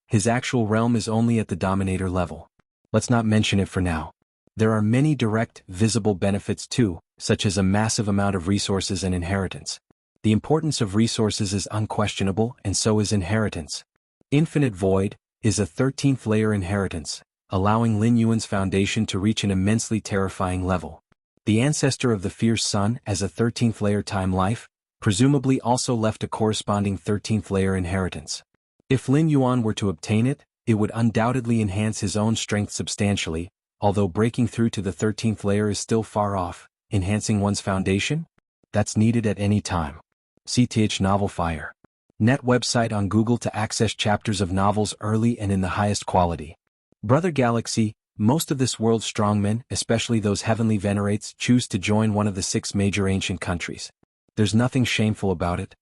[SPEAKER 1] His actual realm is only at the Dominator level. Let's not mention it for now. There are many direct, visible benefits too, such as a massive amount of resources and inheritance. The importance of resources is unquestionable, and so is inheritance. Infinite Void is a 13th layer inheritance, allowing Lin Yuan's foundation to reach an immensely terrifying level. The ancestor of the fierce sun, as a 13th layer time life, presumably also left a corresponding 13th layer inheritance. If Lin Yuan were to obtain it, it would undoubtedly enhance his own strength substantially, although breaking through to the 13th layer is still far off. Enhancing one's foundation? That's needed at any time. CTH Novel Fire. Net website on Google to access chapters of novels early and in the highest quality. Brother Galaxy, most of this world's strongmen, especially those heavenly venerates, choose to join one of the 6 major ancient countries. There's nothing shameful about it.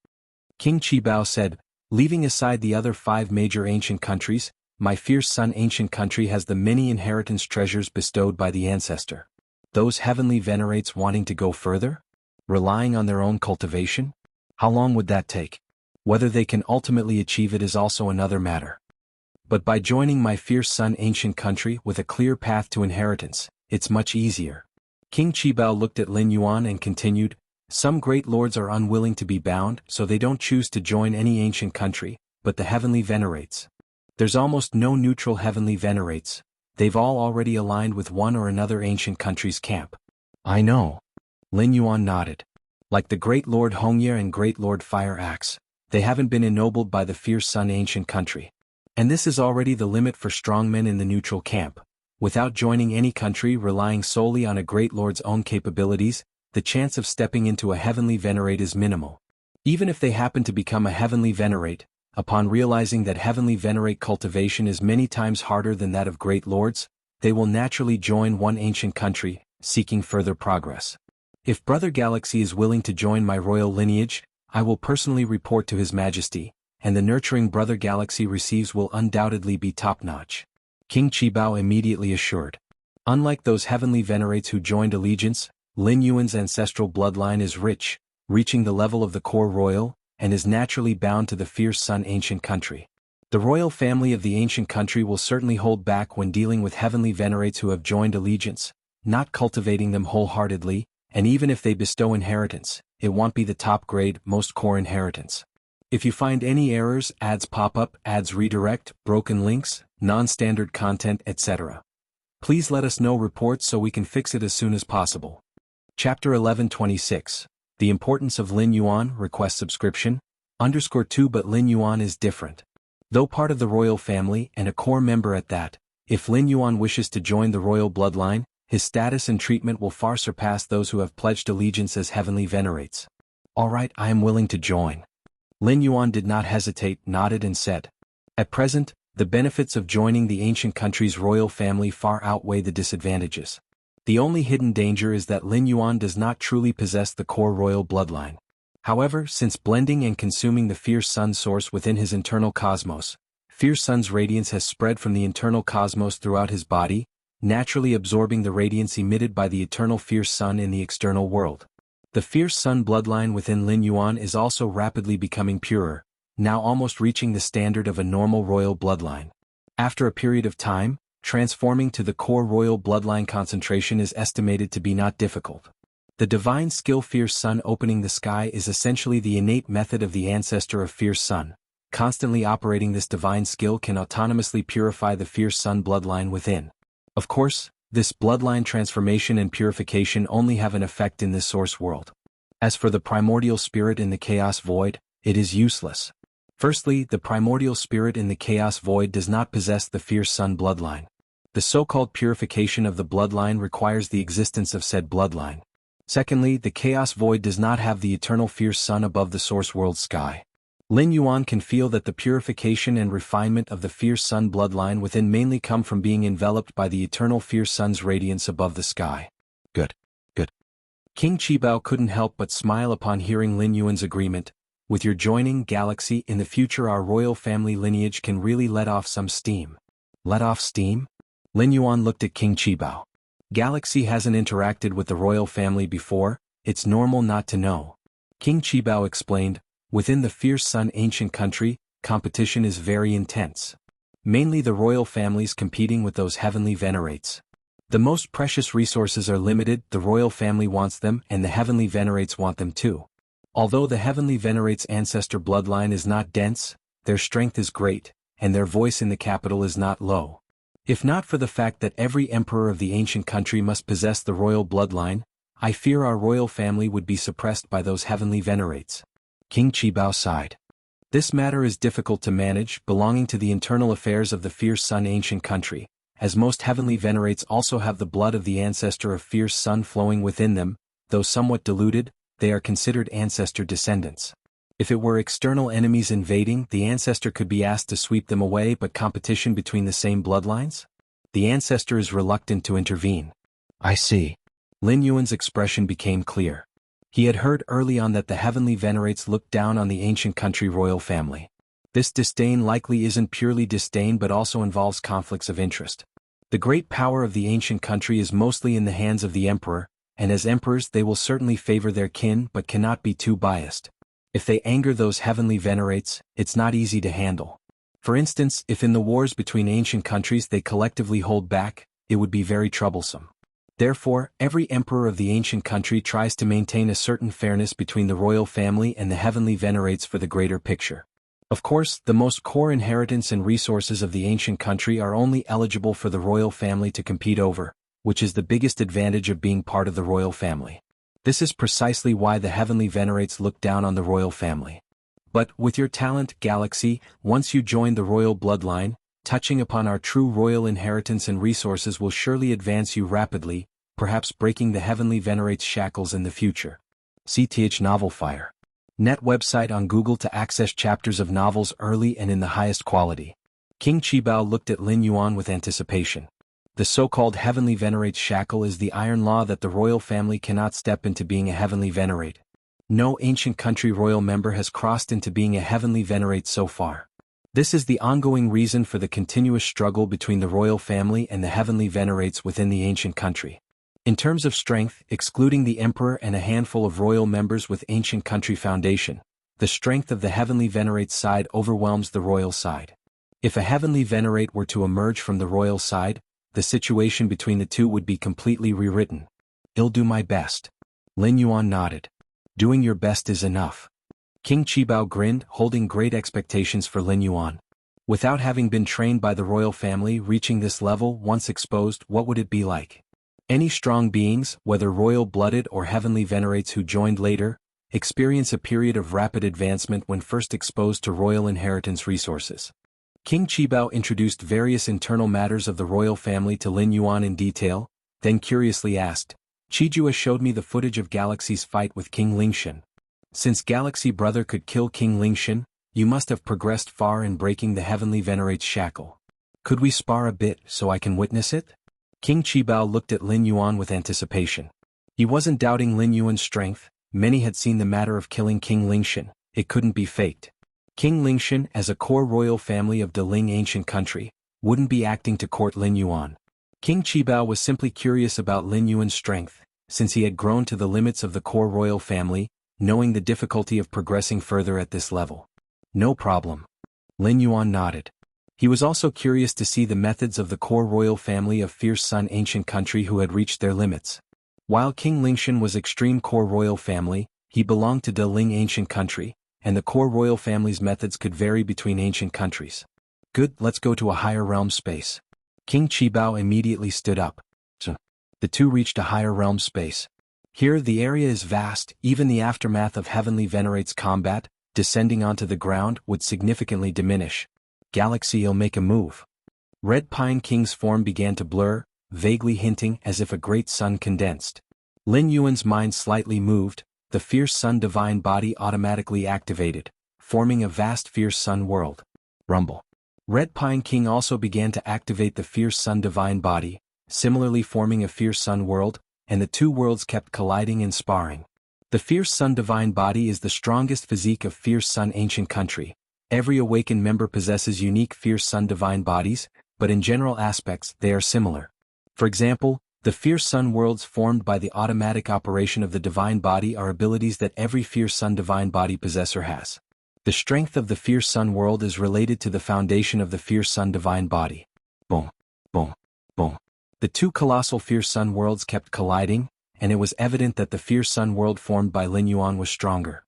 [SPEAKER 1] King Qibao said, leaving aside the other 5 major ancient countries, my fierce sun ancient country has the many inheritance treasures bestowed by the ancestor. Those heavenly venerates wanting to go further? Relying on their own cultivation? How long would that take? Whether they can ultimately achieve it is also another matter. But by joining my fierce sun ancient country with a clear path to inheritance, it's much easier. King Qibao looked at Lin Yuan and continued, some great lords are unwilling to be bound, so they don't choose to join any ancient country, but the heavenly venerates. There's almost no neutral heavenly venerates. They've all already aligned with one or another ancient country's camp. I know. Lin Yuan nodded. Like the Great Lord Hongye and Great Lord Fire Axe, they haven't been ennobled by the fierce Sun ancient country. And this is already the limit for strongmen in the neutral camp. Without joining any country relying solely on a Great Lord's own capabilities, the chance of stepping into a heavenly venerate is minimal. Even if they happen to become a heavenly venerate, upon realizing that heavenly venerate cultivation is many times harder than that of Great Lords, they will naturally join one ancient country, seeking further progress. If Brother Galaxy is willing to join my royal lineage, I will personally report to His Majesty, and the nurturing Brother Galaxy receives will undoubtedly be top-notch. King Qibao immediately assured. Unlike those heavenly venerates who joined allegiance, Lin Yuan's ancestral bloodline is rich, reaching the level of the core royal, and is naturally bound to the fierce Sun ancient country. The royal family of the ancient country will certainly hold back when dealing with heavenly venerates who have joined allegiance, not cultivating them wholeheartedly, and even if they bestow inheritance, it won't be the top-grade, most core inheritance. If you find any errors, ads pop up, ads redirect, broken links, non-standard content, etc., please let us know reports so we can fix it as soon as possible. Chapter 1126. The Importance of Lin Yuan request subscription, _2 But Lin Yuan is different. Though part of the royal family and a core member at that, if Lin Yuan wishes to join the royal bloodline, his status and treatment will far surpass those who have pledged allegiance as heavenly venerates. Alright, I am willing to join. Lin Yuan did not hesitate, nodded and said. At present, the benefits of joining the ancient country's royal family far outweigh the disadvantages. The only hidden danger is that Lin Yuan does not truly possess the core royal bloodline. However, since blending and consuming the fierce Sun source within his internal cosmos, fierce Sun's radiance has spread from the internal cosmos throughout his body, naturally absorbing the radiance emitted by the eternal fierce Sun in the external world. The fierce Sun bloodline within Lin Yuan is also rapidly becoming purer, now almost reaching the standard of a normal royal bloodline. After a period of time, transforming to the core royal bloodline concentration is estimated to be not difficult. The divine skill fierce Sun opening the sky is essentially the innate method of the ancestor of fierce Sun. Constantly operating this divine skill can autonomously purify the fierce Sun bloodline within. Of course, this bloodline transformation and purification only have an effect in this source world. As for the primordial spirit in the chaos void, it is useless. Firstly, the primordial spirit in the chaos void does not possess the fierce Sun bloodline. The so-called purification of the bloodline requires the existence of said bloodline. Secondly, the chaos void does not have the eternal fierce Sun above the source world sky. Lin Yuan can feel that the purification and refinement of the fierce Sun bloodline within mainly come from being enveloped by the eternal fierce Sun's radiance above the sky. Good. King Qibao couldn't help but smile upon hearing Lin Yuan's agreement. With your joining Galaxy in the future, our royal family lineage can really let off some steam. Let off steam? Lin Yuan looked at King Qibao. Galaxy hasn't interacted with the royal family before, it's normal not to know. King Qibao explained. Within the fierce Sun ancient country, competition is very intense. Mainly the royal families competing with those heavenly venerates. The most precious resources are limited, the royal family wants them and the heavenly venerates want them too. Although the heavenly venerates' ancestor bloodline is not dense, their strength is great, and their voice in the capital is not low. If not for the fact that every emperor of the ancient country must possess the royal bloodline, I fear our royal family would be suppressed by those heavenly venerates. King Qibao sighed. This matter is difficult to manage, belonging to the internal affairs of the fierce Sun ancient country, as most heavenly venerates also have the blood of the ancestor of fierce Sun flowing within them, though somewhat diluted, they are considered ancestor descendants. If it were external enemies invading, the ancestor could be asked to sweep them away, but competition between the same bloodlines? The ancestor is reluctant to intervene. I see. Lin Yuan's expression became clear. He had heard early on that the heavenly venerates looked down on the ancient country royal family. This disdain likely isn't purely disdain but also involves conflicts of interest. The great power of the ancient country is mostly in the hands of the emperor, and as emperors they will certainly favor their kin but cannot be too biased. If they anger those heavenly venerates, it's not easy to handle. For instance, if in the wars between ancient countries they collectively hold back, it would be very troublesome. Therefore, every emperor of the ancient country tries to maintain a certain fairness between the royal family and the heavenly venerates for the greater picture. Of course, the most core inheritance and resources of the ancient country are only eligible for the royal family to compete over, which is the biggest advantage of being part of the royal family. This is precisely why the heavenly venerates look down on the royal family. But, with your talent, Galaxy, once you join the royal bloodline, touching upon our true royal inheritance and resources will surely advance you rapidly, perhaps breaking the heavenly venerates' shackles in the future. CTH Novel Fire. Net website on Google to access chapters of novels early and in the highest quality. King Qibao looked at Lin Yuan with anticipation. The so-called heavenly venerate's shackle is the iron law that the royal family cannot step into being a heavenly venerate. No ancient country royal member has crossed into being a heavenly venerate so far. This is the ongoing reason for the continuous struggle between the royal family and the heavenly venerates within the ancient country. In terms of strength, excluding the emperor and a handful of royal members with ancient country foundation, the strength of the heavenly venerate's side overwhelms the royal side. If a heavenly venerate were to emerge from the royal side, the situation between the two would be completely rewritten. I'll do my best. Lin Yuan nodded. Doing your best is enough. King Qibao grinned, holding great expectations for Lin Yuan. Without having been trained by the royal family, reaching this level, once exposed, what would it be like? Any strong beings, whether royal-blooded or heavenly venerates who joined later, experience a period of rapid advancement when first exposed to royal inheritance resources. King Qibao introduced various internal matters of the royal family to Lin Yuan in detail, then curiously asked, Qijua showed me the footage of Galaxy's fight with King Lingshan. Since Galaxy brother could kill King Lingshan, you must have progressed far in breaking the heavenly venerate's shackle. Could we spar a bit so I can witness it? King Qibao looked at Lin Yuan with anticipation. He wasn't doubting Lin Yuan's strength. Many had seen the matter of killing King Lingshan. It couldn't be faked. King Lingshan, as a core royal family of Deling ancient country, wouldn't be acting to court Lin Yuan. King Qibao was simply curious about Lin Yuan's strength, since he had grown to the limits of the core royal family, knowing the difficulty of progressing further at this level. No problem. Lin Yuan nodded. He was also curious to see the methods of the core royal family of Fierce Sun ancient country who had reached their limits. While King Lingshan was extreme core royal family, he belonged to Deling ancient country, and the core royal family's methods could vary between ancient countries. Good, let's go to a higher realm space. King Qibao immediately stood up. The two reached a higher realm space. Here the area is vast, even the aftermath of heavenly venerates combat, descending onto the ground, would significantly diminish. Galaxy'll make a move. Red Pine King's form began to blur, vaguely hinting as if a great sun condensed. Lin Yuan's mind slightly moved. The Fierce Sun divine body automatically activated, forming a vast Fierce Sun world. Rumble. Red Pine King also began to activate the Fierce Sun divine body, similarly forming a Fierce Sun world, and the two worlds kept colliding and sparring. The Fierce Sun divine body is the strongest physique of Fierce Sun ancient country. Every awakened member possesses unique Fierce Sun divine bodies, but in general aspects they are similar. For example, the Fierce Sun worlds formed by the automatic operation of the divine body are abilities that every Fierce Sun divine body possessor has. The strength of the Fierce Sun world is related to the foundation of the Fierce Sun divine body. Boom, boom, boom. The two colossal Fierce Sun worlds kept colliding, and it was evident that the Fierce Sun world formed by Lin Yuan was stronger.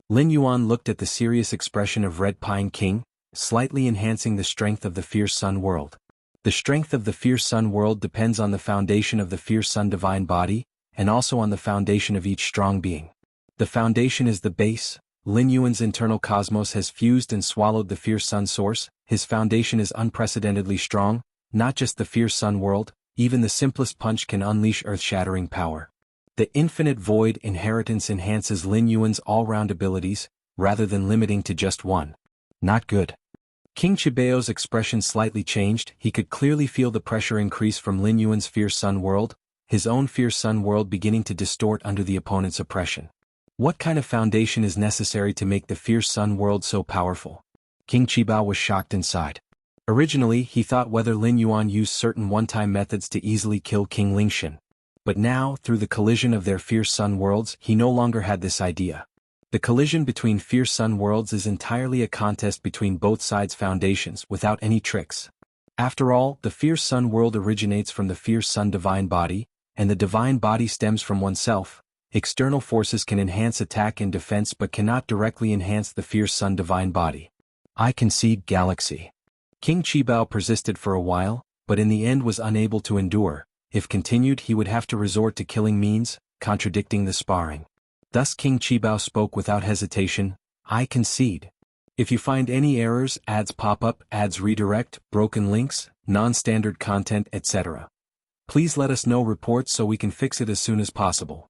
[SPEAKER 1] Lin Yuan looked at the serious expression of Red Pine King, slightly enhancing the strength of the Fierce Sun world. The strength of the Fierce Sun world depends on the foundation of the Fierce Sun divine body, and also on the foundation of each strong being. The foundation is the base. Lin Yuan's internal cosmos has fused and swallowed the Fierce Sun source. His foundation is unprecedentedly strong, not just the Fierce Sun world, even the simplest punch can unleash earth-shattering power. The infinite void inheritance enhances Lin Yuan's all-round abilities, rather than limiting to just one. Not good. King Qibao's expression slightly changed. He could clearly feel the pressure increase from Lin Yuan's Fierce Sun world, his own Fierce Sun world beginning to distort under the opponent's oppression. What kind of foundation is necessary to make the Fierce Sun world so powerful? King Qibao was shocked inside. Originally, he thought whether Lin Yuan used certain one-time methods to easily kill King Lingshan. But now, through the collision of their Fierce Sun worlds, he no longer had this idea. The collision between Fierce Sun worlds is entirely a contest between both sides' foundations without any tricks. After all, the Fierce Sun world originates from the Fierce Sun divine body, and the divine body stems from oneself. External forces can enhance attack and defense but cannot directly enhance the Fierce Sun divine body. I concede, Galaxy. King Qibao persisted for a while, but in the end was unable to endure. If continued, he would have to resort to killing means. contradicting the sparring. Thus King Qibao spoke without hesitation, "I concede. If you find any errors, ads pop up, ads redirect, broken links, non-standard content, etc. Please let us know reports so we can fix it as soon as possible."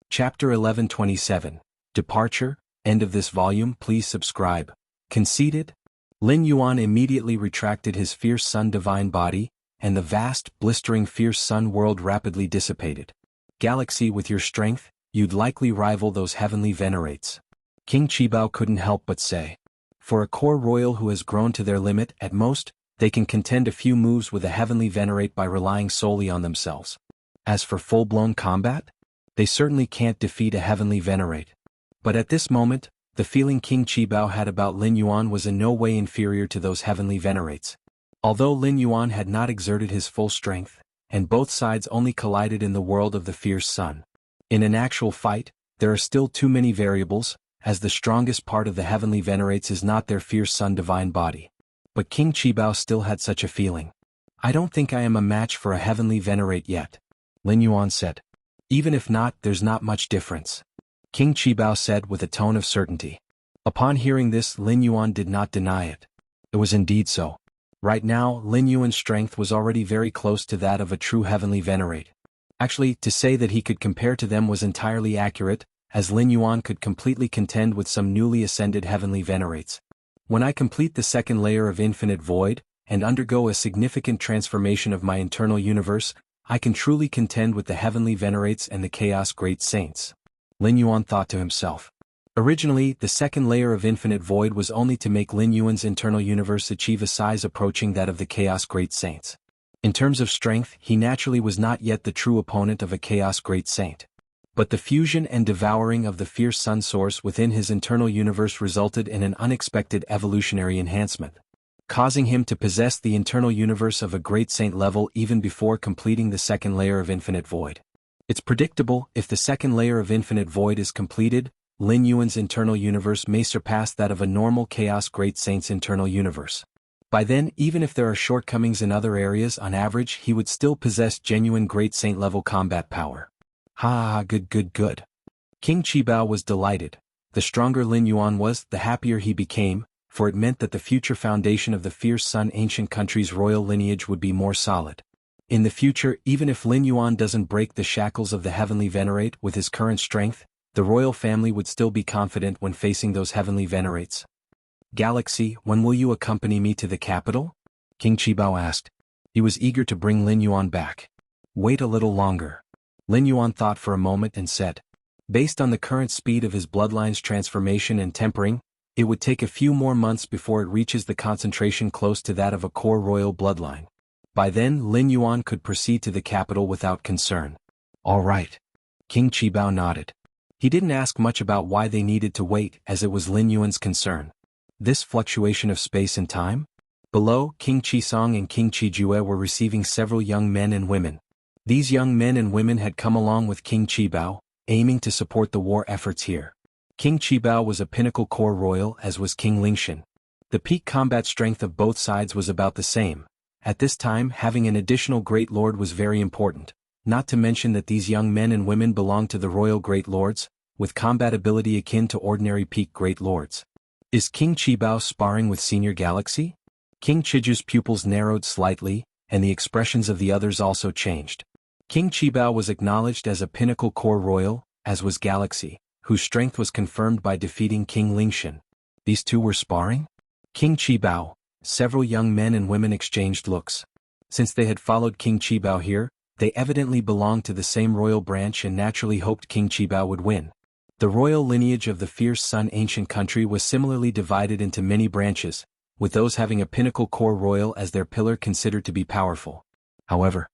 [SPEAKER 1] Chapter 1127. Departure, end of this volume. Please subscribe. Conceded? Lin Yuan immediately retracted his fierce sun divine body, and the vast, blistering fierce sun world rapidly dissipated. "Galaxy, with your strength, you'd likely rival those heavenly venerates," King Qibao couldn't help but say. For a core royal who has grown to their limit, at most, they can contend a few moves with a heavenly venerate by relying solely on themselves. As for full-blown combat, they certainly can't defeat a heavenly venerate. But at this moment, the feeling King Qibao had about Lin Yuan was in no way inferior to those heavenly venerates. Although Lin Yuan had not exerted his full strength, and both sides only collided in the world of the fierce sun. In an actual fight, there are still too many variables, as the strongest part of the heavenly venerates is not their fierce sun divine body. But King Qibao still had such a feeling. "I don't think I am a match for a heavenly venerate yet," Lin Yuan said. "Even if not, there's not much difference," King Qibao said with a tone of certainty. Upon hearing this, Lin Yuan did not deny it. It was indeed so. Right now, Lin Yuan's strength was already very close to that of a true heavenly venerate. Actually, to say that he could compare to them was entirely accurate, as Lin Yuan could completely contend with some newly ascended heavenly venerates. "When I complete the second layer of infinite void, and undergo a significant transformation of my internal universe, I can truly contend with the heavenly venerates and the chaos great saints," Lin Yuan thought to himself. Originally, the second layer of infinite void was only to make Lin Yuan's internal universe achieve a size approaching that of the chaos great saints. In terms of strength, he naturally was not yet the true opponent of a chaos great saint. But the fusion and devouring of the fierce sun source within his internal universe resulted in an unexpected evolutionary enhancement, causing him to possess the internal universe of a great saint level even before completing the second layer of infinite void. It's predictable, if the second layer of infinite void is completed, Lin Yuan's internal universe may surpass that of a normal chaos great saint's internal universe. By then, even if there are shortcomings in other areas, on average he would still possess genuine great saint level combat power. Ha, good. King Qibao was delighted. The stronger Lin Yuan was, the happier he became, for it meant that the future foundation of the fierce sun ancient country's royal lineage would be more solid. In the future, even if Lin Yuan doesn't break the shackles of the heavenly venerate with his current strength, the royal family would still be confident when facing those heavenly venerates. "Galaxy, when will you accompany me to the capital?" King Qibao asked. He was eager to bring Lin Yuan back. "Wait a little longer." Lin Yuan thought for a moment and said. Based on the current speed of his bloodline's transformation and tempering, it would take a few more months before it reaches the concentration close to that of a core royal bloodline. By then, Lin Yuan could proceed to the capital without concern. "All right." King Qibao nodded. He didn't ask much about why they needed to wait, as it was Lin Yuan's concern. This fluctuation of space and time? Below, King Qisong and King Qijue were receiving several young men and women. These young men and women had come along with King Qibao, aiming to support the war efforts here. King Qibao was a pinnacle core royal, as was King Lingxian. The peak combat strength of both sides was about the same. At this time, having an additional great lord was very important. Not to mention that these young men and women belonged to the royal great lords, with combat ability akin to ordinary peak great lords. Is King Qibao sparring with Senior Galaxy? King Chiju's pupils narrowed slightly, and the expressions of the others also changed. King Qibao was acknowledged as a pinnacle core royal, as was Galaxy, whose strength was confirmed by defeating King Lingxian. These two were sparring? King Qibao. Several young men and women exchanged looks. Since they had followed King Qibao here, they evidently belonged to the same royal branch and naturally hoped King Qibao would win. The royal lineage of the fierce sun ancient country was similarly divided into many branches, with those having a pinnacle core royal as their pillar considered to be powerful. However,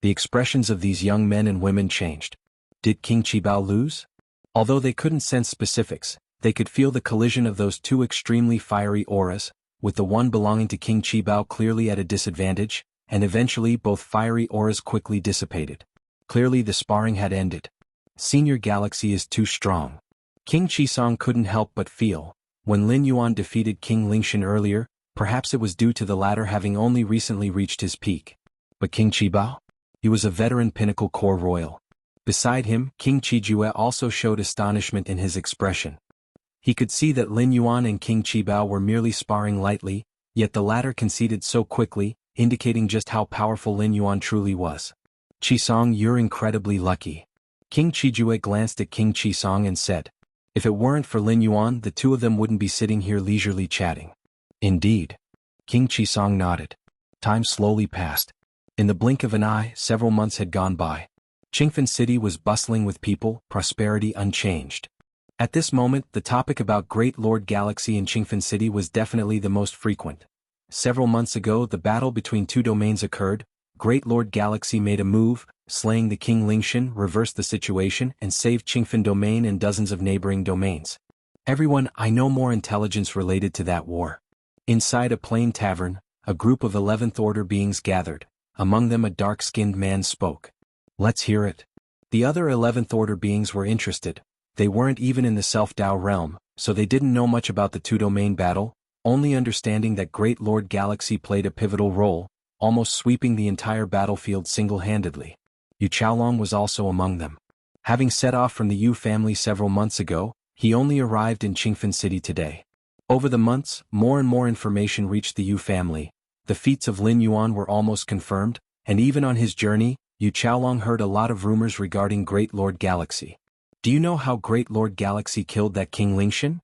[SPEAKER 1] the expressions of these young men and women changed. Did King Qibao lose? Although they couldn't sense specifics, they could feel the collision of those two extremely fiery auras, with the one belonging to King Qibao clearly at a disadvantage, and eventually both fiery auras quickly dissipated. Clearly the sparring had ended. Senior Galaxy is too strong. King Qisong couldn't help but feel. When Lin Yuan defeated King Lingxian earlier, perhaps it was due to the latter having only recently reached his peak. But King Qibao? He was a veteran pinnacle core royal. Beside him, King Qijue also showed astonishment in his expression. He could see that Lin Yuan and King Qibao were merely sparring lightly, yet the latter conceded so quickly, indicating just how powerful Lin Yuan truly was. Qisong, you're incredibly lucky. King Qijue glanced at King Qisong and said, if it weren't for Lin Yuan, the two of them wouldn't be sitting here leisurely chatting. Indeed. King Qisong nodded. Time slowly passed. In the blink of an eye, several months had gone by. Qingfen City was bustling with people, prosperity unchanged. At this moment, the topic about Great Lord Galaxy in Qingfen City was definitely the most frequent. Several months ago, the battle between two domains occurred. Great Lord Galaxy made a move, slaying the King Lingshan, reversed the situation, and saved Qingfen Domain and dozens of neighboring domains. Everyone, I know more intelligence related to that war. Inside a plain tavern, a group of 11th Order beings gathered. Among them a dark-skinned man spoke. Let's hear it. The other 11th Order beings were interested. They weren't even in the Self-Dao realm, so they didn't know much about the two-domain battle, only understanding that Great Lord Galaxy played a pivotal role, almost sweeping the entire battlefield single-handedly. Yu Chaolong was also among them. Having set off from the Yu family several months ago, he only arrived in Qingfen City today. Over the months, more and more information reached the Yu family. The feats of Lin Yuan were almost confirmed, and even on his journey, Yu Chaolong heard a lot of rumors regarding Great Lord Galaxy. Do you know how Great Lord Galaxy killed that King Lingshan?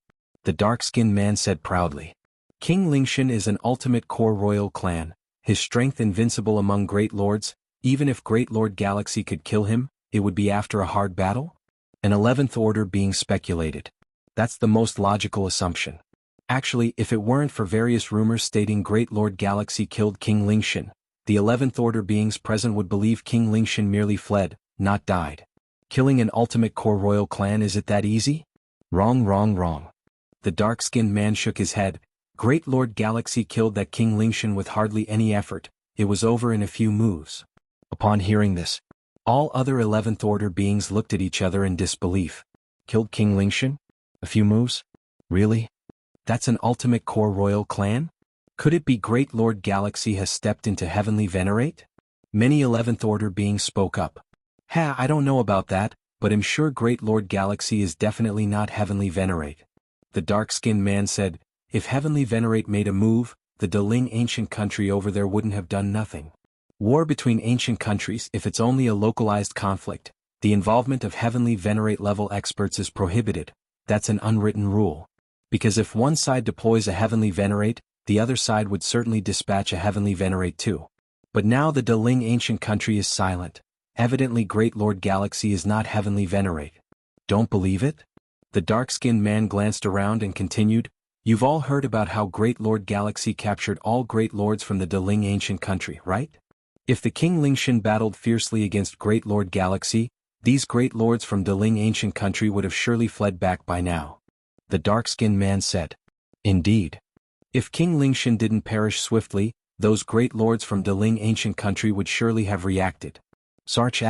[SPEAKER 1] The dark-skinned man said proudly. King Lingshan is an ultimate core royal clan, his strength invincible among great lords. Even if Great Lord Galaxy could kill him, it would be after a hard battle? An 11th Order being speculated. That's the most logical assumption. Actually, if it weren't for various rumors stating Great Lord Galaxy killed King Lingshan, the 11th Order beings present would believe King Lingshan merely fled, not died. Killing an ultimate core royal clan, is it that easy? Wrong, wrong, wrong. The dark-skinned man shook his head. Great Lord Galaxy killed that King Lingshan with hardly any effort. It was over in a few moves. Upon hearing this, all other 11th Order beings looked at each other in disbelief. Killed King Lingshan? A few moves? Really? That's an ultimate core royal clan? Could it be Great Lord Galaxy has stepped into Heavenly Venerate? Many 11th Order beings spoke up. I don't know about that, but I'm sure Great Lord Galaxy is definitely not Heavenly Venerate. The dark-skinned man said, if Heavenly Venerate made a move, the Deling ancient country over there wouldn't have done nothing. War between ancient countries, if it's only a localized conflict, the involvement of Heavenly Venerate level experts is prohibited. That's an unwritten rule. Because if one side deploys a Heavenly Venerate, the other side would certainly dispatch a Heavenly Venerate too. But now the Deling ancient country is silent. Evidently Great Lord Galaxy is not Heavenly Venerate. Don't believe it? The dark-skinned man glanced around and continued, you've all heard about how Great Lord Galaxy captured all great lords from the Deling ancient country, right? If the King Lingshan battled fiercely against Great Lord Galaxy, these great lords from Deling ancient country would have surely fled back by now. The dark-skinned man said. Indeed. If King Lingshan didn't perish swiftly, those great lords from Deling ancient country would surely have reacted. Sarch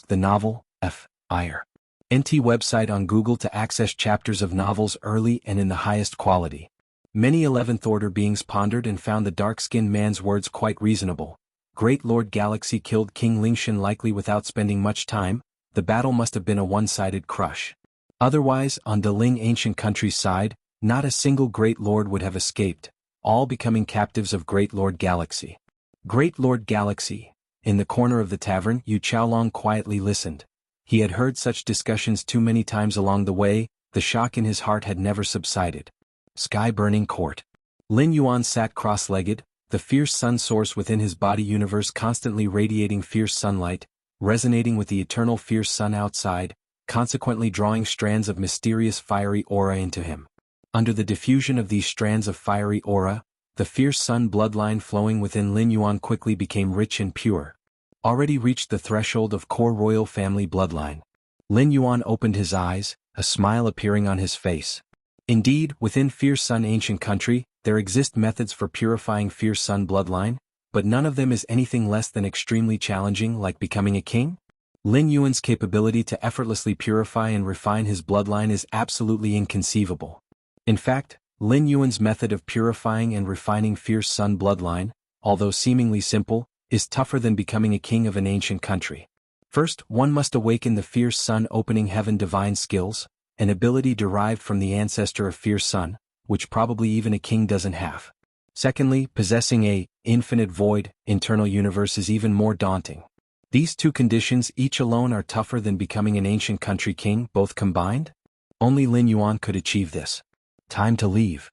[SPEAKER 1] * the novel, F.I.R. NT website on Google to access chapters of novels early and in the highest quality. Many 11th Order beings pondered and found the dark-skinned man's words quite reasonable. Great Lord Galaxy killed King Lingshan likely without spending much time. The battle must have been a one-sided crush. Otherwise, on Deling ancient country's side, not a single Great Lord would have escaped, all becoming captives of Great Lord Galaxy. Great Lord Galaxy. In the corner of the tavern, Yu Chaolong quietly listened. He had heard such discussions too many times along the way. The shock in his heart had never subsided. Sky-burning court. Lin Yuan sat cross-legged, the fierce sun source within his body universe constantly radiating fierce sunlight, resonating with the eternal fierce sun outside, consequently drawing strands of mysterious fiery aura into him. Under the diffusion of these strands of fiery aura, the fierce sun bloodline flowing within Lin Yuan quickly became rich and pure. Already reached the threshold of core royal family bloodline. Lin Yuan opened his eyes, a smile appearing on his face. Indeed, within fierce sun ancient country, there exist methods for purifying fierce sun bloodline, but none of them is anything less than extremely challenging, like becoming a king. Lin Yuan's capability to effortlessly purify and refine his bloodline is absolutely inconceivable. In fact, Lin Yuan's method of purifying and refining fierce sun bloodline, although seemingly simple, is tougher than becoming a king of an ancient country. First, one must awaken the Fierce Sun Opening Heaven divine skills, an ability derived from the ancestor of Fierce Sun, which probably even a king doesn't have. Secondly, possessing a infinite void internal universe is even more daunting. These two conditions each alone are tougher than becoming an ancient country king, both combined. Only Lin Yuan could achieve this. Time to leave.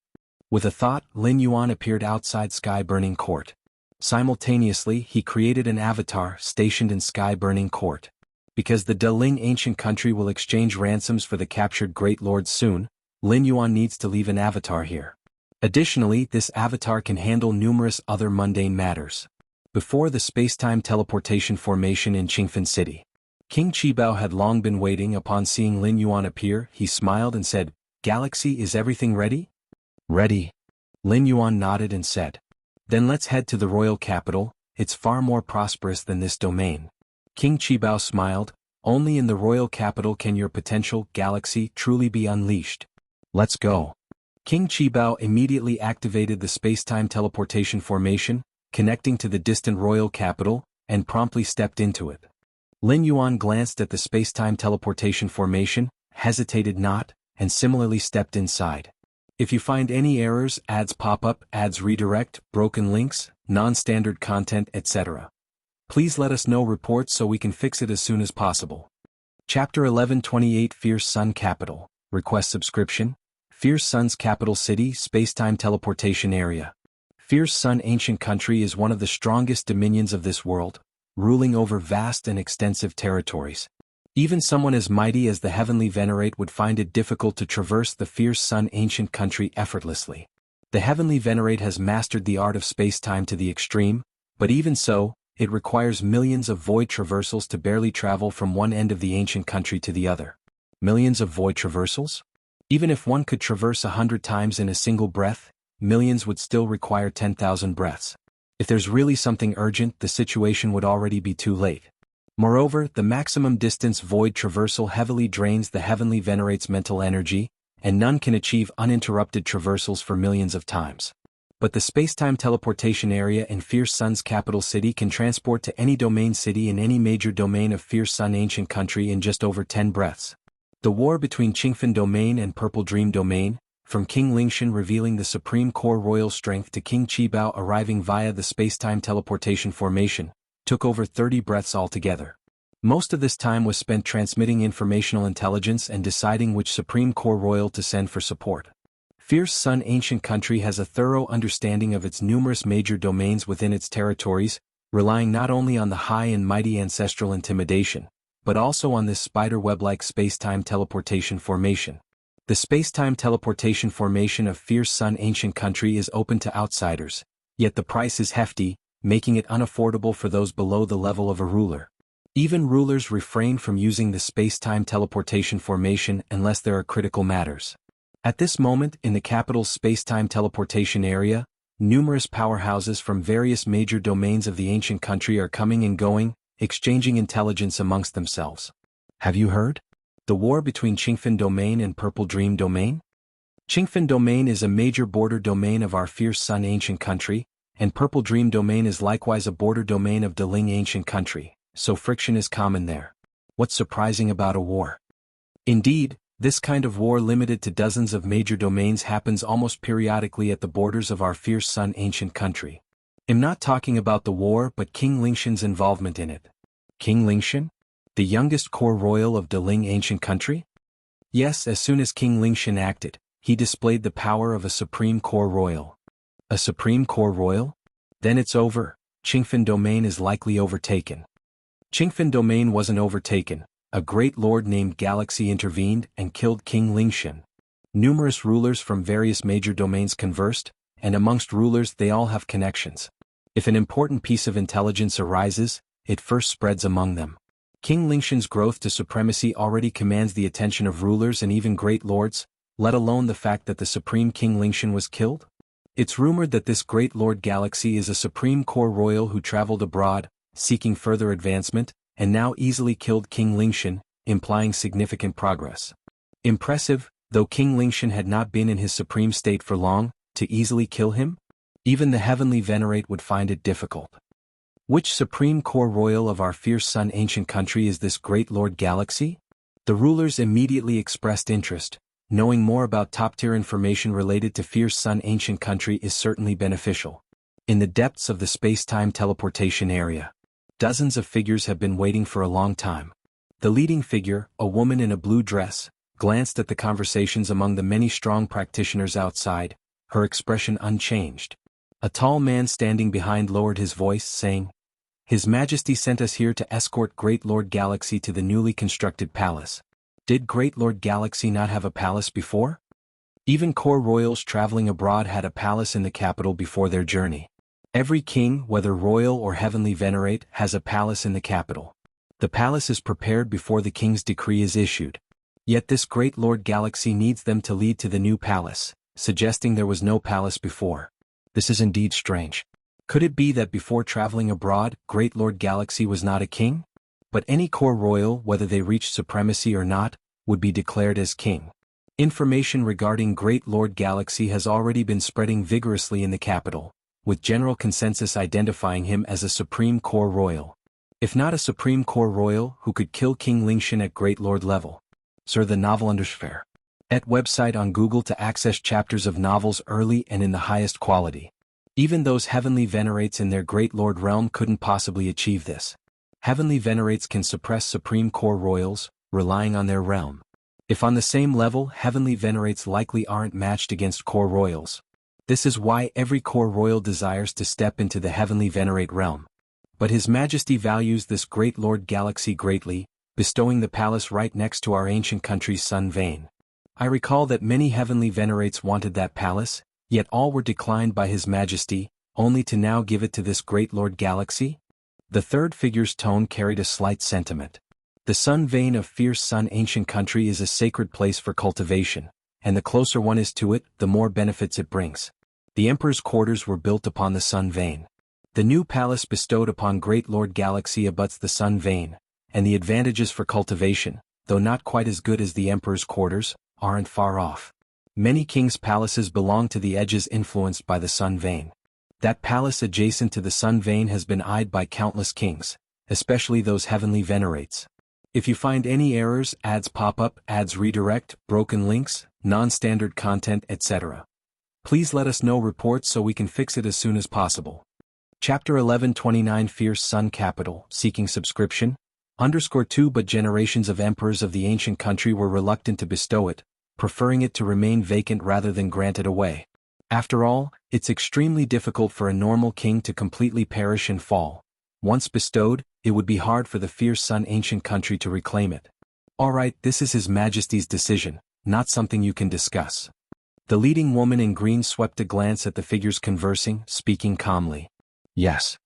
[SPEAKER 1] With a thought, Lin Yuan appeared outside Sky Burning Court. Simultaneously, he created an avatar stationed in Sky Burning Court. Because the Deling ancient country will exchange ransoms for the captured Great Lords soon, Lin Yuan needs to leave an avatar here. Additionally, this avatar can handle numerous other mundane matters. Before the space-time teleportation formation in Qingfen City, King Qibao had long been waiting. Upon seeing Lin Yuan appear, he smiled and said, "Galaxy, is everything ready?" "Ready." Lin Yuan nodded and said, "Then let's head to the royal capital, it's far more prosperous than this domain." King Qibao smiled, "Only in the royal capital can your potential, Galaxy, truly be unleashed. Let's go." King Qibao immediately activated the space-time teleportation formation, connecting to the distant royal capital, and promptly stepped into it. Lin Yuan glanced at the space-time teleportation formation, hesitated not, and similarly stepped inside. If you find any errors, ads pop up, ads redirect, broken links, non-standard content, etc., please let us know reports so we can fix it as soon as possible. Chapter 1128 Fierce Sun Capital. Request subscription. Fierce Sun's capital city, space-time teleportation area. Fierce Sun ancient country is one of the strongest dominions of this world, ruling over vast and extensive territories. Even someone as mighty as the Heavenly Venerate would find it difficult to traverse the Fierce Sun ancient country effortlessly. The Heavenly Venerate has mastered the art of space-time to the extreme, but even so, it requires millions of void traversals to barely travel from one end of the ancient country to the other. Millions of void traversals? Even if one could traverse 100 times in a single breath, millions would still require 10,000 breaths. If there's really something urgent, the situation would already be too late. Moreover, the maximum distance void traversal heavily drains the Heavenly Venerate's mental energy, and none can achieve uninterrupted traversals for millions of times. But the space-time teleportation area in Fierce Sun's capital city can transport to any domain city in any major domain of Fierce Sun ancient country in just over 10 breaths. The war between Qingfen Domain and Purple Dream Domain, from King Lingshan revealing the supreme core royal strength to King Qibao arriving via the space-time teleportation formation, took over 30 breaths altogether. Most of this time was spent transmitting informational intelligence and deciding which supreme core royal to send for support. Fierce Sun ancient country has a thorough understanding of its numerous major domains within its territories, relying not only on the high and mighty ancestral intimidation, but also on this spider-web-like space-time teleportation formation. The space-time teleportation formation of Fierce Sun ancient country is open to outsiders, yet the price is hefty, making it unaffordable for those below the level of a ruler. Even rulers refrain from using the space-time teleportation formation unless there are critical matters. At this moment, in the capital's space-time teleportation area, numerous powerhouses from various major domains of the ancient country are coming and going, exchanging intelligence amongst themselves. Have you heard? The war between Qingfen Domain and Purple Dream Domain? Qingfen Domain is a major border domain of our Fierce Sun ancient country, and Purple Dream Domain is likewise a border domain of Deling ancient country, so friction is common there. What's surprising about a war? Indeed, this kind of war limited to dozens of major domains happens almost periodically at the borders of our Fierce Sun ancient country. I'm not talking about the war but King Lingshan's involvement in it. King Lingshan? The youngest core royal of Deling ancient country? Yes, as soon as King Lingshan acted, he displayed the power of a supreme core royal. A supreme core royal? Then it's over, Qingfen Domain is likely overtaken. Qingfen Domain wasn't overtaken, a great lord named Galaxy intervened and killed King Lingshan. Numerous rulers from various major domains conversed, and amongst rulers they all have connections. If an important piece of intelligence arises, it first spreads among them. King Lingshan's growth to supremacy already commands the attention of rulers and even great lords, let alone the fact that the supreme King Lingshan was killed. It's rumored that this great lord Galaxy is a supreme core royal who traveled abroad, seeking further advancement, and now easily killed King Lingshan, implying significant progress. Impressive, though King Lingshan had not been in his supreme state for long, to easily kill him? Even the Heavenly Venerate would find it difficult. Which supreme core royal of our fierce sun ancient country is this great Lord Galaxy? The rulers immediately expressed interest. Knowing more about top-tier information related to fierce sun ancient country is certainly beneficial. In the depths of the space-time teleportation area, dozens of figures have been waiting for a long time. The leading figure, a woman in a blue dress, glanced at the conversations among the many strong practitioners outside, her expression unchanged. A tall man standing behind lowered his voice, saying, "His Majesty sent us here to escort Great Lord Galaxy to the newly constructed palace." Did Great Lord Galaxy not have a palace before? Even core royals traveling abroad had a palace in the capital before their journey. Every king, whether royal or heavenly venerate, has a palace in the capital. The palace is prepared before the king's decree is issued. Yet this Great Lord Galaxy needs them to lead to the new palace, suggesting there was no palace before. This is indeed strange. Could it be that before traveling abroad, Great Lord Galaxy was not a king? But any core royal, whether they reached supremacy or not, would be declared as king. Information regarding Great Lord Galaxy has already been spreading vigorously in the capital, with general consensus identifying him as a supreme core royal. If not a supreme core royal, who could kill King Lingshan at Great Lord level? Sir, the novel Undersphere. At website on Google to access chapters of novels early and in the highest quality. Even those heavenly venerates in their Great Lord realm couldn't possibly achieve this. Heavenly venerates can suppress supreme core royals, relying on their realm. If on the same level, heavenly venerates likely aren't matched against core royals. This is why every core royal desires to step into the heavenly venerate realm. But His Majesty values this Great Lord Galaxy greatly, bestowing the palace right next to our ancient country's sun vein. I recall that many heavenly venerates wanted that palace, yet all were declined by His Majesty, only to now give it to this Great Lord Galaxy? The third figure's tone carried a slight sentiment. The sun vein of fierce sun ancient country is a sacred place for cultivation, and the closer one is to it, the more benefits it brings. The Emperor's quarters were built upon the sun vein. The new palace bestowed upon Great Lord Galaxy abuts the sun vein, and the advantages for cultivation, though not quite as good as the Emperor's quarters, aren't far off. Many kings' palaces belong to the edges influenced by the sun vein. That palace adjacent to the sun vein has been eyed by countless kings, especially those heavenly venerates. If you find any errors, ads pop up, ads redirect, broken links, non-standard content, etc., please let us know reports so we can fix it as soon as possible. Chapter 1129 Fierce Sun Capital, Seeking Subscription, _2 But generations of emperors of the ancient country were reluctant to bestow it, preferring it to remain vacant rather than grant it away. After all, it's extremely difficult for a normal king to completely perish and fall. Once bestowed, it would be hard for the fierce sun ancient country to reclaim it. Alright, this is His Majesty's decision, not something you can discuss. The leading woman in green swept a glance at the figures conversing, speaking calmly. Yes.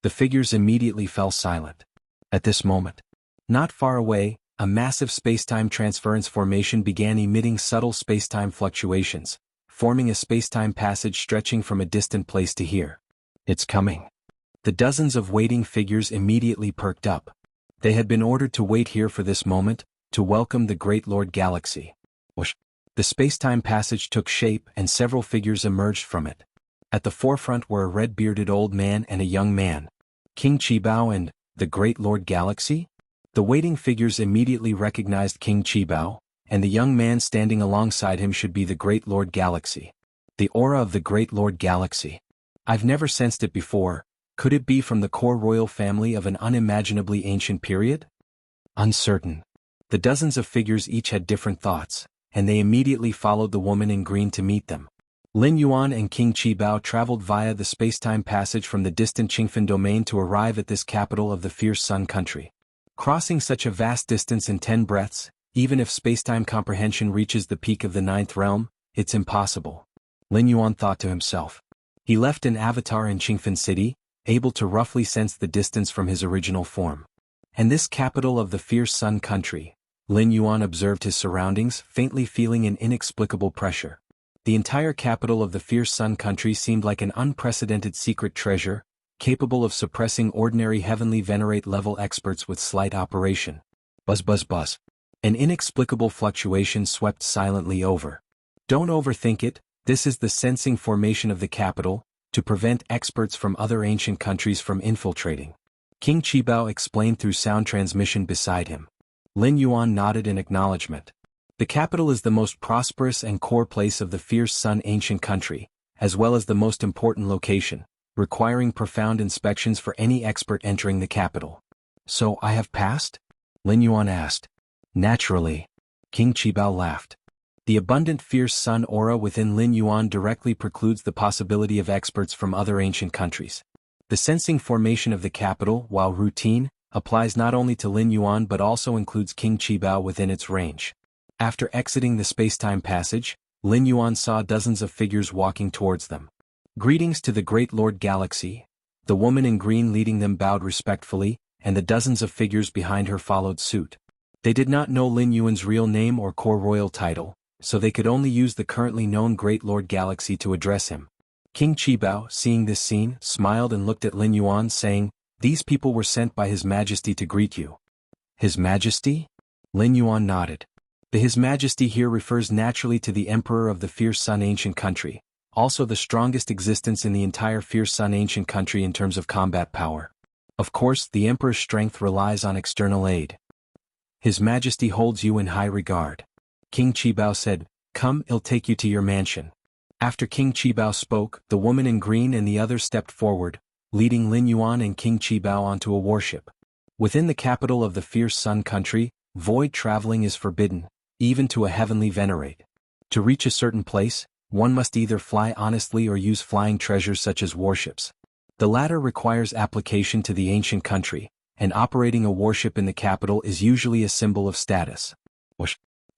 [SPEAKER 1] The figures immediately fell silent. At this moment, not far away, a massive spacetime transference formation began emitting subtle spacetime fluctuations, forming a spacetime passage stretching from a distant place to here. It's coming. The dozens of waiting figures immediately perked up. They had been ordered to wait here for this moment, to welcome the Great Lord Galaxy. Whoosh. The spacetime passage took shape and several figures emerged from it. At the forefront were a red-bearded old man and a young man. King Qibao and the Great Lord Galaxy? The waiting figures immediately recognized King Qibao, and the young man standing alongside him should be the Great Lord Galaxy. The aura of the Great Lord Galaxy. I've never sensed it before. Could it be from the core royal family of an unimaginably ancient period? Uncertain. The dozens of figures each had different thoughts, and they immediately followed the woman in green to meet them. Lin Yuan and King Qibao traveled via the spacetime passage from the distant Qingfen domain to arrive at this capital of the fierce sun country. Crossing such a vast distance in 10 breaths, even if spacetime comprehension reaches the peak of the 9th realm, it's impossible. Lin Yuan thought to himself. He left an avatar in Qingfen City, able to roughly sense the distance from his original form. And this capital of the fierce sun country, Lin Yuan observed his surroundings, faintly feeling an inexplicable pressure. The entire capital of the fierce sun country seemed like an unprecedented secret treasure, capable of suppressing ordinary heavenly venerate level experts with slight operation. Buzz buzz buzz. An inexplicable fluctuation swept silently over. Don't overthink it, this is the sensing formation of the capital, to prevent experts from other ancient countries from infiltrating. King Qibao explained through sound transmission beside him. Lin Yuan nodded in acknowledgement. The capital is the most prosperous and core place of the fierce Sun ancient country, as well as the most important location, requiring profound inspections for any expert entering the capital. So I have passed? Lin Yuan asked. Naturally. King Qibao laughed. The abundant fierce sun aura within Lin Yuan directly precludes the possibility of experts from other ancient countries. The sensing formation of the capital, while routine, applies not only to Lin Yuan but also includes King Qibao within its range. After exiting the space-time passage, Lin Yuan saw dozens of figures walking towards them. Greetings to the Great Lord Galaxy. The woman in green leading them bowed respectfully, and the dozens of figures behind her followed suit. They did not know Lin Yuan's real name or core royal title, so they could only use the currently known Great Lord Galaxy to address him. King Qibao, seeing this scene, smiled and looked at Lin Yuan saying, "These people were sent by His Majesty to greet you." His Majesty? Lin Yuan nodded. The His Majesty here refers naturally to the Emperor of the Fierce Sun ancient country, also the strongest existence in the entire Fierce Sun ancient country in terms of combat power. Of course, the Emperor's strength relies on external aid. His Majesty holds you in high regard. King Qibao said, "Come, I'll take you to your mansion." After King Qibao spoke, the woman in green and the others stepped forward, leading Lin Yuan and King Qibao onto a warship. Within the capital of the Fierce Sun country, void traveling is forbidden, even to a heavenly venerate. To reach a certain place, one must either fly honestly or use flying treasures such as warships. The latter requires application to the ancient country, and operating a warship in the capital is usually a symbol of status.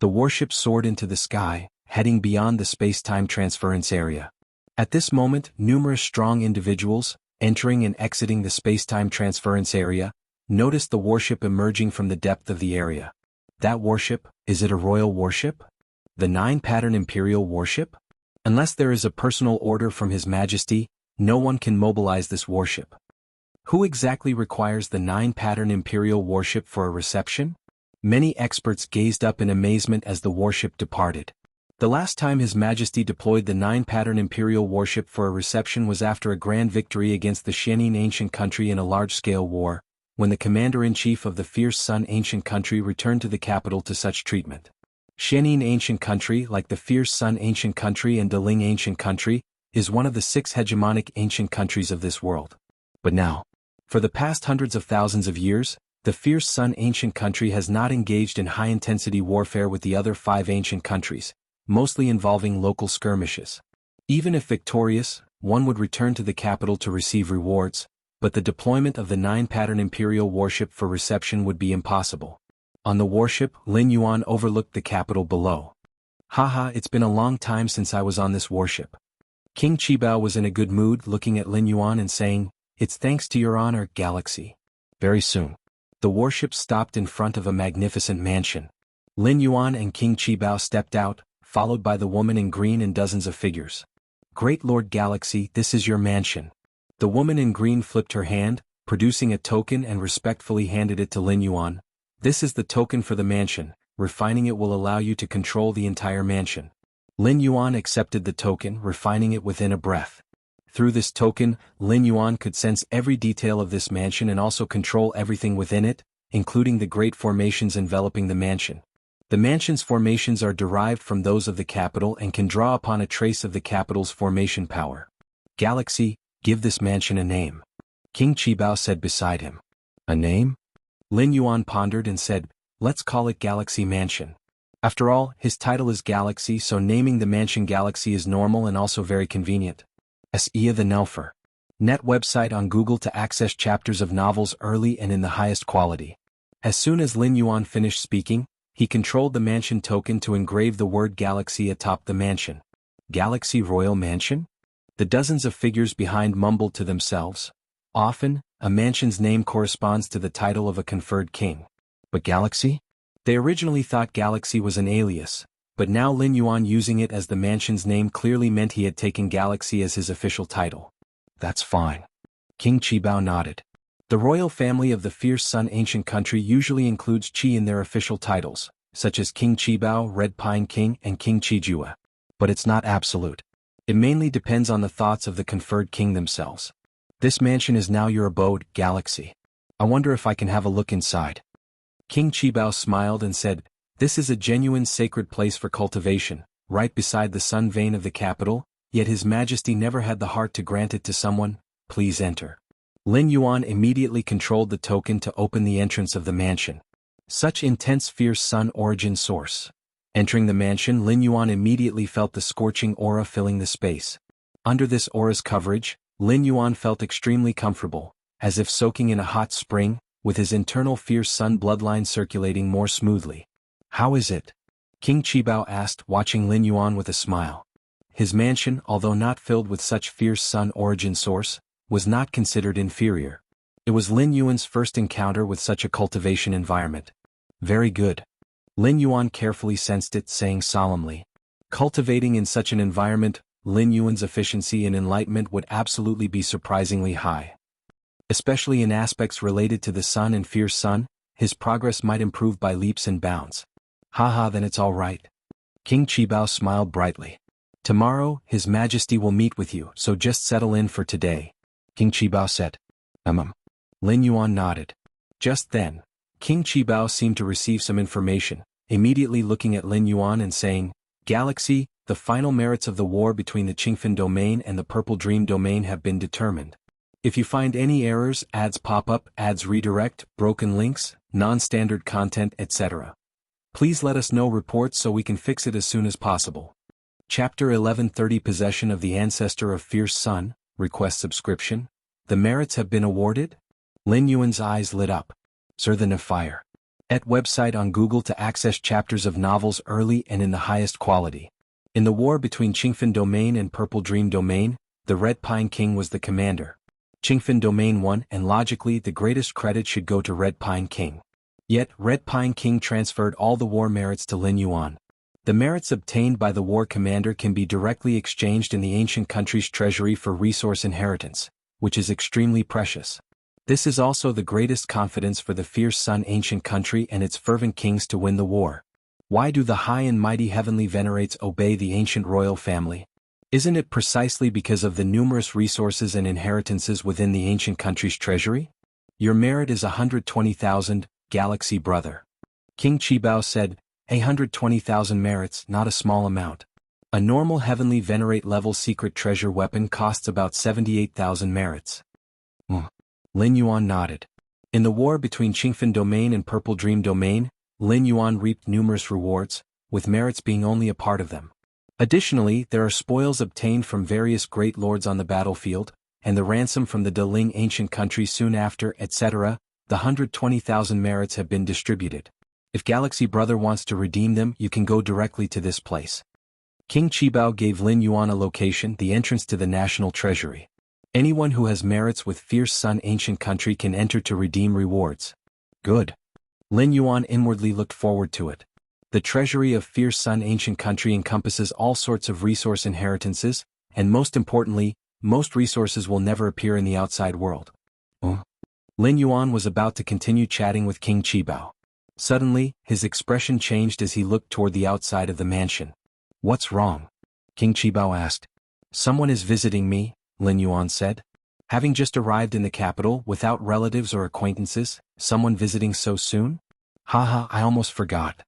[SPEAKER 1] The warship soared into the sky, heading beyond the space-time transference area. At this moment, numerous strong individuals, entering and exiting the space-time transference area, noticed the warship emerging from the depth of the area. That warship, is it a royal warship? The 9-pattern Imperial warship? Unless there is a personal order from His Majesty, no one can mobilize this warship. Who exactly requires the 9-pattern Imperial warship for a reception? Many experts gazed up in amazement as the warship departed. The last time His Majesty deployed the 9-pattern Imperial warship for a reception was after a grand victory against the Xianxia ancient country in a large-scale war, when the commander-in-chief of the Fierce Sun ancient country returned to the capital to such treatment. Xianxia ancient country, like the Fierce Sun ancient country and Deling ancient country, is one of the 6 hegemonic ancient countries of this world. But now, for the past hundreds of thousands of years, the Fierce Sun ancient country has not engaged in high-intensity warfare with the other 5 ancient countries, mostly involving local skirmishes. Even if victorious, one would return to the capital to receive rewards, but the deployment of the 9-pattern Imperial warship for reception would be impossible. On the warship, Lin Yuan overlooked the capital below. "Haha, it's been a long time since I was on this warship." King Qibao was in a good mood looking at Lin Yuan and saying, "It's thanks to your honor, Galaxy." Very soon, the warship stopped in front of a magnificent mansion. Lin Yuan and King Qibao stepped out, followed by the woman in green and dozens of figures. "Great Lord Galaxy, this is your mansion." The woman in green flipped her hand, producing a token and respectfully handed it to Lin Yuan. "This is the token for the mansion. Refining it will allow you to control the entire mansion." Lin Yuan accepted the token, refining it within a breath. Through this token, Lin Yuan could sense every detail of this mansion and also control everything within it, including the great formations enveloping the mansion. The mansion's formations are derived from those of the capital and can draw upon a trace of the capital's formation power. "Galaxy, give this mansion a name." King Qibao said beside him. "A name?" Lin Yuan pondered and said, "Let's call it Galaxy Mansion." After all, his title is Galaxy, so naming the mansion Galaxy is normal and also very convenient. Xianxia the Nelfer. Net website on Google to access chapters of novels early and in the highest quality. As soon as Lin Yuan finished speaking, he controlled the mansion token to engrave the word Galaxy atop the mansion. Galaxy Royal Mansion? The dozens of figures behind mumbled to themselves. Often, a mansion's name corresponds to the title of a conferred king. But Galaxy? They originally thought Galaxy was an alias, but now Lin Yuan using it as the mansion's name clearly meant he had taken Galaxy as his official title. "That's fine." King Qibao nodded. The royal family of the Fierce Sun ancient country usually includes Qi in their official titles, such as King Qibao, Red Pine King, and King Qijua. But it's not absolute. It mainly depends on the thoughts of the conferred king themselves. "This mansion is now your abode, Galaxy." I wonder if I can have a look inside. King Qibao smiled and said, "This is a genuine sacred place for cultivation, right beside the sun vein of the capital, yet His Majesty never had the heart to grant it to someone. Please enter." Lin Yuan immediately controlled the token to open the entrance of the mansion. Such intense fierce sun origin source. Entering the mansion, Lin Yuan immediately felt the scorching aura filling the space. Under this aura's coverage, Lin Yuan felt extremely comfortable, as if soaking in a hot spring, with his internal fierce sun bloodline circulating more smoothly. "How is it?" King Qibao asked, watching Lin Yuan with a smile. His mansion, although not filled with such fierce sun origin source, was not considered inferior. It was Lin Yuan's first encounter with such a cultivation environment. "Very good." Lin Yuan carefully sensed it, saying solemnly, "Cultivating in such an environment, Lin Yuan's efficiency and enlightenment would absolutely be surprisingly high. Especially in aspects related to the sun and fierce sun, his progress might improve by leaps and bounds." "Haha, then it's all right." King Qibao smiled brightly. "Tomorrow, His Majesty will meet with you, so just settle in for today." King Qibao said. Lin Yuan nodded. Just then, King Qibao seemed to receive some information, immediately looking at Lin Yuan and saying, "Galaxy, the final merits of the war between the Qingfen domain and the Purple Dream domain have been determined. If you find any errors, ads pop up, ads redirect, broken links, non-standard content, etc., please let us know reports so we can fix it as soon as possible." Chapter 1130 Possession of the Ancestor of Fierce Sun, request subscription. The merits have been awarded? Lin Yuan's eyes lit up. Sir the Fire. At website on Google to access chapters of novels early and in the highest quality. In the war between Qingfen Domain and Purple Dream Domain, the Red Pine King was the commander. Qingfen Domain won, and logically the greatest credit should go to Red Pine King. Yet, Red Pine King transferred all the war merits to Lin Yuan. The merits obtained by the war commander can be directly exchanged in the ancient country's treasury for resource inheritance, which is extremely precious. This is also the greatest confidence for the fierce sun ancient country and its fervent kings to win the war. Why do the high and mighty heavenly venerates obey the ancient royal family? Isn't it precisely because of the numerous resources and inheritances within the ancient country's treasury? Your merit is 120,000, Galaxy brother. King Qibao said, 120,000 merits, not a small amount. A normal heavenly venerate level secret treasure weapon costs about 78,000 merits. Lin Yuan nodded. In the war between Qingfen Domain and Purple Dream Domain, Lin Yuan reaped numerous rewards, with merits being only a part of them. Additionally, there are spoils obtained from various great lords on the battlefield, and the ransom from the Deling ancient country soon after, etc. The 120,000 merits have been distributed. If Galaxy Brother wants to redeem them, you can go directly to this place. King Qibao gave Lin Yuan a location, the entrance to the national treasury. Anyone who has merits with Fierce Sun ancient country can enter to redeem rewards. Good. Lin Yuan inwardly looked forward to it. The treasury of Fierce Sun ancient country encompasses all sorts of resource inheritances, and most importantly, most resources will never appear in the outside world. Lin Yuan was about to continue chatting with King Qibao. Suddenly, his expression changed as he looked toward the outside of the mansion. "What's wrong?" King Qibao asked. "Someone is visiting me," Lin Yuan said. "Having just arrived in the capital without relatives or acquaintances, someone visiting so soon? Haha, I almost forgot."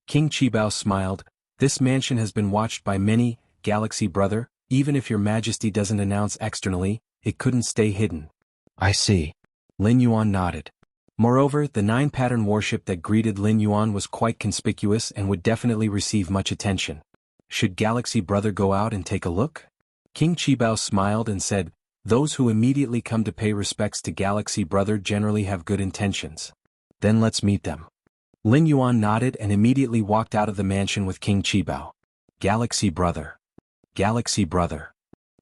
[SPEAKER 1] King Qibao smiled. "This mansion has been watched by many, Galaxy brother, even if your majesty doesn't announce externally, it couldn't stay hidden." "I see." Lin Yuan nodded. Moreover, the 9-pattern warship that greeted Lin Yuan was quite conspicuous and would definitely receive much attention. Should Galaxy brother go out and take a look? King Qibao smiled and said, "Those who immediately come to pay respects to Galaxy brother generally have good intentions. Then let's meet them." Lin Yuan nodded and immediately walked out of the mansion with King Qibao. Galaxy brother. Galaxy brother.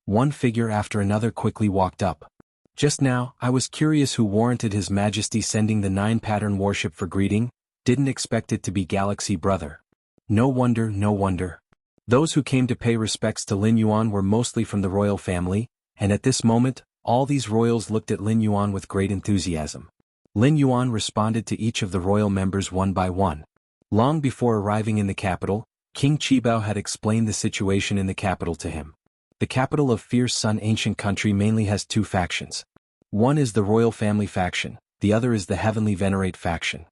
[SPEAKER 1] One figure after another quickly walked up. Just now, I was curious who warranted His Majesty sending the 9-pattern warship for greeting, didn't expect it to be Galaxy brother. No wonder, no wonder. Those who came to pay respects to Lin Yuan were mostly from the royal family, and at this moment, all these royals looked at Lin Yuan with great enthusiasm. Lin Yuan responded to each of the royal members one by one. Long before arriving in the capital, King Qibao had explained the situation in the capital to him. The capital of Fierce Sun ancient country mainly has two factions. One is the royal family faction, the other is the Heavenly Venerate faction.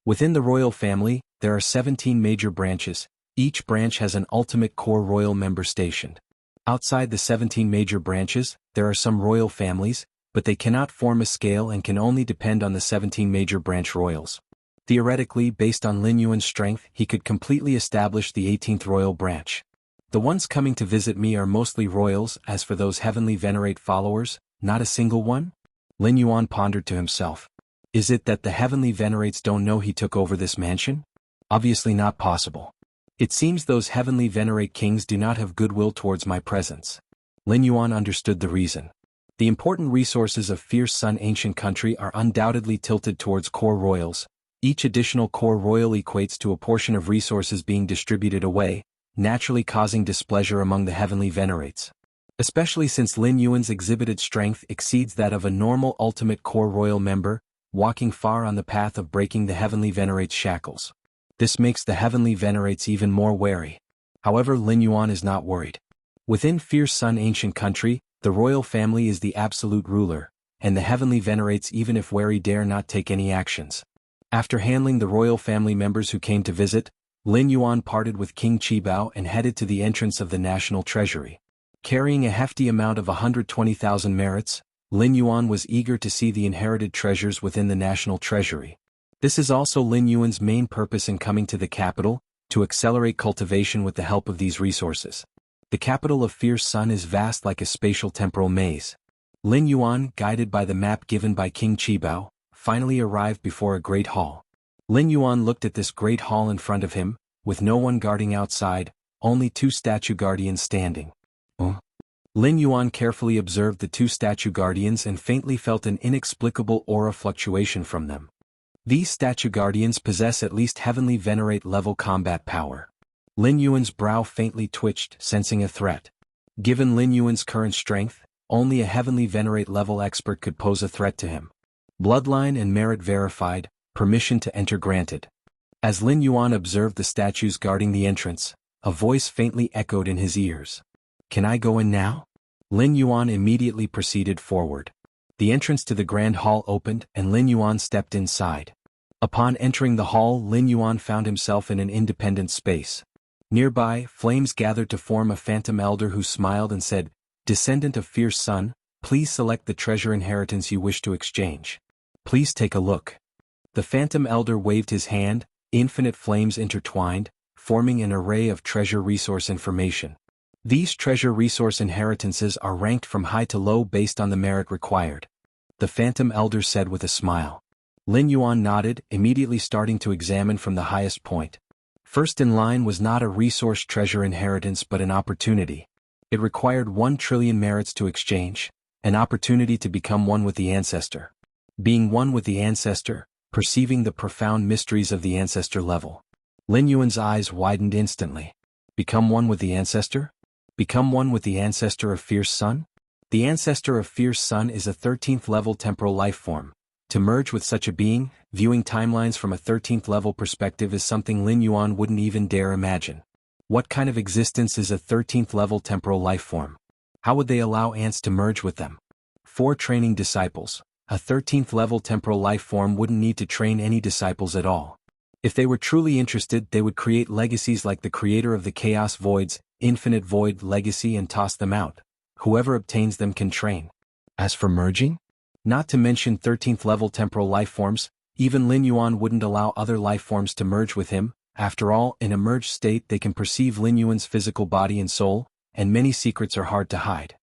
[SPEAKER 1] Within the royal family, there are 17 major branches. Each branch has an ultimate core royal member stationed. Outside the 17 major branches, there are some royal families, but they cannot form a scale and can only depend on the 17 major branch royals. Theoretically, based on Lin Yuan's strength, he could completely establish the 18th royal branch. The ones coming to visit me are mostly royals. As for those Heavenly Venerate followers, not a single one? Lin Yuan pondered to himself. Is it that the Heavenly Venerates don't know he took over this mansion? Obviously not possible. It seems those Heavenly Venerate kings do not have goodwill towards my presence. Lin Yuan understood the reason. The important resources of Fierce Sun Ancient Country are undoubtedly tilted towards core royals. Each additional core royal equates to a portion of resources being distributed away, naturally causing displeasure among the Heavenly Venerates. Especially since Lin Yuan's exhibited strength exceeds that of a normal ultimate core royal member, walking far on the path of breaking the Heavenly Venerates' shackles. This makes the Heavenly Venerates even more wary. However, Lin Yuan is not worried. Within Fierce Sun Ancient Country, the royal family is the absolute ruler, and the Heavenly Venerates, even if wary, dare not take any actions. After handling the royal family members who came to visit, Lin Yuan parted with King Qibao and headed to the entrance of the National Treasury. Carrying a hefty amount of 120,000 merits, Lin Yuan was eager to see the inherited treasures within the National Treasury. This is also Lin Yuan's main purpose in coming to the capital, to accelerate cultivation with the help of these resources. The capital of Fierce Sun is vast like a spatial temporal maze. Lin Yuan, guided by the map given by King Qibao, finally arrived before a great hall. Lin Yuan looked at this great hall in front of him, with no one guarding outside, only 2 statue guardians standing. Lin Yuan carefully observed the 2 statue guardians and faintly felt an inexplicable aura fluctuation from them. These statue guardians possess at least Heavenly Venerate level combat power. Lin Yuan's brow faintly twitched, sensing a threat. Given Lin Yuan's current strength, only a Heavenly Venerate level expert could pose a threat to him. Bloodline and merit verified, permission to enter granted. As Lin Yuan observed the statues guarding the entrance, a voice faintly echoed in his ears. Can I go in now? Lin Yuan immediately proceeded forward. The entrance to the grand hall opened and Lin Yuan stepped inside. Upon entering the hall, Lin Yuan found himself in an independent space. Nearby, flames gathered to form a phantom elder who smiled and said, "Descendant of Fierce Sun, please select the treasure inheritance you wish to exchange. Please take a look." The phantom elder waved his hand, infinite flames intertwined, forming an array of treasure resource information. These treasure resource inheritances are ranked from high to low based on the merit required. The Phantom Elder said with a smile. Lin Yuan nodded, immediately starting to examine from the highest point. First in line was not a resource treasure inheritance but an opportunity. It required 1 trillion merits to exchange, an opportunity to become one with the ancestor. Being one with the ancestor, perceiving the profound mysteries of the ancestor level. Lin Yuan's eyes widened instantly. Become one with the ancestor? Become one with the ancestor of Fierce Sun? The ancestor of Fierce Sun is a 13th level temporal life form. To merge with such a being, viewing timelines from a 13th level perspective is something Lin Yuan wouldn't even dare imagine. What kind of existence is a 13th level temporal life form? How would they allow ants to merge with them? 4 training disciples. A 13th level temporal life form wouldn't need to train any disciples at all. If they were truly interested, they would create legacies like the creator of the Chaos Voids, Infinite Void legacy, and toss them out. Whoever obtains them can train. As for merging? Not to mention 13th level temporal life forms, even Lin Yuan wouldn't allow other life forms to merge with him. After all, in a merged state they can perceive Lin Yuan's physical body and soul, and many secrets are hard to hide.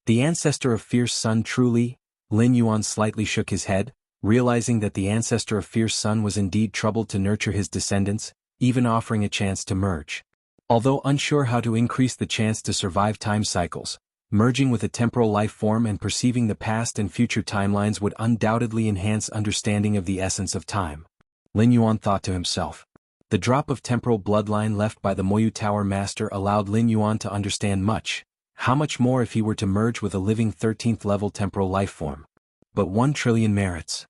[SPEAKER 1] The ancestor of Fierce Sun truly? Lin Yuan slightly shook his head, realizing that the ancestor of Fierce Sun was indeed troubled to nurture his descendants, even offering a chance to merge. Although unsure how to increase the chance to survive time cycles, merging with a temporal life form and perceiving the past and future timelines would undoubtedly enhance understanding of the essence of time. Lin Yuan thought to himself. The drop of temporal bloodline left by the Moyu Tower Master allowed Lin Yuan to understand much. How much more if he were to merge with a living 13th level temporal life form? But 1 trillion merits.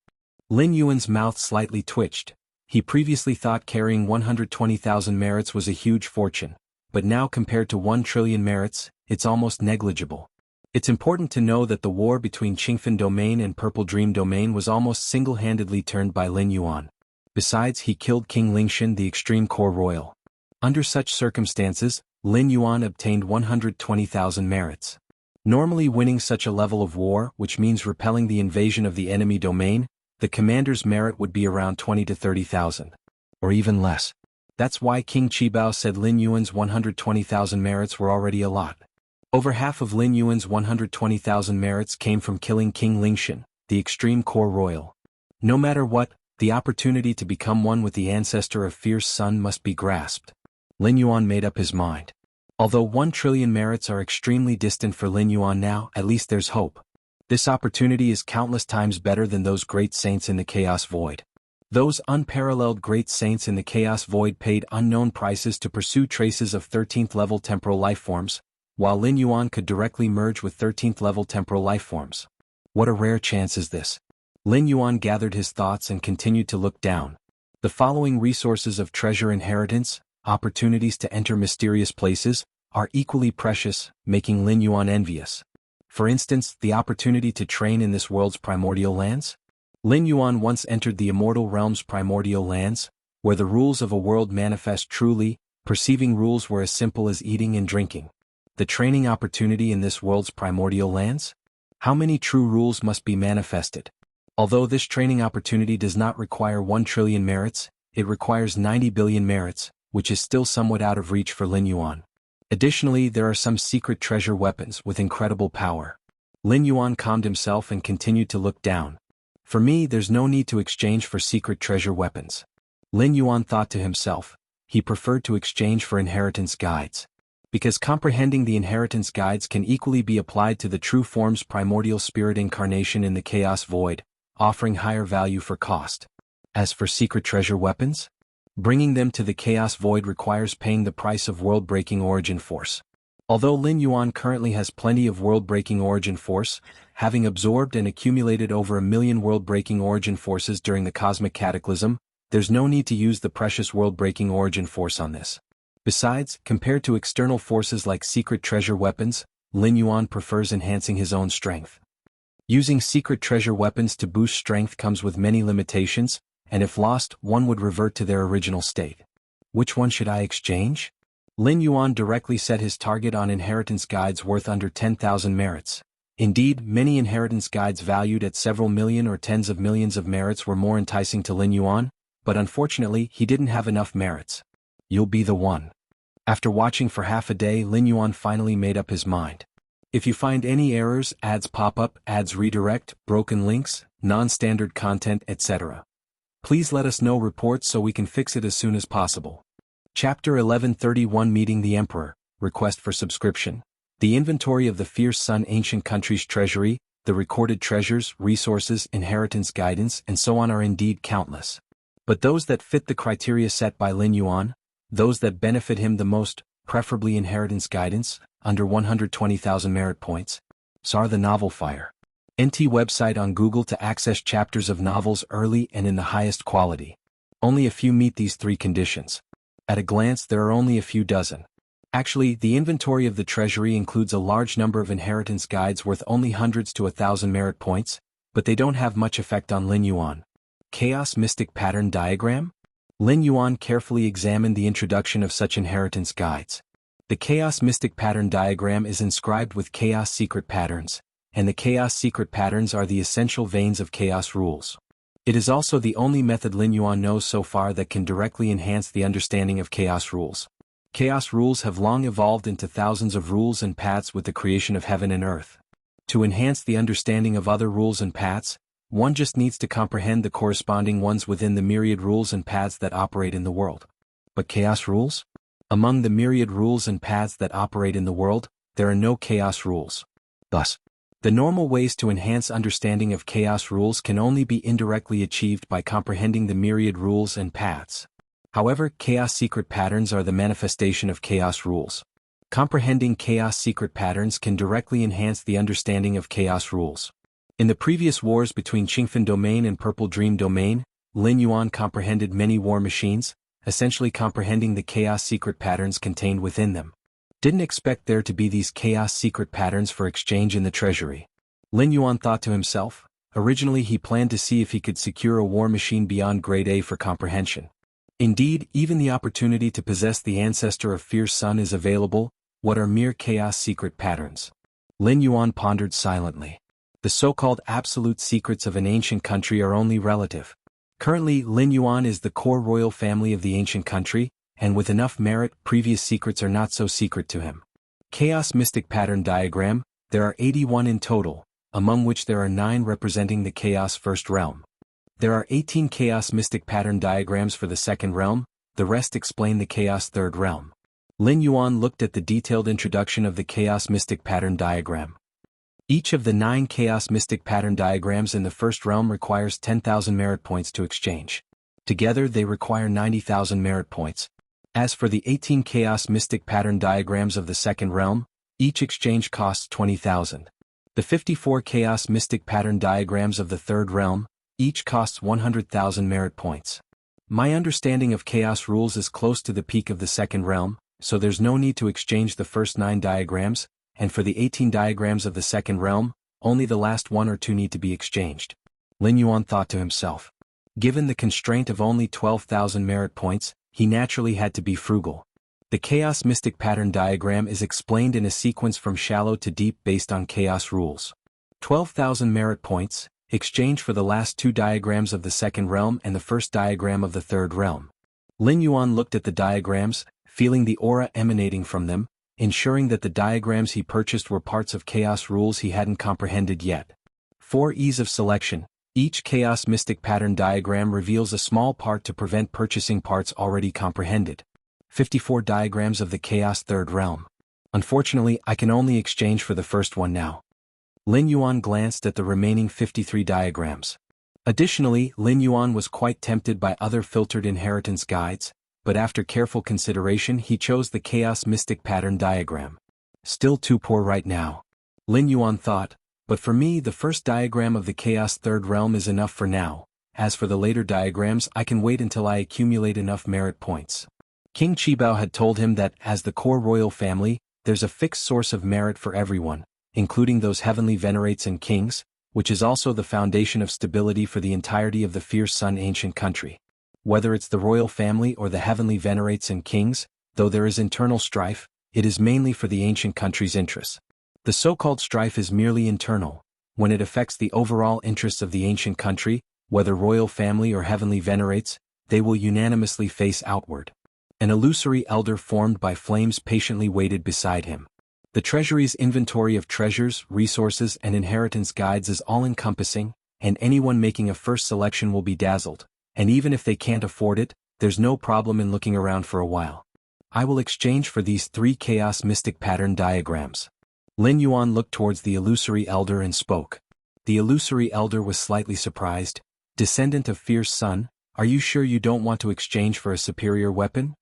[SPEAKER 1] Lin Yuan's mouth slightly twitched. He previously thought carrying 120,000 merits was a huge fortune, but now compared to 1 trillion merits, it's almost negligible. It's important to know that the war between Qingfen Domain and Purple Dream Domain was almost single-handedly turned by Lin Yuan. Besides, he killed King Lingshan, the Extreme Core Royal. Under such circumstances, Lin Yuan obtained 120,000 merits. Normally winning such a level of war, which means repelling the invasion of the enemy domain, the commander's merit would be around 20 to 30,000. Or even less. That's why King Qibao said Lin Yuan's 120,000 merits were already a lot. Over half of Lin Yuan's 120,000 merits came from killing King Lingshan, the Extreme Core Royal. No matter what, the opportunity to become one with the ancestor of Fierce Sun must be grasped. Lin Yuan made up his mind. Although 1 trillion merits are extremely distant for Lin Yuan now, at least there's hope. This opportunity is countless times better than those great saints in the Chaos Void. Those unparalleled great saints in the Chaos Void paid unknown prices to pursue traces of 13th level temporal lifeforms, while Lin Yuan could directly merge with 13th level temporal lifeforms. What a rare chance is this. Lin Yuan gathered his thoughts and continued to look down. The following resources of treasure inheritance, opportunities to enter mysterious places, are equally precious, making Lin Yuan envious. For instance, the opportunity to train in this world's primordial lands? Lin Yuan once entered the Immortal Realm's primordial lands, where the rules of a world manifest truly, perceiving rules were as simple as eating and drinking. The training opportunity in this world's primordial lands? How many true rules must be manifested? Although this training opportunity does not require 1 trillion merits, it requires 90 billion merits, which is still somewhat out of reach for Lin Yuan. Additionally, there are some secret treasure weapons with incredible power. Lin Yuan calmed himself and continued to look down. For me, there's no need to exchange for secret treasure weapons. Lin Yuan thought to himself. He preferred to exchange for inheritance guides. Because comprehending the inheritance guides can equally be applied to the true form's primordial spirit incarnation in the Chaos Void, offering higher value for cost. As for secret treasure weapons? Bringing them to the Chaos Void requires paying the price of world-breaking origin force. Although Lin Yuan currently has plenty of world-breaking origin force, having absorbed and accumulated over 1 million world-breaking origin forces during the cosmic cataclysm, there's no need to use the precious world-breaking origin force on this. Besides, compared to external forces like secret treasure weapons, Lin Yuan prefers enhancing his own strength. Using secret treasure weapons to boost strength comes with many limitations, and if lost, one would revert to their original state. Which one should I exchange? Lin Yuan directly set his target on inheritance guides worth under 10,000 merits. Indeed, many inheritance guides valued at several million or tens of millions of merits were more enticing to Lin Yuan, but unfortunately he didn't have enough merits. You'll be the one. After watching for half a day, Lin Yuan finally made up his mind. If you find any errors, ads pop up, ads redirect, broken links, non-standard content, etc., please let us know reports so we can fix it as soon as possible. Chapter 1131 Meeting the Emperor, Request for Subscription. The inventory of the Fierce Sun Ancient Country's treasury, the recorded treasures, resources, inheritance guidance, and so on are indeed countless. But those that fit the criteria set by Lin Yuan, those that benefit him the most, preferably inheritance guidance, under 120,000 merit points, are the Novel Fire. NT website on Google to access chapters of novels early and in the highest quality. Only a few meet these 3 conditions. At a glance, there are only a few dozen. Actually, the inventory of the treasury includes a large number of inheritance guides worth only hundreds to 1,000 merit points, but they don't have much effect on Lin Yuan. Chaos Mystic Pattern Diagram? Lin Yuan carefully examined the introduction of such inheritance guides. The Chaos Mystic Pattern Diagram is inscribed with Chaos Secret Patterns, and the Chaos Secret Patterns are the essential veins of Chaos Rules. It is also the only method Lin Yuan knows so far that can directly enhance the understanding of Chaos Rules. Chaos Rules have long evolved into thousands of rules and paths with the creation of heaven and earth. To enhance the understanding of other rules and paths, one just needs to comprehend the corresponding ones within the myriad rules and paths that operate in the world. But Chaos Rules? Among the myriad rules and paths that operate in the world, there are no Chaos Rules. Thus, the normal ways to enhance understanding of Chaos Rules can only be indirectly achieved by comprehending the myriad rules and paths. However, Chaos Secret Patterns are the manifestation of Chaos Rules. Comprehending Chaos Secret Patterns can directly enhance the understanding of Chaos Rules. In the previous wars between Qingfen Domain and Purple Dream Domain, Lin Yuan comprehended many war machines, essentially comprehending the Chaos Secret Patterns contained within them. Didn't expect there to be these chaos secret patterns for exchange in the treasury. Lin Yuan thought to himself. Originally he planned to see if he could secure a war machine beyond grade A for comprehension. Indeed, even the opportunity to possess the ancestor of Fierce Sun is available. What are mere chaos secret patterns? Lin Yuan pondered silently. The so-called absolute secrets of an ancient country are only relative. Currently, Lin Yuan is the core royal family of the ancient country, and with enough merit, previous secrets are not so secret to him. Chaos Mystic Pattern Diagram, there are 81 in total, among which there are 9 representing the Chaos First Realm. There are 18 Chaos Mystic Pattern Diagrams for the Second Realm, the rest explain the Chaos Third Realm. Lin Yuan looked at the detailed introduction of the Chaos Mystic Pattern Diagram. Each of the 9 Chaos Mystic Pattern Diagrams in the First Realm requires 10,000 merit points to exchange. Together they require 90,000 merit points. As for the 18 Chaos Mystic Pattern Diagrams of the Second Realm, each exchange costs 20,000. The 54 Chaos Mystic Pattern Diagrams of the Third Realm, each costs 100,000 merit points. My understanding of Chaos rules is close to the peak of the Second Realm, so there's no need to exchange the first 9 diagrams, and for the 18 diagrams of the Second Realm, only the last 1 or 2 need to be exchanged. Lin Yuan thought to himself. Given the constraint of only 12,000 merit points, he naturally had to be frugal. The Chaos Mystic Pattern Diagram is explained in a sequence from shallow to deep based on Chaos rules. 12,000 merit points, exchange for the last 2 diagrams of the Second Realm and the first diagram of the Third Realm. Lin Yuan looked at the diagrams, feeling the aura emanating from them, ensuring that the diagrams he purchased were parts of Chaos rules he hadn't comprehended yet. For ease of selection, each Chaos Mystic Pattern Diagram reveals a small part to prevent purchasing parts already comprehended. 54 diagrams of the Chaos Third Realm. Unfortunately, I can only exchange for the first one now. Lin Yuan glanced at the remaining 53 diagrams. Additionally, Lin Yuan was quite tempted by other filtered inheritance guides, but after careful consideration he chose the Chaos Mystic Pattern Diagram. Still too poor right now. Lin Yuan thought, but for me the first diagram of the Chaos Third Realm is enough for now. As for the later diagrams I can wait until I accumulate enough merit points. King Qibao had told him that, as the core royal family, there's a fixed source of merit for everyone, including those heavenly venerates and kings, which is also the foundation of stability for the entirety of the Fierce Sun ancient country. Whether it's the royal family or the heavenly venerates and kings, though there is internal strife, it is mainly for the ancient country's interests. The so-called strife is merely internal. When it affects the overall interests of the ancient country, whether royal family or heavenly venerates, they will unanimously face outward. An illusory elder formed by flames patiently waited beside him. The treasury's inventory of treasures, resources and inheritance guides is all-encompassing, and anyone making a first selection will be dazzled. And even if they can't afford it, there's no problem in looking around for a while. I will exchange for these 3 Chaos Mystic Pattern Diagrams. Lin Yuan looked towards the illusory elder and spoke. The illusory elder was slightly surprised. Descendant of Fierce Sun, are you sure you don't want to exchange for a superior weapon?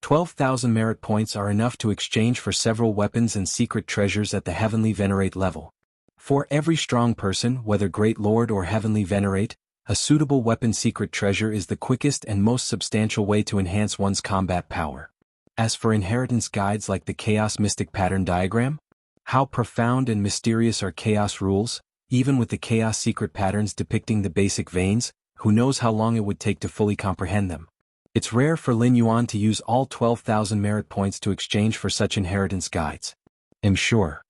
[SPEAKER 1] 12,000 merit points are enough to exchange for several weapons and secret treasures at the Heavenly Venerate level. For every strong person, whether Great Lord or Heavenly Venerate, a suitable weapon secret treasure is the quickest and most substantial way to enhance one's combat power. As for inheritance guides like the Chaos Mystic Pattern Diagram, how profound and mysterious are Chaos rules, even with the Chaos secret patterns depicting the basic veins, who knows how long it would take to fully comprehend them. It's rare for Lin Yuan to use all 12,000 merit points to exchange for such inheritance guides. I'm sure.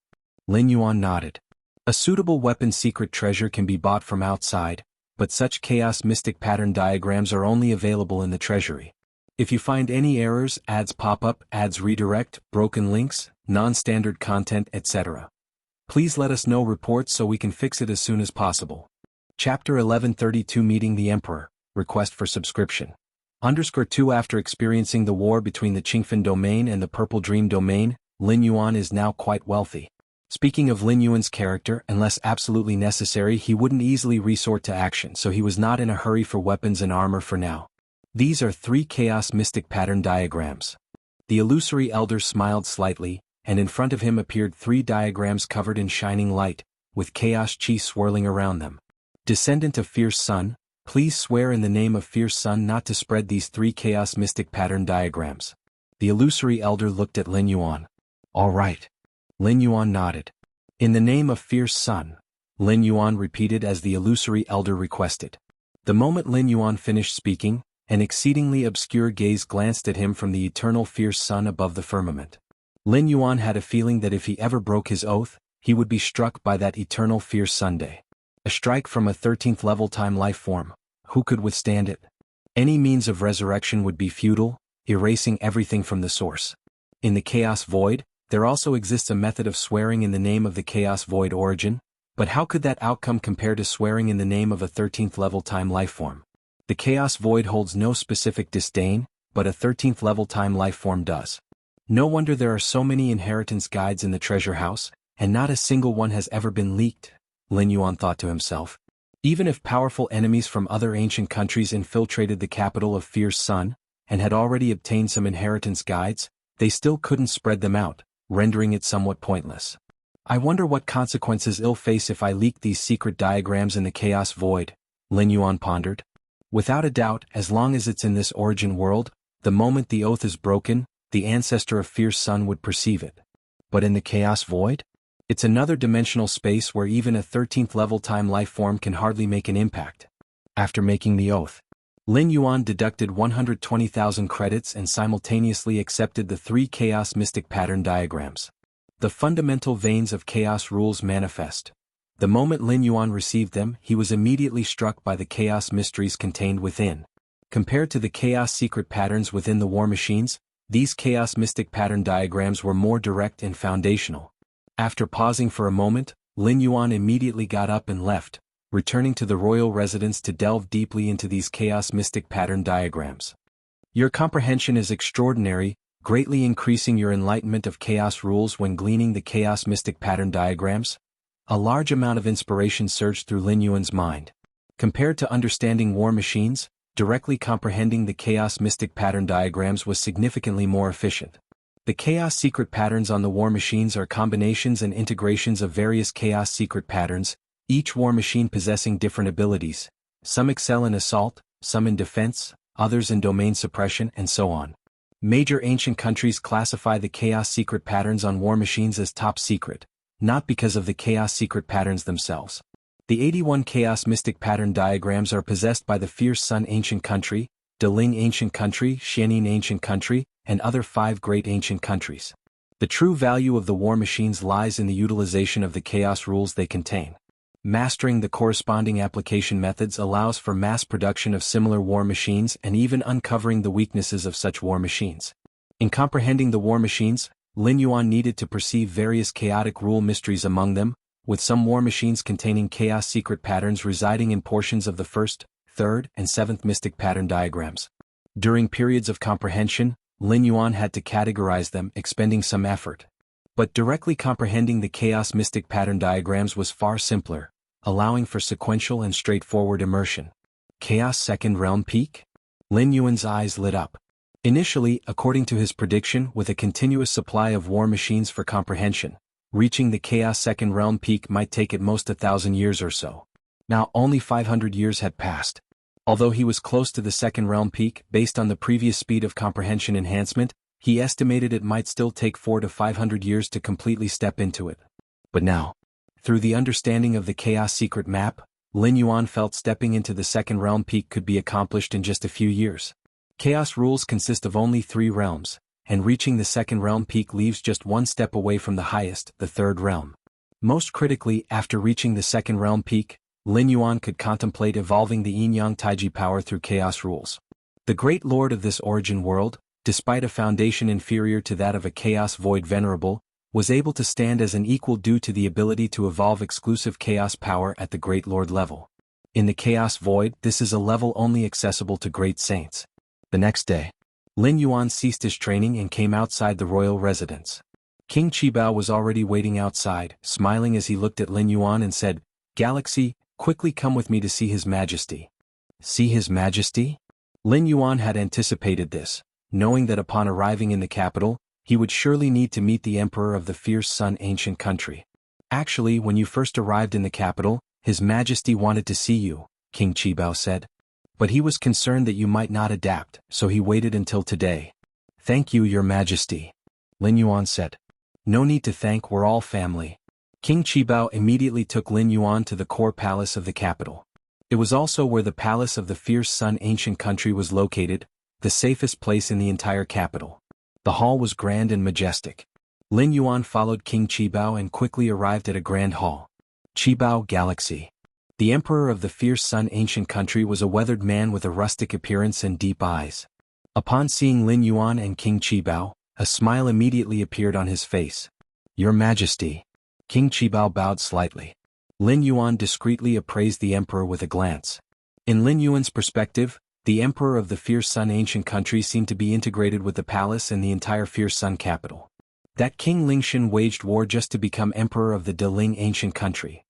[SPEAKER 1] Lin Yuan nodded. A suitable weapon secret treasure can be bought from outside, but such Chaos Mystic Pattern Diagrams are only available in the treasury. If you find any errors, ads pop up, ads redirect, broken links, non-standard content, etc., please let us know reports so we can fix it as soon as possible. Chapter 1132 Meeting the Emperor, Request for Subscription. _2 After experiencing the war between the Qingfen domain and the Purple Dream domain, Lin Yuan is now quite wealthy. Speaking of Lin Yuan's character, unless absolutely necessary he wouldn't easily resort to action, so he was not in a hurry for weapons and armor for now. These are 3 Chaos Mystic Pattern Diagrams. The illusory elder smiled slightly, and in front of him appeared 3 diagrams covered in shining light, with Chaos Chi swirling around them. Descendant of Fierce Sun, please swear in the name of Fierce Sun not to spread these 3 Chaos Mystic Pattern Diagrams. The illusory elder looked at Lin Yuan. All right. Lin Yuan nodded. In the name of fierce sun, Lin Yuan repeated as the illusory elder requested. The moment Lin Yuan finished speaking, an exceedingly obscure gaze glanced at him from the eternal fierce sun above the firmament. Lin Yuan had a feeling that if he ever broke his oath, he would be struck by that eternal fierce Sunday. A strike from a 13th level time life form. Who could withstand it? Any means of resurrection would be futile, erasing everything from the source. In the Chaos Void, there also exists a method of swearing in the name of the Chaos Void origin, but how could that outcome compare to swearing in the name of a 13th level time life form? The Chaos Void holds no specific disdain, but a 13th level time life form does. No wonder there are so many inheritance guides in the treasure house, and not a single one has ever been leaked, Lin Yuan thought to himself. Even if powerful enemies from other ancient countries infiltrated the capital of Fierce Sun, and had already obtained some inheritance guides, they still couldn't spread them out, rendering it somewhat pointless. I wonder what consequences I'll face if I leak these secret diagrams in the Chaos Void, Lin Yuan pondered. Without a doubt, as long as it's in this origin world, the moment the oath is broken, the ancestor of Fierce Sun would perceive it. But in the Chaos Void? It's another dimensional space where even a 13th level time life form can hardly make an impact. After making the oath, Lin Yuan deducted 120,000 credits and simultaneously accepted the 3 Chaos Mystic Pattern diagrams. The fundamental veins of Chaos rules manifest. The moment Lin Yuan received them, he was immediately struck by the Chaos mysteries contained within. Compared to the Chaos secret patterns within the war machines, these Chaos Mystic Pattern diagrams were more direct and foundational. After pausing for a moment, Lin Yuan immediately got up and left, returning to the royal residence to delve deeply into these Chaos Mystic Pattern diagrams. Your comprehension is extraordinary, greatly increasing your enlightenment of Chaos rules when gleaning the Chaos Mystic Pattern diagrams. A large amount of inspiration surged through Lin Yuan's mind. Compared to understanding war machines, directly comprehending the Chaos Mystic Pattern diagrams was significantly more efficient. The Chaos secret patterns on the war machines are combinations and integrations of various Chaos secret patterns, each war machine possessing different abilities. Some excel in assault, some in defense, others in domain suppression, and so on. Major ancient countries classify the Chaos secret patterns on war machines as top secret, not because of the Chaos secret patterns themselves. The 81 Chaos Mystic Pattern diagrams are possessed by the Fierce Sun Ancient Country, Deling Ancient Country, Xianxia Ancient Country, and other 5 great ancient countries. The true value of the war machines lies in the utilization of the Chaos rules they contain. Mastering the corresponding application methods allows for mass production of similar war machines and even uncovering the weaknesses of such war machines. In comprehending the war machines, Lin Yuan needed to perceive various chaotic rule mysteries among them, with some war machines containing Chaos secret patterns residing in portions of the 1st, 3rd, and 7th Mystic Pattern diagrams. During periods of comprehension, Lin Yuan had to categorize them, expending some effort. But directly comprehending the Chaos Mystic Pattern diagrams was far simpler, allowing for sequential and straightforward immersion. Chaos Second Realm Peak? Lin Yuan's eyes lit up. Initially, according to his prediction, with a continuous supply of war machines for comprehension, reaching the Chaos Second Realm Peak might take at most 1,000 years or so. Now only 500 years had passed. Although he was close to the Second Realm Peak, based on the previous speed of comprehension enhancement, he estimated it might still take 400 to 500 years to completely step into it. But now, through the understanding of the Chaos secret map, Lin Yuan felt stepping into the Second Realm Peak could be accomplished in just a few years. Chaos rules consist of only 3 realms, and reaching the Second Realm Peak leaves just one step away from the highest, the 3rd realm. Most critically, after reaching the Second Realm Peak, Lin Yuan could contemplate evolving the Yin-Yang Taiji power through Chaos rules. The Great Lord of this origin world, despite a foundation inferior to that of a Chaos Void Venerable, was able to stand as an equal due to the ability to evolve exclusive Chaos power at the Great Lord level. In the Chaos Void, this is a level only accessible to great saints. The next day, Lin Yuan ceased his training and came outside the royal residence. King Qibao was already waiting outside, smiling as he looked at Lin Yuan and said, "Galaxy, quickly come with me to see His Majesty." See His Majesty? Lin Yuan had anticipated this, knowing that upon arriving in the capital, he would surely need to meet the Emperor of the Fierce Sun Ancient Country. Actually, when you first arrived in the capital, His Majesty wanted to see you, King Qibao said. But he was concerned that you might not adapt, so he waited until today. Thank you, Your Majesty, Lin Yuan said. No need to thank, we're all family. King Qibao immediately took Lin Yuan to the core palace of the capital. It was also where the palace of the fierce sun ancient country was located, the safest place in the entire capital. The hall was grand and majestic. Lin Yuan followed King Qibao and quickly arrived at a grand hall. Qibao Galaxy. The emperor of the fierce sun ancient country was a weathered man with a rustic appearance and deep eyes. Upon seeing Lin Yuan and King Qibao, a smile immediately appeared on his face. Your Majesty. King Qibao bowed slightly. Lin Yuan discreetly appraised the emperor with a glance. In Lin Yuan's perspective, the emperor of the fierce sun ancient country seemed to be integrated with the palace and the entire fierce sun capital. That King Lingshan waged war just to become emperor of the Deling ancient country.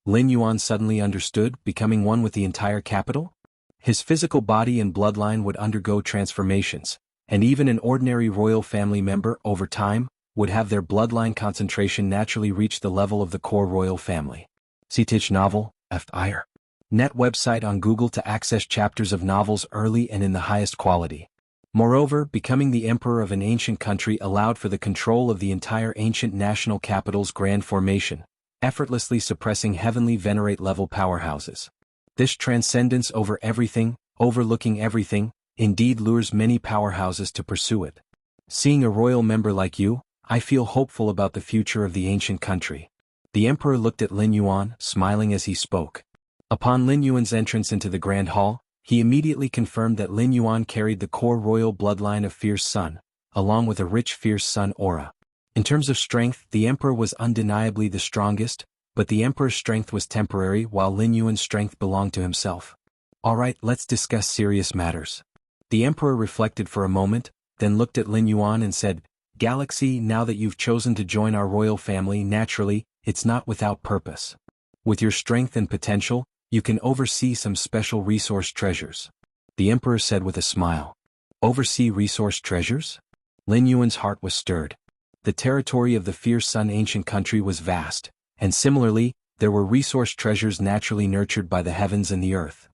[SPEAKER 1] Lin Yuan suddenly understood, becoming one with the entire capital? His physical body and bloodline would undergo transformations, and even an ordinary royal family member, over time, would have their bloodline concentration naturally reach the level of the core royal family. Citich novel, F.I.R. Net website on Google to access chapters of novels early and in the highest quality. Moreover, becoming the emperor of an ancient country allowed for the control of the entire ancient national capital's grand formation, effortlessly suppressing heavenly venerate-level powerhouses. This transcendence over everything, overlooking everything, indeed lures many powerhouses to pursue it. Seeing a royal member like you, I feel hopeful about the future of the ancient country. The emperor looked at Lin Yuan, smiling as he spoke. Upon Lin Yuan's entrance into the grand hall, he immediately confirmed that Lin Yuan carried the core royal bloodline of fierce sun, along with a rich fierce sun aura. In terms of strength, the emperor was undeniably the strongest, but the emperor's strength was temporary while Lin Yuan's strength belonged to himself. Alright, let's discuss serious matters. The emperor reflected for a moment, then looked at Lin Yuan and said, Galaxy, now that you've chosen to join our royal family, naturally, it's not without purpose. With your strength and potential, you can oversee some special resource treasures. The emperor said with a smile. Oversee resource treasures? Lin Yuan's heart was stirred. The territory of the fierce sun ancient country was vast, and similarly, there were resource treasures naturally nurtured by the heavens and the earth.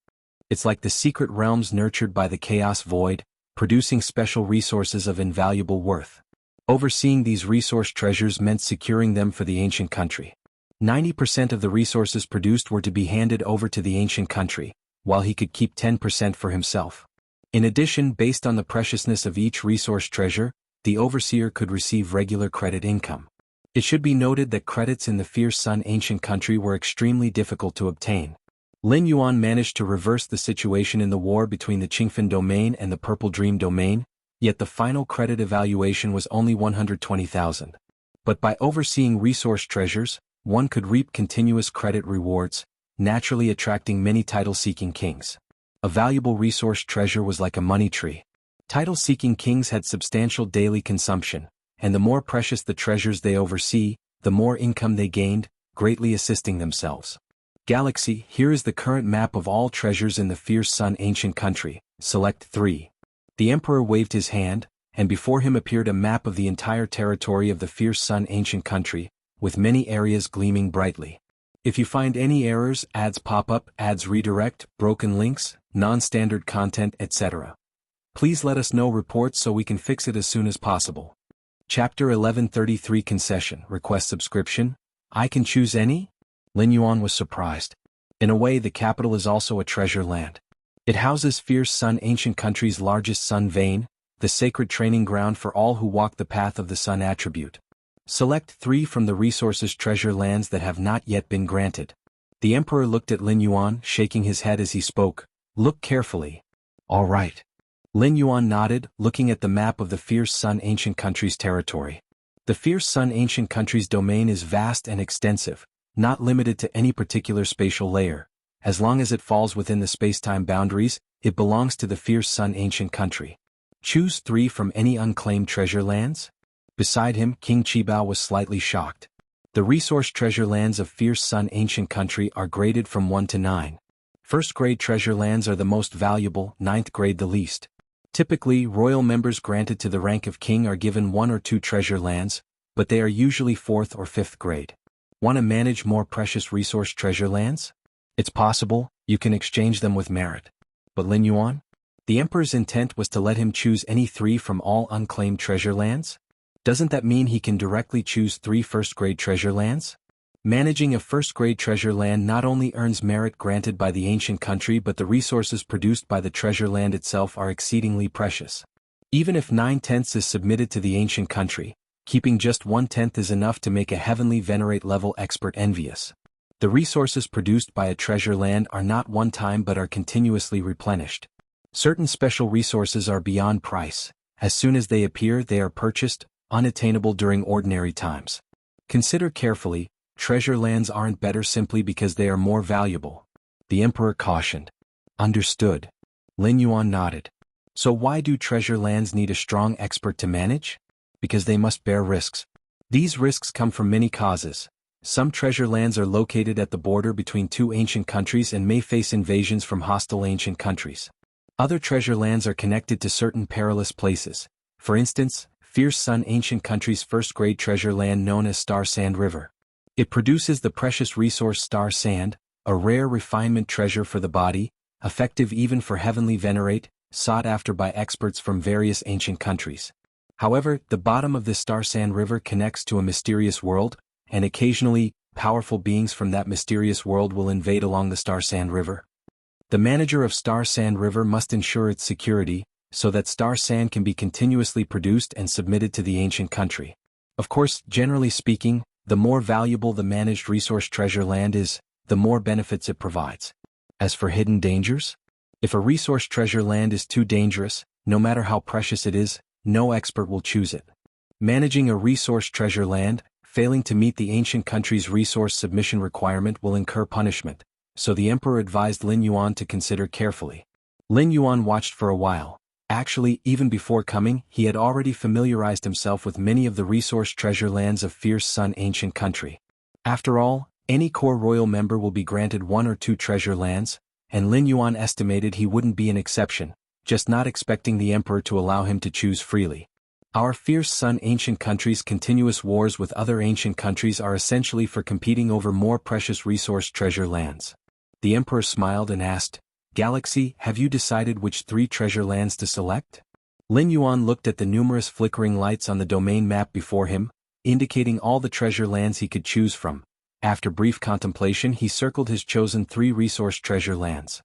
[SPEAKER 1] It's like the secret realms nurtured by the chaos void, producing special resources of invaluable worth. Overseeing these resource treasures meant securing them for the ancient country. 90% of the resources produced were to be handed over to the ancient country, while he could keep 10% for himself. In addition, based on the preciousness of each resource treasure, the overseer could receive regular credit income. It should be noted that credits in the fierce sun ancient country were extremely difficult to obtain. Lin Yuan managed to reverse the situation in the war between the Qingfen domain and the Purple Dream domain, yet the final credit evaluation was only 120,000. But by overseeing resource treasures, one could reap continuous credit rewards, naturally attracting many title-seeking kings. A valuable resource treasure was like a money tree. Title-seeking kings had substantial daily consumption, and the more precious the treasures they oversee, the more income they gained, greatly assisting themselves. Galaxy, here is the current map of all treasures in the fierce sun ancient country. Select 3. The emperor waved his hand, and before him appeared a map of the entire territory of the fierce sun ancient country, with many areas gleaming brightly. If you find any errors, ads pop up, ads redirect, broken links, non-standard content, etc., please let us know reports so we can fix it as soon as possible. Chapter 1133 Concession. Request subscription? I can choose any? Lin Yuan was surprised. In a way, the capital is also a treasure land. It houses fierce sun ancient country's largest sun vein, the sacred training ground for all who walk the path of the sun attribute. Select 3 from the resources treasure lands that have not yet been granted. The emperor looked at Lin Yuan, shaking his head as he spoke. Look carefully. All right. Lin Yuan nodded, looking at the map of the fierce sun ancient country's territory. The fierce sun ancient country's domain is vast and extensive, not limited to any particular spatial layer. As long as it falls within the space-time boundaries, it belongs to the fierce sun ancient country. Choose 3 from any unclaimed treasure lands? Beside him, King Qibao was slightly shocked. The resource treasure lands of fierce sun ancient country are graded from 1 to 9. First grade treasure lands are the most valuable, 9th grade the least. Typically, royal members granted to the rank of king are given 1 or 2 treasure lands, but they are usually 4th or 5th grade. Want to manage more precious resource treasure lands? It's possible, you can exchange them with merit. But Lin Yuan? The emperor's intent was to let him choose any 3 from all unclaimed treasure lands? Doesn't that mean he can directly choose 3 first-grade treasure lands? Managing a first-grade treasure land not only earns merit granted by the ancient country, but the resources produced by the treasure land itself are exceedingly precious. Even if 9/10 is submitted to the ancient country, keeping just 1/10 is enough to make a heavenly venerate level expert envious. The resources produced by a treasure land are not one-time but are continuously replenished. Certain special resources are beyond price. As soon as they appear, they are purchased, unattainable during ordinary times. Consider carefully, treasure lands aren't better simply because they are more valuable. The emperor cautioned. Understood. Lin Yuan nodded. So why do treasure lands need a strong expert to manage? Because they must bear risks. These risks come from many causes. Some treasure lands are located at the border between 2 ancient countries and may face invasions from hostile ancient countries. Other treasure lands are connected to certain perilous places. For instance, Fierce Sun ancient country's first-grade treasure land known as Star Sand River. It produces the precious resource star sand, a rare refinement treasure for the body, effective even for heavenly venerate, sought after by experts from various ancient countries. However, the bottom of this star sand river connects to a mysterious world, and occasionally, powerful beings from that mysterious world will invade along the star sand river. The manager of Star Sand River must ensure its security, so that star sand can be continuously produced and submitted to the ancient country. Of course, generally speaking, the more valuable the managed resource treasure land is, the more benefits it provides. As for hidden dangers, if a resource treasure land is too dangerous, no matter how precious it is, no expert will choose it. Managing a resource treasure land, failing to meet the ancient country's resource submission requirement will incur punishment, so the emperor advised Lin Yuan to consider carefully. Lin Yuan watched for a while. Actually, even before coming, he had already familiarized himself with many of the resource treasure lands of Fierce Sun ancient country. After all, any core royal member will be granted 1 or 2 treasure lands, and Lin Yuan estimated he wouldn't be an exception, just not expecting the emperor to allow him to choose freely. Our Fierce Sun ancient country's continuous wars with other ancient countries are essentially for competing over more precious resource treasure lands. The emperor smiled and asked, Galaxy, have you decided which 3 treasure lands to select? Lin Yuan looked at the numerous flickering lights on the domain map before him, indicating all the treasure lands he could choose from. After brief contemplation, he circled his chosen 3 resource treasure lands.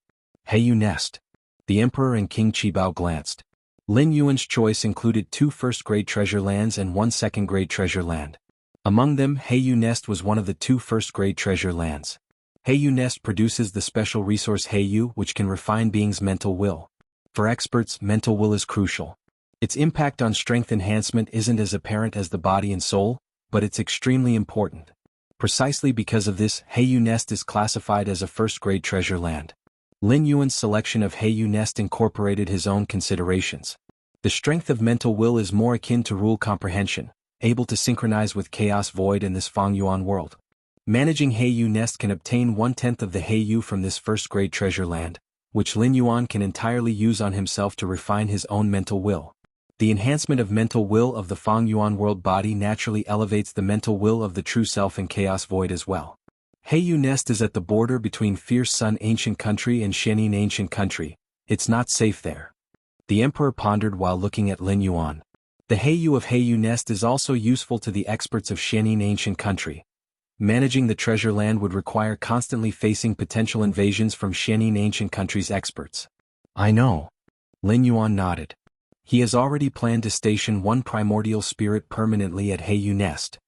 [SPEAKER 1] Heiyu Nest. The emperor and King Qibao glanced. Lin Yuan's choice included 2 first-grade treasure lands and 1 second-grade treasure land. Among them, Heiyu Nest was one of the 2 first-grade treasure lands. Heiyu Nest produces the special resource Heiyu, which can refine beings' mental will. For experts, mental will is crucial. Its impact on strength enhancement isn't as apparent as the body and soul, but it's extremely important. Precisely because of this, Heiyu Nest is classified as a first-grade treasure land. Lin Yuan's selection of Heiyu Nest incorporated his own considerations. The strength of mental will is more akin to rule comprehension, able to synchronize with chaos void in this Fang Yuan world. Managing Heiyu Nest can obtain 1/10 of the Heiyu from this first-grade treasure land, which Lin Yuan can entirely use on himself to refine his own mental will. The enhancement of mental will of the Fang Yuan world body naturally elevates the mental will of the true self in chaos void as well. Heiyu Nest is at the border between Fierce Sun ancient country and Xianxia ancient country. It's not safe there. The emperor pondered while looking at Lin Yuan. The Heiyu of Heiyu Nest is also useful to the experts of Xianxia ancient country. Managing the treasure land would require constantly facing potential invasions from Xianxia ancient country's experts. I know. Lin Yuan nodded. He has already planned to station 1 primordial spirit permanently at Heiyu Nest.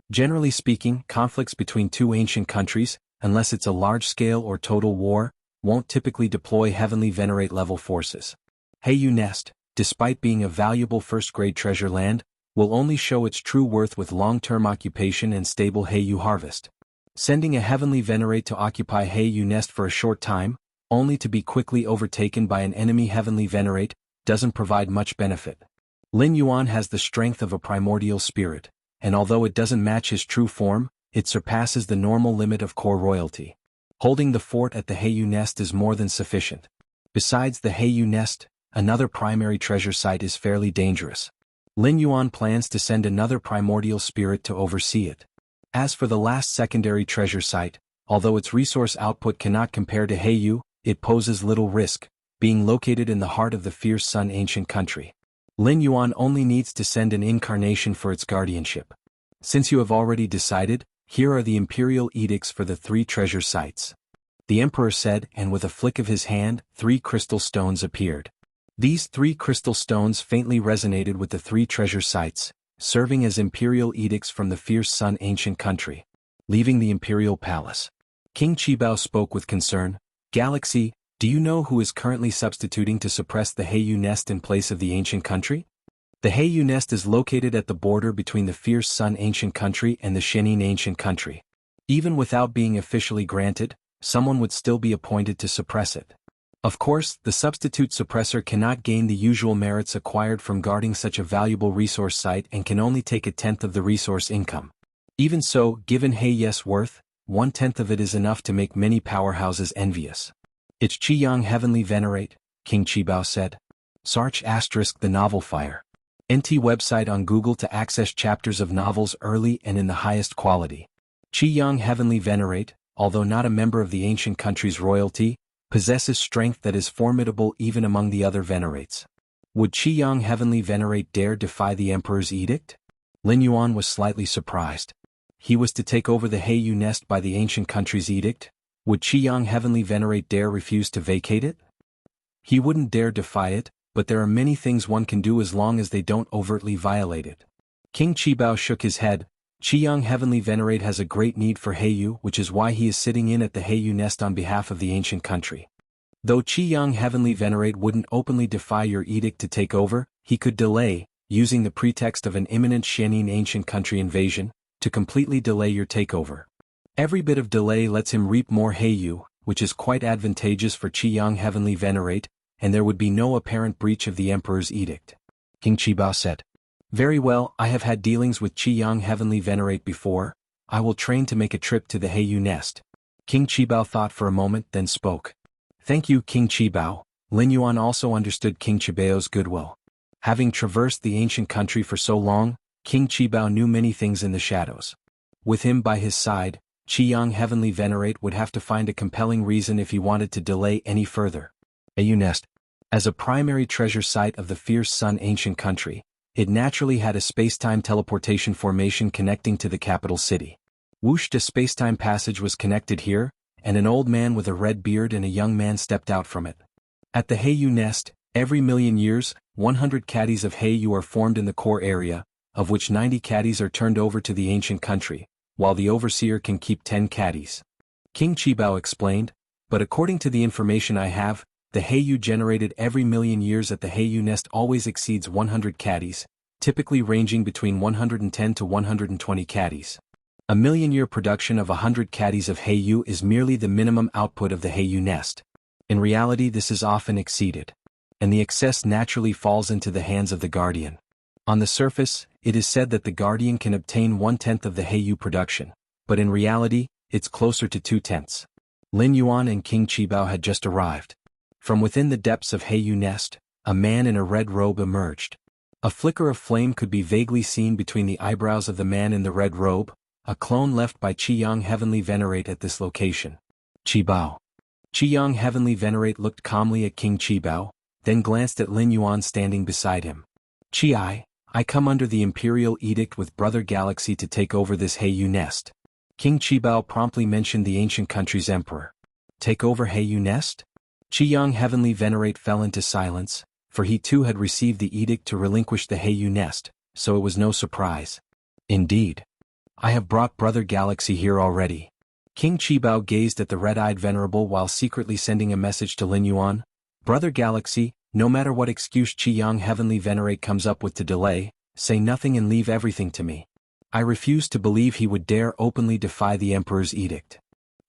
[SPEAKER 1] Generally speaking, conflicts between 2 ancient countries, unless it's a large-scale or total war, won't typically deploy heavenly venerate level forces. Heiyu Nest, despite being a valuable first-grade treasure land, will only show its true worth with long-term occupation and stable Heiyu harvest. Sending a heavenly venerate to occupy Heiyu Nest for a short time, only to be quickly overtaken by an enemy heavenly venerate, doesn't provide much benefit. Lin Yuan has the strength of a primordial spirit, and although it doesn't match his true form, it surpasses the normal limit of core royalty. Holding the fort at the Heiyu Nest is more than sufficient. Besides the Heiyu Nest, another primary treasure site is fairly dangerous. Lin Yuan plans to send another primordial spirit to oversee it. As for the last secondary treasure site, although its resource output cannot compare to Heiyu, it poses little risk, being located in the heart of the Fierce Sun ancient country. Lin Yuan only needs to send an incarnation for its guardianship. Since you have already decided, here are the imperial edicts for the 3 treasure sites. The emperor said, and with a flick of his hand, 3 crystal stones appeared. These 3 crystal stones faintly resonated with the 3 treasure sites, serving as imperial edicts from the fierce sun ancient country. Leaving the imperial palace, King Qibao spoke with concern. Galaxy, do you know who is currently substituting to suppress the Heiyu nest in place of the ancient country? The Heiyu nest is located at the border between the fierce sun ancient country and the Shenin ancient country. Even without being officially granted, someone would still be appointed to suppress it. Of course, the substitute suppressor cannot gain the usual merits acquired from guarding such a valuable resource site and can only take 1/10 of the resource income. Even so, given Heiyu's worth, 1/10 of it is enough to make many powerhouses envious. It's Qiyang Heavenly Venerate, King Qibao said. Search * the novel Fire. NT website on Google to access chapters of novels early and in the highest quality. Qiyang Heavenly Venerate, although not a member of the ancient country's royalty, possesses strength that is formidable even among the other venerates. Would Qiyang Heavenly Venerate dare defy the emperor's edict? Lin Yuan was slightly surprised. He was to take over the Heiyu nest by the ancient country's edict? Would Qiyang Heavenly Venerate dare refuse to vacate it? He wouldn't dare defy it, but there are many things one can do as long as they don't overtly violate it. King Qibao shook his head. Qiyang Heavenly Venerate has a great need for Heiyu, which is why he is sitting in at the Heiyu nest on behalf of the ancient country. Though Qiyang Heavenly Venerate wouldn't openly defy your edict to take over, he could delay, using the pretext of an imminent Shenin ancient country invasion, to completely delay your takeover. Every bit of delay lets him reap more Heiyu, which is quite advantageous for Qiyang Heavenly Venerate, and there would be no apparent breach of the emperor's edict. King Qibao said. Very well, I have had dealings with Qiyang Heavenly Venerate before. I will train to make a trip to the Heiyu nest. King Qibao thought for a moment, then spoke. Thank you, King Qibao. Lin Yuan also understood King Qibao's goodwill. Having traversed the ancient country for so long, King Qibao knew many things in the shadows. With him by his side, Qiyang Heavenly Venerate would have to find a compelling reason if he wanted to delay any further. Heiyu nest. As a primary treasure site of the fierce sun ancient country, it naturally had a space-time teleportation formation connecting to the capital city. Wuxia space-time passage was connected here, and an old man with a red beard and a young man stepped out from it. At the Heiyu nest, every million years, 100 caddies of Heiyu are formed in the core area, of which 90 caddies are turned over to the ancient country, while the overseer can keep 10 caddies. King Qibao explained, but according to the information I have, the Heiyu generated every million years at the Heiyu nest always exceeds 100 caddies, typically ranging between 110 to 120 caddies. A million-year production of 100 caddies of Heiyu is merely the minimum output of the Heiyu nest. In reality, this is often exceeded, and the excess naturally falls into the hands of the guardian. On the surface, it is said that the guardian can obtain 1/10 of the Heiyu production, but in reality, it's closer to 2/10. Lin Yuan and King Qibao had just arrived. From within the depths of Heiyu nest, a man in a red robe emerged. A flicker of flame could be vaguely seen between the eyebrows of the man in the red robe, a clone left by Qiyang Heavenly Venerate at this location. Qibao. Qiyang Heavenly Venerate looked calmly at King Qibao, then glanced at Lin Yuan standing beside him. Qi, I come under the imperial edict with Brother Galaxy to take over this Heiyu nest. King Qibao promptly mentioned the ancient country's emperor. Take over Heiyu nest? Qiyang Heavenly Venerate fell into silence, for he too had received the edict to relinquish the Heiyu nest, so it was no surprise. Indeed. I have brought Brother Galaxy here already. King Qibao gazed at the red-eyed venerable while secretly sending a message to Lin Yuan. Brother Galaxy, no matter what excuse Qiyang Heavenly Venerate comes up with to delay, say nothing and leave everything to me. I refuse to believe he would dare openly defy the emperor's edict.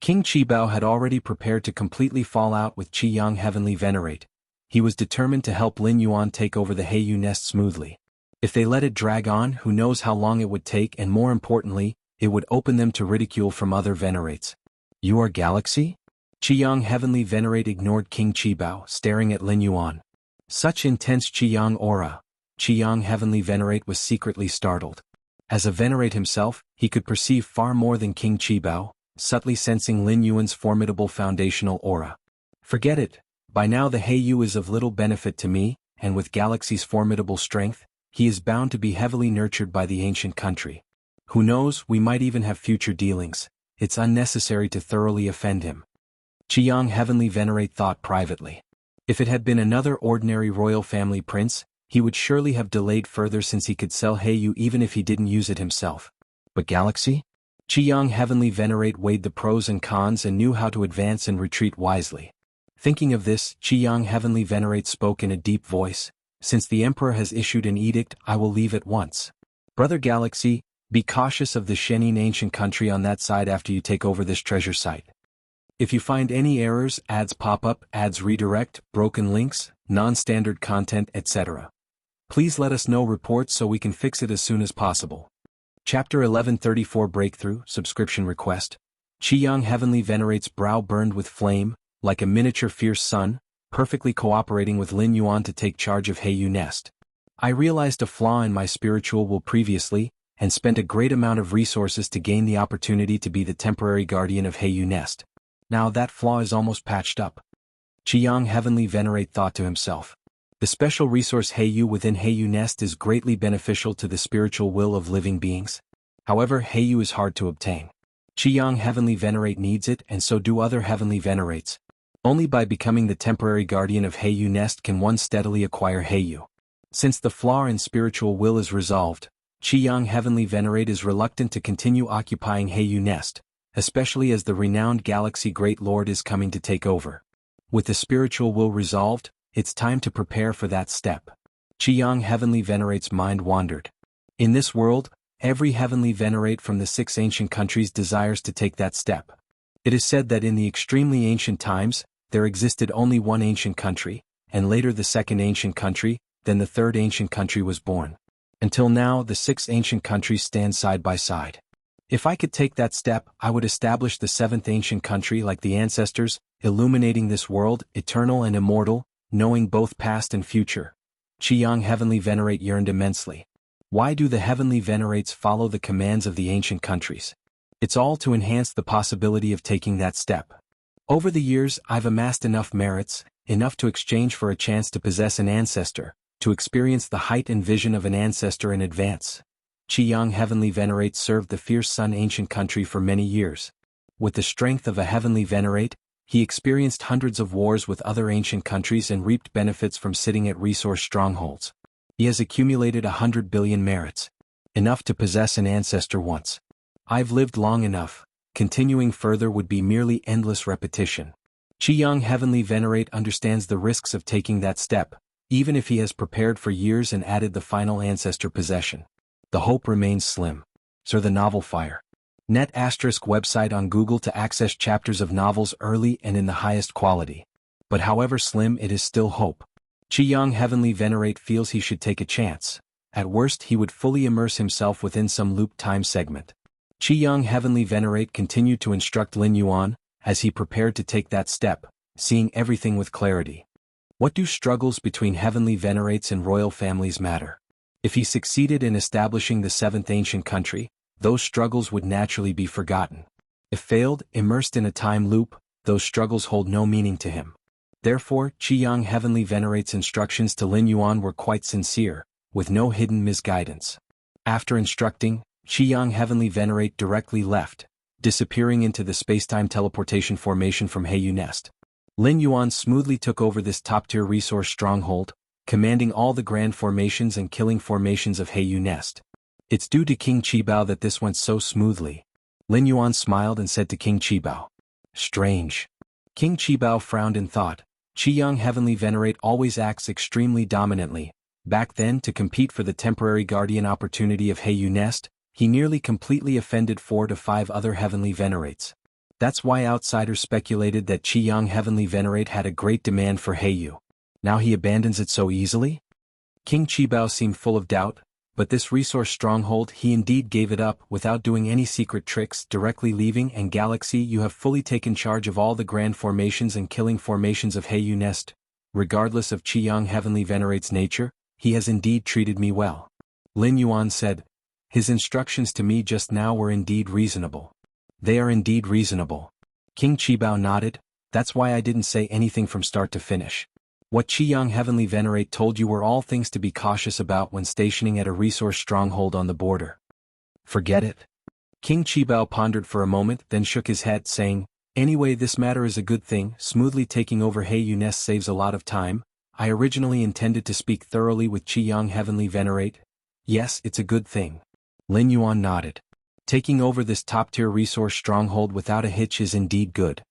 [SPEAKER 1] King Qibao had already prepared to completely fall out with Qiyang Heavenly Venerate. He was determined to help Lin Yuan take over the Heiyu nest smoothly. If they let it drag on, who knows how long it would take, and more importantly, it would open them to ridicule from other venerates. You are Galaxy? Qiyang Heavenly Venerate ignored King Qibao, staring at Lin Yuan. Such intense Qiyang aura. Qiyang Heavenly Venerate was secretly startled. As a venerate himself, he could perceive far more than King Qibao, subtly sensing Lin Yuan's formidable foundational aura. Forget it. By now the Heiyu is of little benefit to me, and with Galaxy's formidable strength, he is bound to be heavily nurtured by the ancient country. Who knows, we might even have future dealings. It's unnecessary to thoroughly offend him. Qiang Heavenly Venerate thought privately. If it had been another ordinary royal family prince, he would surely have delayed further since he could sell Heyu even if he didn't use it himself. But Galaxy? Qiang Heavenly Venerate weighed the pros and cons and knew how to advance and retreat wisely. Thinking of this, Qiang Heavenly Venerate spoke in a deep voice. Since the Emperor has issued an edict, I will leave at once. Brother Galaxy, be cautious of the Shenin ancient country on that side after you take over this treasure site. If you find any errors, ads pop up, ads redirect, broken links, non-standard content, etc., please let us know reports so we can fix it as soon as possible. Chapter 1134 Breakthrough, Subscription Request. Qiang Heavenly Venerate's brow burned with flame, like a miniature fierce sun, perfectly cooperating with Lin Yuan to take charge of Heyu Nest. I realized a flaw in my spiritual will previously, and spent a great amount of resources to gain the opportunity to be the temporary guardian of Heyu Nest. Now that flaw is almost patched up. Qiang Heavenly Venerate thought to himself. The special resource Heyu within Heyu Nest is greatly beneficial to the spiritual will of living beings. However, Heyu is hard to obtain. Qiang Heavenly Venerate needs it, and so do other Heavenly Venerates. Only by becoming the temporary guardian of Heyu Nest can one steadily acquire Heyu. Since the flaw in spiritual will is resolved, Qiang Heavenly Venerate is reluctant to continue occupying Heyu Nest, especially as the renowned Galaxy Great Lord is coming to take over. With the spiritual will resolved, it's time to prepare for that step. Qiang Heavenly Venerate's mind wandered. In this world, every Heavenly Venerate from the 6 ancient countries desires to take that step. It is said that in the extremely ancient times, there existed only one ancient country, and later the second ancient country, then the third ancient country was born. Until now, the 6 ancient countries stand side by side. If I could take that step, I would establish the 7th ancient country like the ancestors, illuminating this world, eternal and immortal, knowing both past and future. Qiang Heavenly Venerate yearned immensely. Why do the Heavenly Venerates follow the commands of the ancient countries? It's all to enhance the possibility of taking that step. Over the years, I've amassed enough merits, enough to exchange for a chance to possess an ancestor, to experience the height and vision of an ancestor in advance. Qiang Heavenly Venerate served the fierce Sun ancient country for many years. With the strength of a Heavenly Venerate, he experienced hundreds of wars with other ancient countries and reaped benefits from sitting at resource strongholds. He has accumulated 100 billion merits. Enough to possess an ancestor once. I've lived long enough. Continuing further would be merely endless repetition. Qiang Heavenly Venerate understands the risks of taking that step, even if he has prepared for years and added the final ancestor possession. The hope remains slim. Sir the Novel Fire. Net ** website on Google to access chapters of novels early and in the highest quality. But however slim, it is still hope. Qiang Heavenly Venerate feels he should take a chance. At worst, he would fully immerse himself within some loop time segment. Qiang Heavenly Venerate continued to instruct Lin Yuan, as he prepared to take that step, seeing everything with clarity. What do struggles between Heavenly Venerates and royal families matter? If he succeeded in establishing the 7th ancient country, those struggles would naturally be forgotten. If failed, immersed in a time loop, those struggles hold no meaning to him. Therefore, Qiang Heavenly Venerate's instructions to Lin Yuan were quite sincere, with no hidden misguidance. After instructing, Qiang Heavenly Venerate directly left, disappearing into the spacetime teleportation formation from Heyu Nest. Lin Yuan smoothly took over this top-tier resource stronghold, commanding all the grand formations and killing formations of Heyu Nest. It's due to King Qibao that this went so smoothly. Lin Yuan smiled and said to King Qibao. Strange. King Qibao frowned and thought, Qiang Heavenly Venerate always acts extremely dominantly. Back then, to compete for the temporary guardian opportunity of Heyu Nest, he nearly completely offended 4 to 5 other Heavenly Venerates. That's why outsiders speculated that Qiang Heavenly Venerate had a great demand for Heyu. Now he abandons it so easily? King Qibao seemed full of doubt, but this resource stronghold he indeed gave it up without doing any secret tricks, directly leaving. And Galaxy, you have fully taken charge of all the grand formations and killing formations of Heyu Nest. Regardless of Qiang Heavenly Venerate's nature, he has indeed treated me well. Lin Yuan said. His instructions to me just now were indeed reasonable. They are indeed reasonable. King Qibao nodded. That's why I didn't say anything from start to finish. What Qiyang Heavenly Venerate told you were all things to be cautious about when stationing at a resource stronghold on the border. Forget it. King Qibao pondered for a moment, then shook his head, saying, "Anyway, this matter is a good thing. Smoothly taking over Heiyu Nest saves a lot of time. I originally intended to speak thoroughly with Qiyang Heavenly Venerate. Yes, it's a good thing." Lin Yuan nodded. Taking over this top-tier resource stronghold without a hitch is indeed good.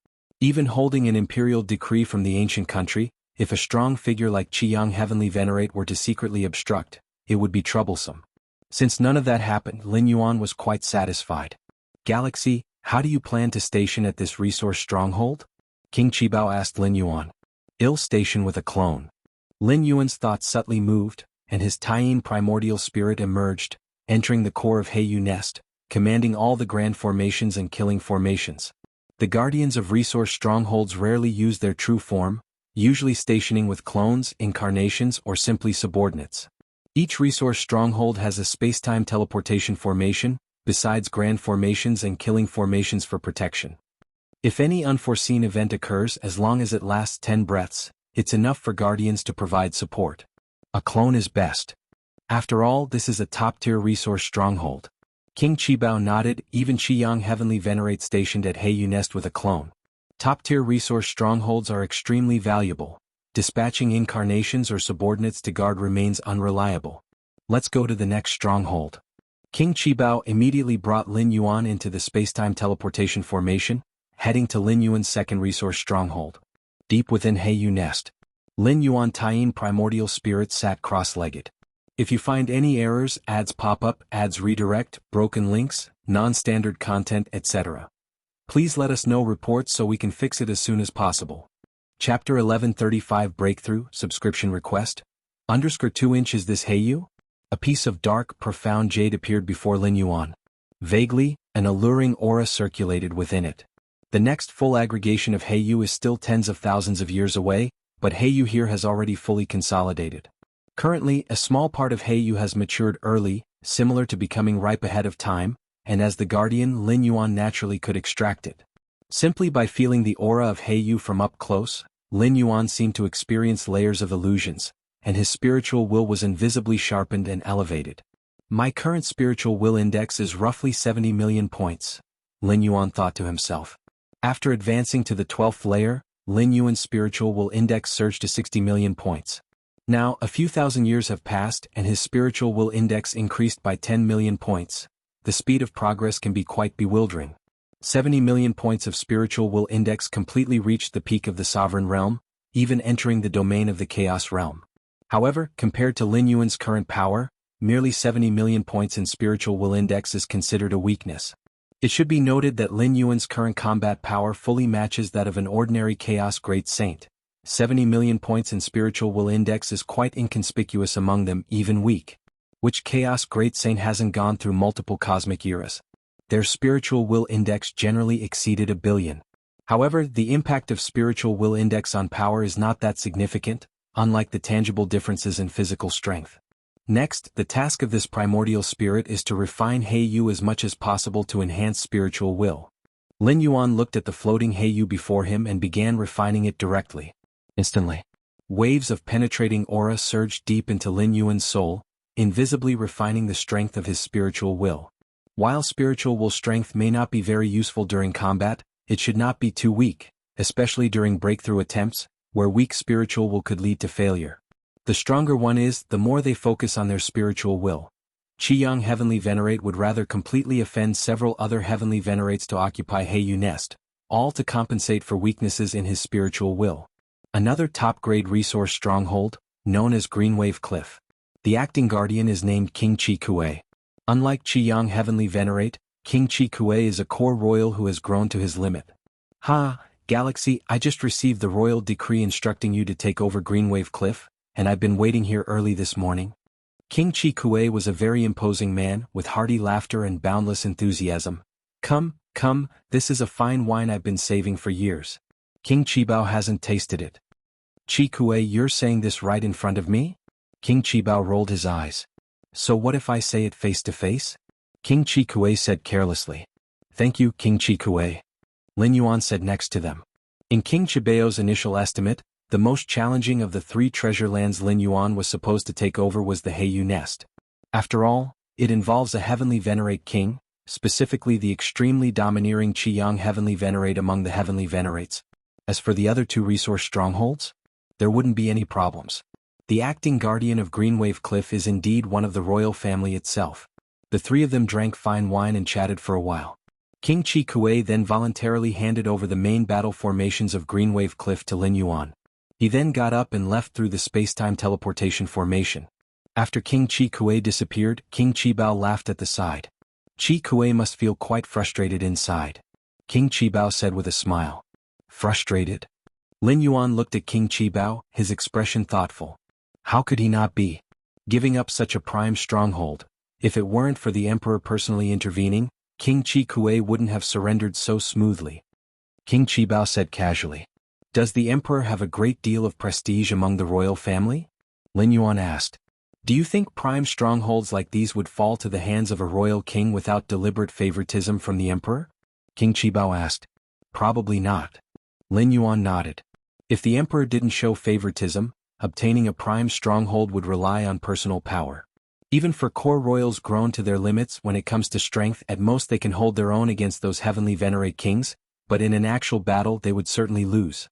[SPEAKER 1] Even holding an imperial decree from the ancient country, if a strong figure like Qiyang Heavenly Venerate were to secretly obstruct, it would be troublesome. Since none of that happened, Lin Yuan was quite satisfied. "Galaxy, how do you plan to station at this resource stronghold?" King Qibao asked Lin Yuan. "I'll station with a clone." Lin Yuan's thoughts subtly moved, and his Taiyin primordial spirit emerged, entering the core of Heiyu Nest, commanding all the grand formations and killing formations. The guardians of resource strongholds rarely use their true form, usually stationing with clones, incarnations, or simply subordinates. Each resource stronghold has a space-time teleportation formation, besides grand formations and killing formations for protection. If any unforeseen event occurs, as long as it lasts 10 breaths, it's enough for guardians to provide support. A clone is best. After all, this is a top-tier resource stronghold. King Qibao nodded. Even Qiyang Heavenly Venerate stationed at Heiyu Nest with a clone. Top-tier resource strongholds are extremely valuable. Dispatching incarnations or subordinates to guard remains unreliable. Let's go to the next stronghold. King Qibao immediately brought Lin Yuan into the spacetime teleportation formation, heading to Lin Yuan's second resource stronghold. Deep within Heiyu Nest, Lin Yuan Taiyin primordial spirit sat cross-legged. If you find any errors, ads pop up, ads redirect, broken links, non-standard content, etc., please let us know reports so we can fix it as soon as possible. Chapter 1135 Breakthrough, Subscription Request. _2" Is this Heiyu? A piece of dark, profound jade appeared before Lin Yuan. Vaguely, an alluring aura circulated within it. The next full aggregation of Heiyu is still tens of thousands of years away, but Heiyu here has already fully consolidated. Currently, a small part of Heiyu has matured early, similar to becoming ripe ahead of time, and as the guardian, Lin Yuan naturally could extract it. Simply by feeling the aura of Heiyu from up close, Lin Yuan seemed to experience layers of illusions, and his spiritual will was invisibly sharpened and elevated. My current spiritual will index is roughly 70 million points, Lin Yuan thought to himself. After advancing to the 12th layer, Lin Yuan's spiritual will index surged to 60 million points. Now, a few thousand years have passed and his spiritual will index increased by 10 million points. The speed of progress can be quite bewildering. 70 million points of spiritual will index completely reached the peak of the sovereign realm, even entering the domain of the chaos realm. However, compared to Lin Yuan's current power, merely 70 million points in spiritual will index is considered a weakness. It should be noted that Lin Yuan's current combat power fully matches that of an ordinary chaos great saint. 70 million points in spiritual will index is quite inconspicuous among them, even weak. Which chaos great saint hasn't gone through multiple cosmic eras? Their spiritual will index generally exceeded 1 billion. However, the impact of spiritual will index on power is not that significant, unlike the tangible differences in physical strength. Next, the task of this primordial spirit is to refine Heiyu as much as possible to enhance spiritual will. Lin Yuan looked at the floating Heiyu before him and began refining it directly. Instantly, waves of penetrating aura surged deep into Lin Yuan's soul, invisibly refining the strength of his spiritual will. While spiritual will strength may not be very useful during combat, it should not be too weak, especially during breakthrough attempts, where weak spiritual will could lead to failure. The stronger one is, the more they focus on their spiritual will. Qiyang Heavenly Venerate would rather completely offend several other Heavenly Venerates to occupy Heiyu Nest, all to compensate for weaknesses in his spiritual will. Another top-grade resource stronghold, known as Greenwave Cliff. The acting guardian is named King Chi Kuei. Unlike Qiyang Heavenly Venerate, King Chi Kuei is a core royal who has grown to his limit. Galaxy, I just received the royal decree instructing you to take over Greenwave Cliff, and I've been waiting here early this morning. King Chi Kuei was a very imposing man, with hearty laughter and boundless enthusiasm. Come, this is a fine wine I've been saving for years. King Qibao hasn't tasted it. Chi Kuei, you're saying this right in front of me? King Qibao rolled his eyes. So what if I say it face to face? King Chi Kuei said carelessly. Thank you, King Chi Kuei. Lin Yuan said next to them. In King Chibao's initial estimate, The most challenging of the 3 treasure lands Lin Yuan was supposed to take over was the Heiyu Nest. After all, it involves a heavenly venerate king, specifically the extremely domineering Qiyang heavenly venerate among the heavenly venerates. As for the other 2 resource strongholds, there wouldn't be any problems. The acting guardian of Greenwave Cliff is indeed one of the royal family itself. The 3 of them drank fine wine and chatted for a while. King Qi Kuei then voluntarily handed over the main battle formations of Greenwave Cliff to Lin Yuan. He then got up and left through the space-time teleportation formation. After King Qi Kuei disappeared, King Qi Bao laughed at the side. Qi Kuei must feel quite frustrated inside. King Qi Bao said with a smile. Frustrated? Lin Yuan looked at King Qi Bao, his expression thoughtful. How could he not be? Giving up such a prime stronghold. If it weren't for the emperor personally intervening, King Qi Kuei wouldn't have surrendered so smoothly. King Qi Bao said casually. Does the emperor have a great deal of prestige among the royal family? Lin Yuan asked. Do you think prime strongholds like these would fall to the hands of a royal king without deliberate favoritism from the emperor? King Qi Bao asked. Probably not. Lin Yuan nodded. If the emperor didn't show favoritism, obtaining a prime stronghold would rely on personal power. Even for core royals grown to their limits when it comes to strength, at most they can hold their own against those heavenly venerate kings, but in an actual battle they would certainly lose.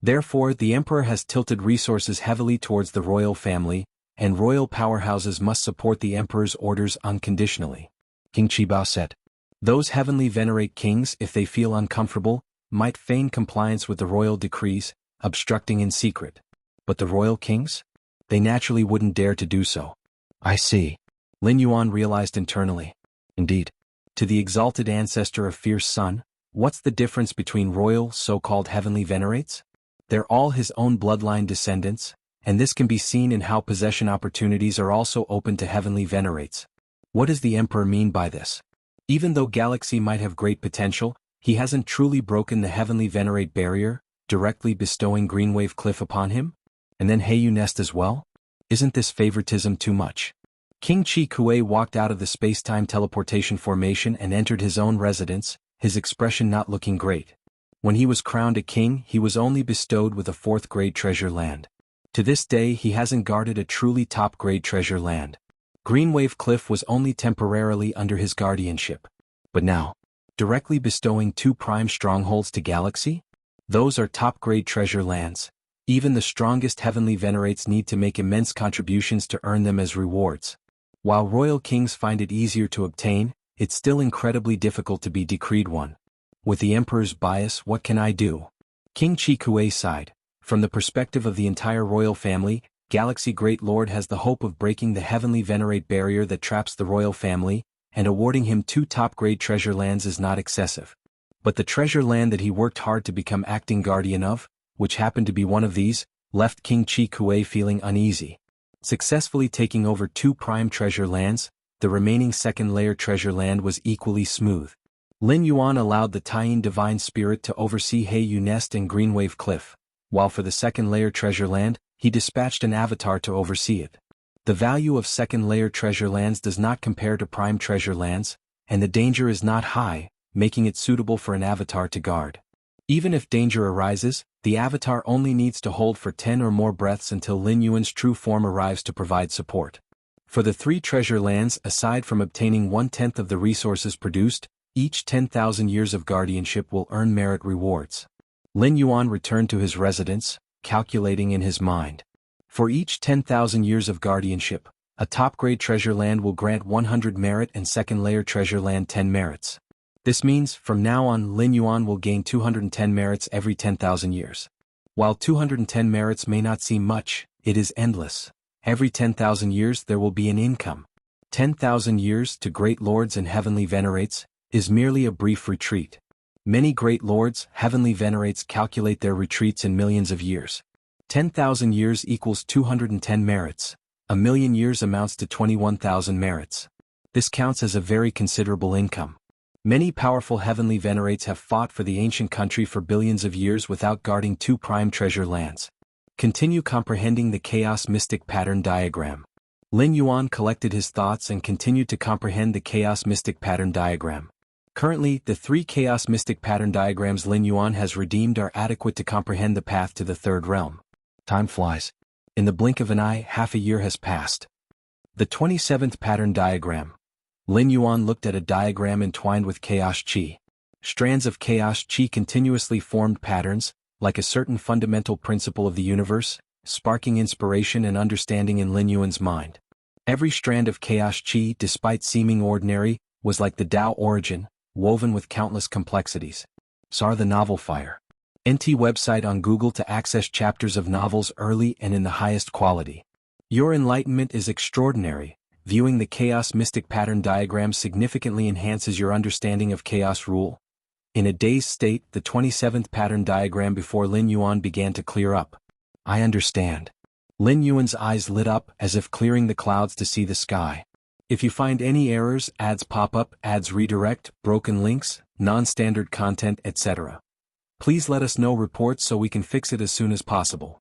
[SPEAKER 1] Therefore, the emperor has tilted resources heavily towards the royal family, and royal powerhouses must support the emperor's orders unconditionally. King Qi Bao said. Those heavenly venerate kings, if they feel uncomfortable, might feign compliance with the royal decrees, obstructing in secret. But the royal kings? They naturally wouldn't dare to do so. I see. Lin Yuan realized internally. Indeed. To the exalted ancestor of Fierce Sun, what's the difference between royal so-called heavenly venerates? They're all his own bloodline descendants, and this can be seen in how possession opportunities are also open to heavenly venerates. What does the emperor mean by this? Even though Galaxy might have great potential, he hasn't truly broken the heavenly venerate barrier, directly bestowing Greenwave Cliff upon him? And then Heiyu Nest as well? Isn't this favoritism too much? King Qi Kuei walked out of the space-time teleportation formation and entered his own residence, his expression not looking great. When he was crowned a king, he was only bestowed with a 4th-grade treasure land. To this day he hasn't guarded a truly top-grade treasure land. Greenwave Cliff was only temporarily under his guardianship. But now, directly bestowing 2 prime strongholds to Galaxy? Those are top-grade treasure lands. Even the strongest heavenly venerates need to make immense contributions to earn them as rewards. While royal kings find it easier to obtain, it's still incredibly difficult to be decreed one. With the emperor's bias, what can I do? King Qi Kuei sighed. From the perspective of the entire royal family, Galaxy Great Lord has the hope of breaking the heavenly venerate barrier that traps the royal family, and awarding him 2 top-grade treasure lands is not excessive. But the treasure land that he worked hard to become acting guardian of, which happened to be one of these, left King Qi Kuei feeling uneasy. Successfully taking over 2 prime treasure lands, the remaining second-layer treasure land was equally smooth. Lin Yuan allowed the Taiyin Divine Spirit to oversee Heiyu Nest and Greenwave Cliff, while for the second-layer treasure land, he dispatched an avatar to oversee it. The value of second-layer treasure lands does not compare to prime treasure lands, and the danger is not high, making it suitable for an avatar to guard. Even if danger arises, the avatar only needs to hold for 10 or more breaths until Lin Yuan's true form arrives to provide support. For the 3 treasure lands, aside from obtaining 1/10 of the resources produced, each 10,000 years of guardianship will earn merit rewards. Lin Yuan returned to his residence, calculating in his mind. For each 10,000 years of guardianship, a top-grade treasure land will grant 100 merit and second-layer treasure land 10 merits. This means, from now on, Lin Yuan will gain 210 merits every 10,000 years. While 210 merits may not seem much, it is endless. Every 10,000 years there will be an income. 10,000 years to great lords and heavenly venerates is merely a brief retreat. Many great lords, heavenly venerates calculate their retreats in millions of years. 10,000 years equals 210 merits. A million years amounts to 21,000 merits. This counts as a very considerable income. Many powerful heavenly venerates have fought for the ancient country for billions of years without guarding 2 prime treasure lands. Continue comprehending the Chaos Mystic Pattern Diagram. Lin Yuan collected his thoughts and continued to comprehend the Chaos Mystic Pattern Diagram. Currently, the 3 Chaos Mystic Pattern Diagrams Lin Yuan has redeemed are adequate to comprehend the path to the 3rd realm. Time flies. In the blink of an eye, half a year has passed. The 27th pattern diagram. Lin Yuan looked at a diagram entwined with chaos qi. Strands of chaos qi continuously formed patterns, like a certain fundamental principle of the universe, sparking inspiration and understanding in Lin Yuan's mind. Every strand of chaos qi, despite seeming ordinary, was like the Tao origin, woven with countless complexities. SAR the Novel Fire. NT website on Google to access chapters of novels early and in the highest quality. Your enlightenment is extraordinary. Viewing the chaos mystic pattern diagram significantly enhances your understanding of chaos rule. In a dazed state, the 27th pattern diagram before Lin Yuan began to clear up. I understand. Lin Yuan's eyes lit up as if clearing the clouds to see the sky. If you find any errors, ads pop up, ads redirect, broken links, non-standard content, etc. Please let us know reports so we can fix it as soon as possible.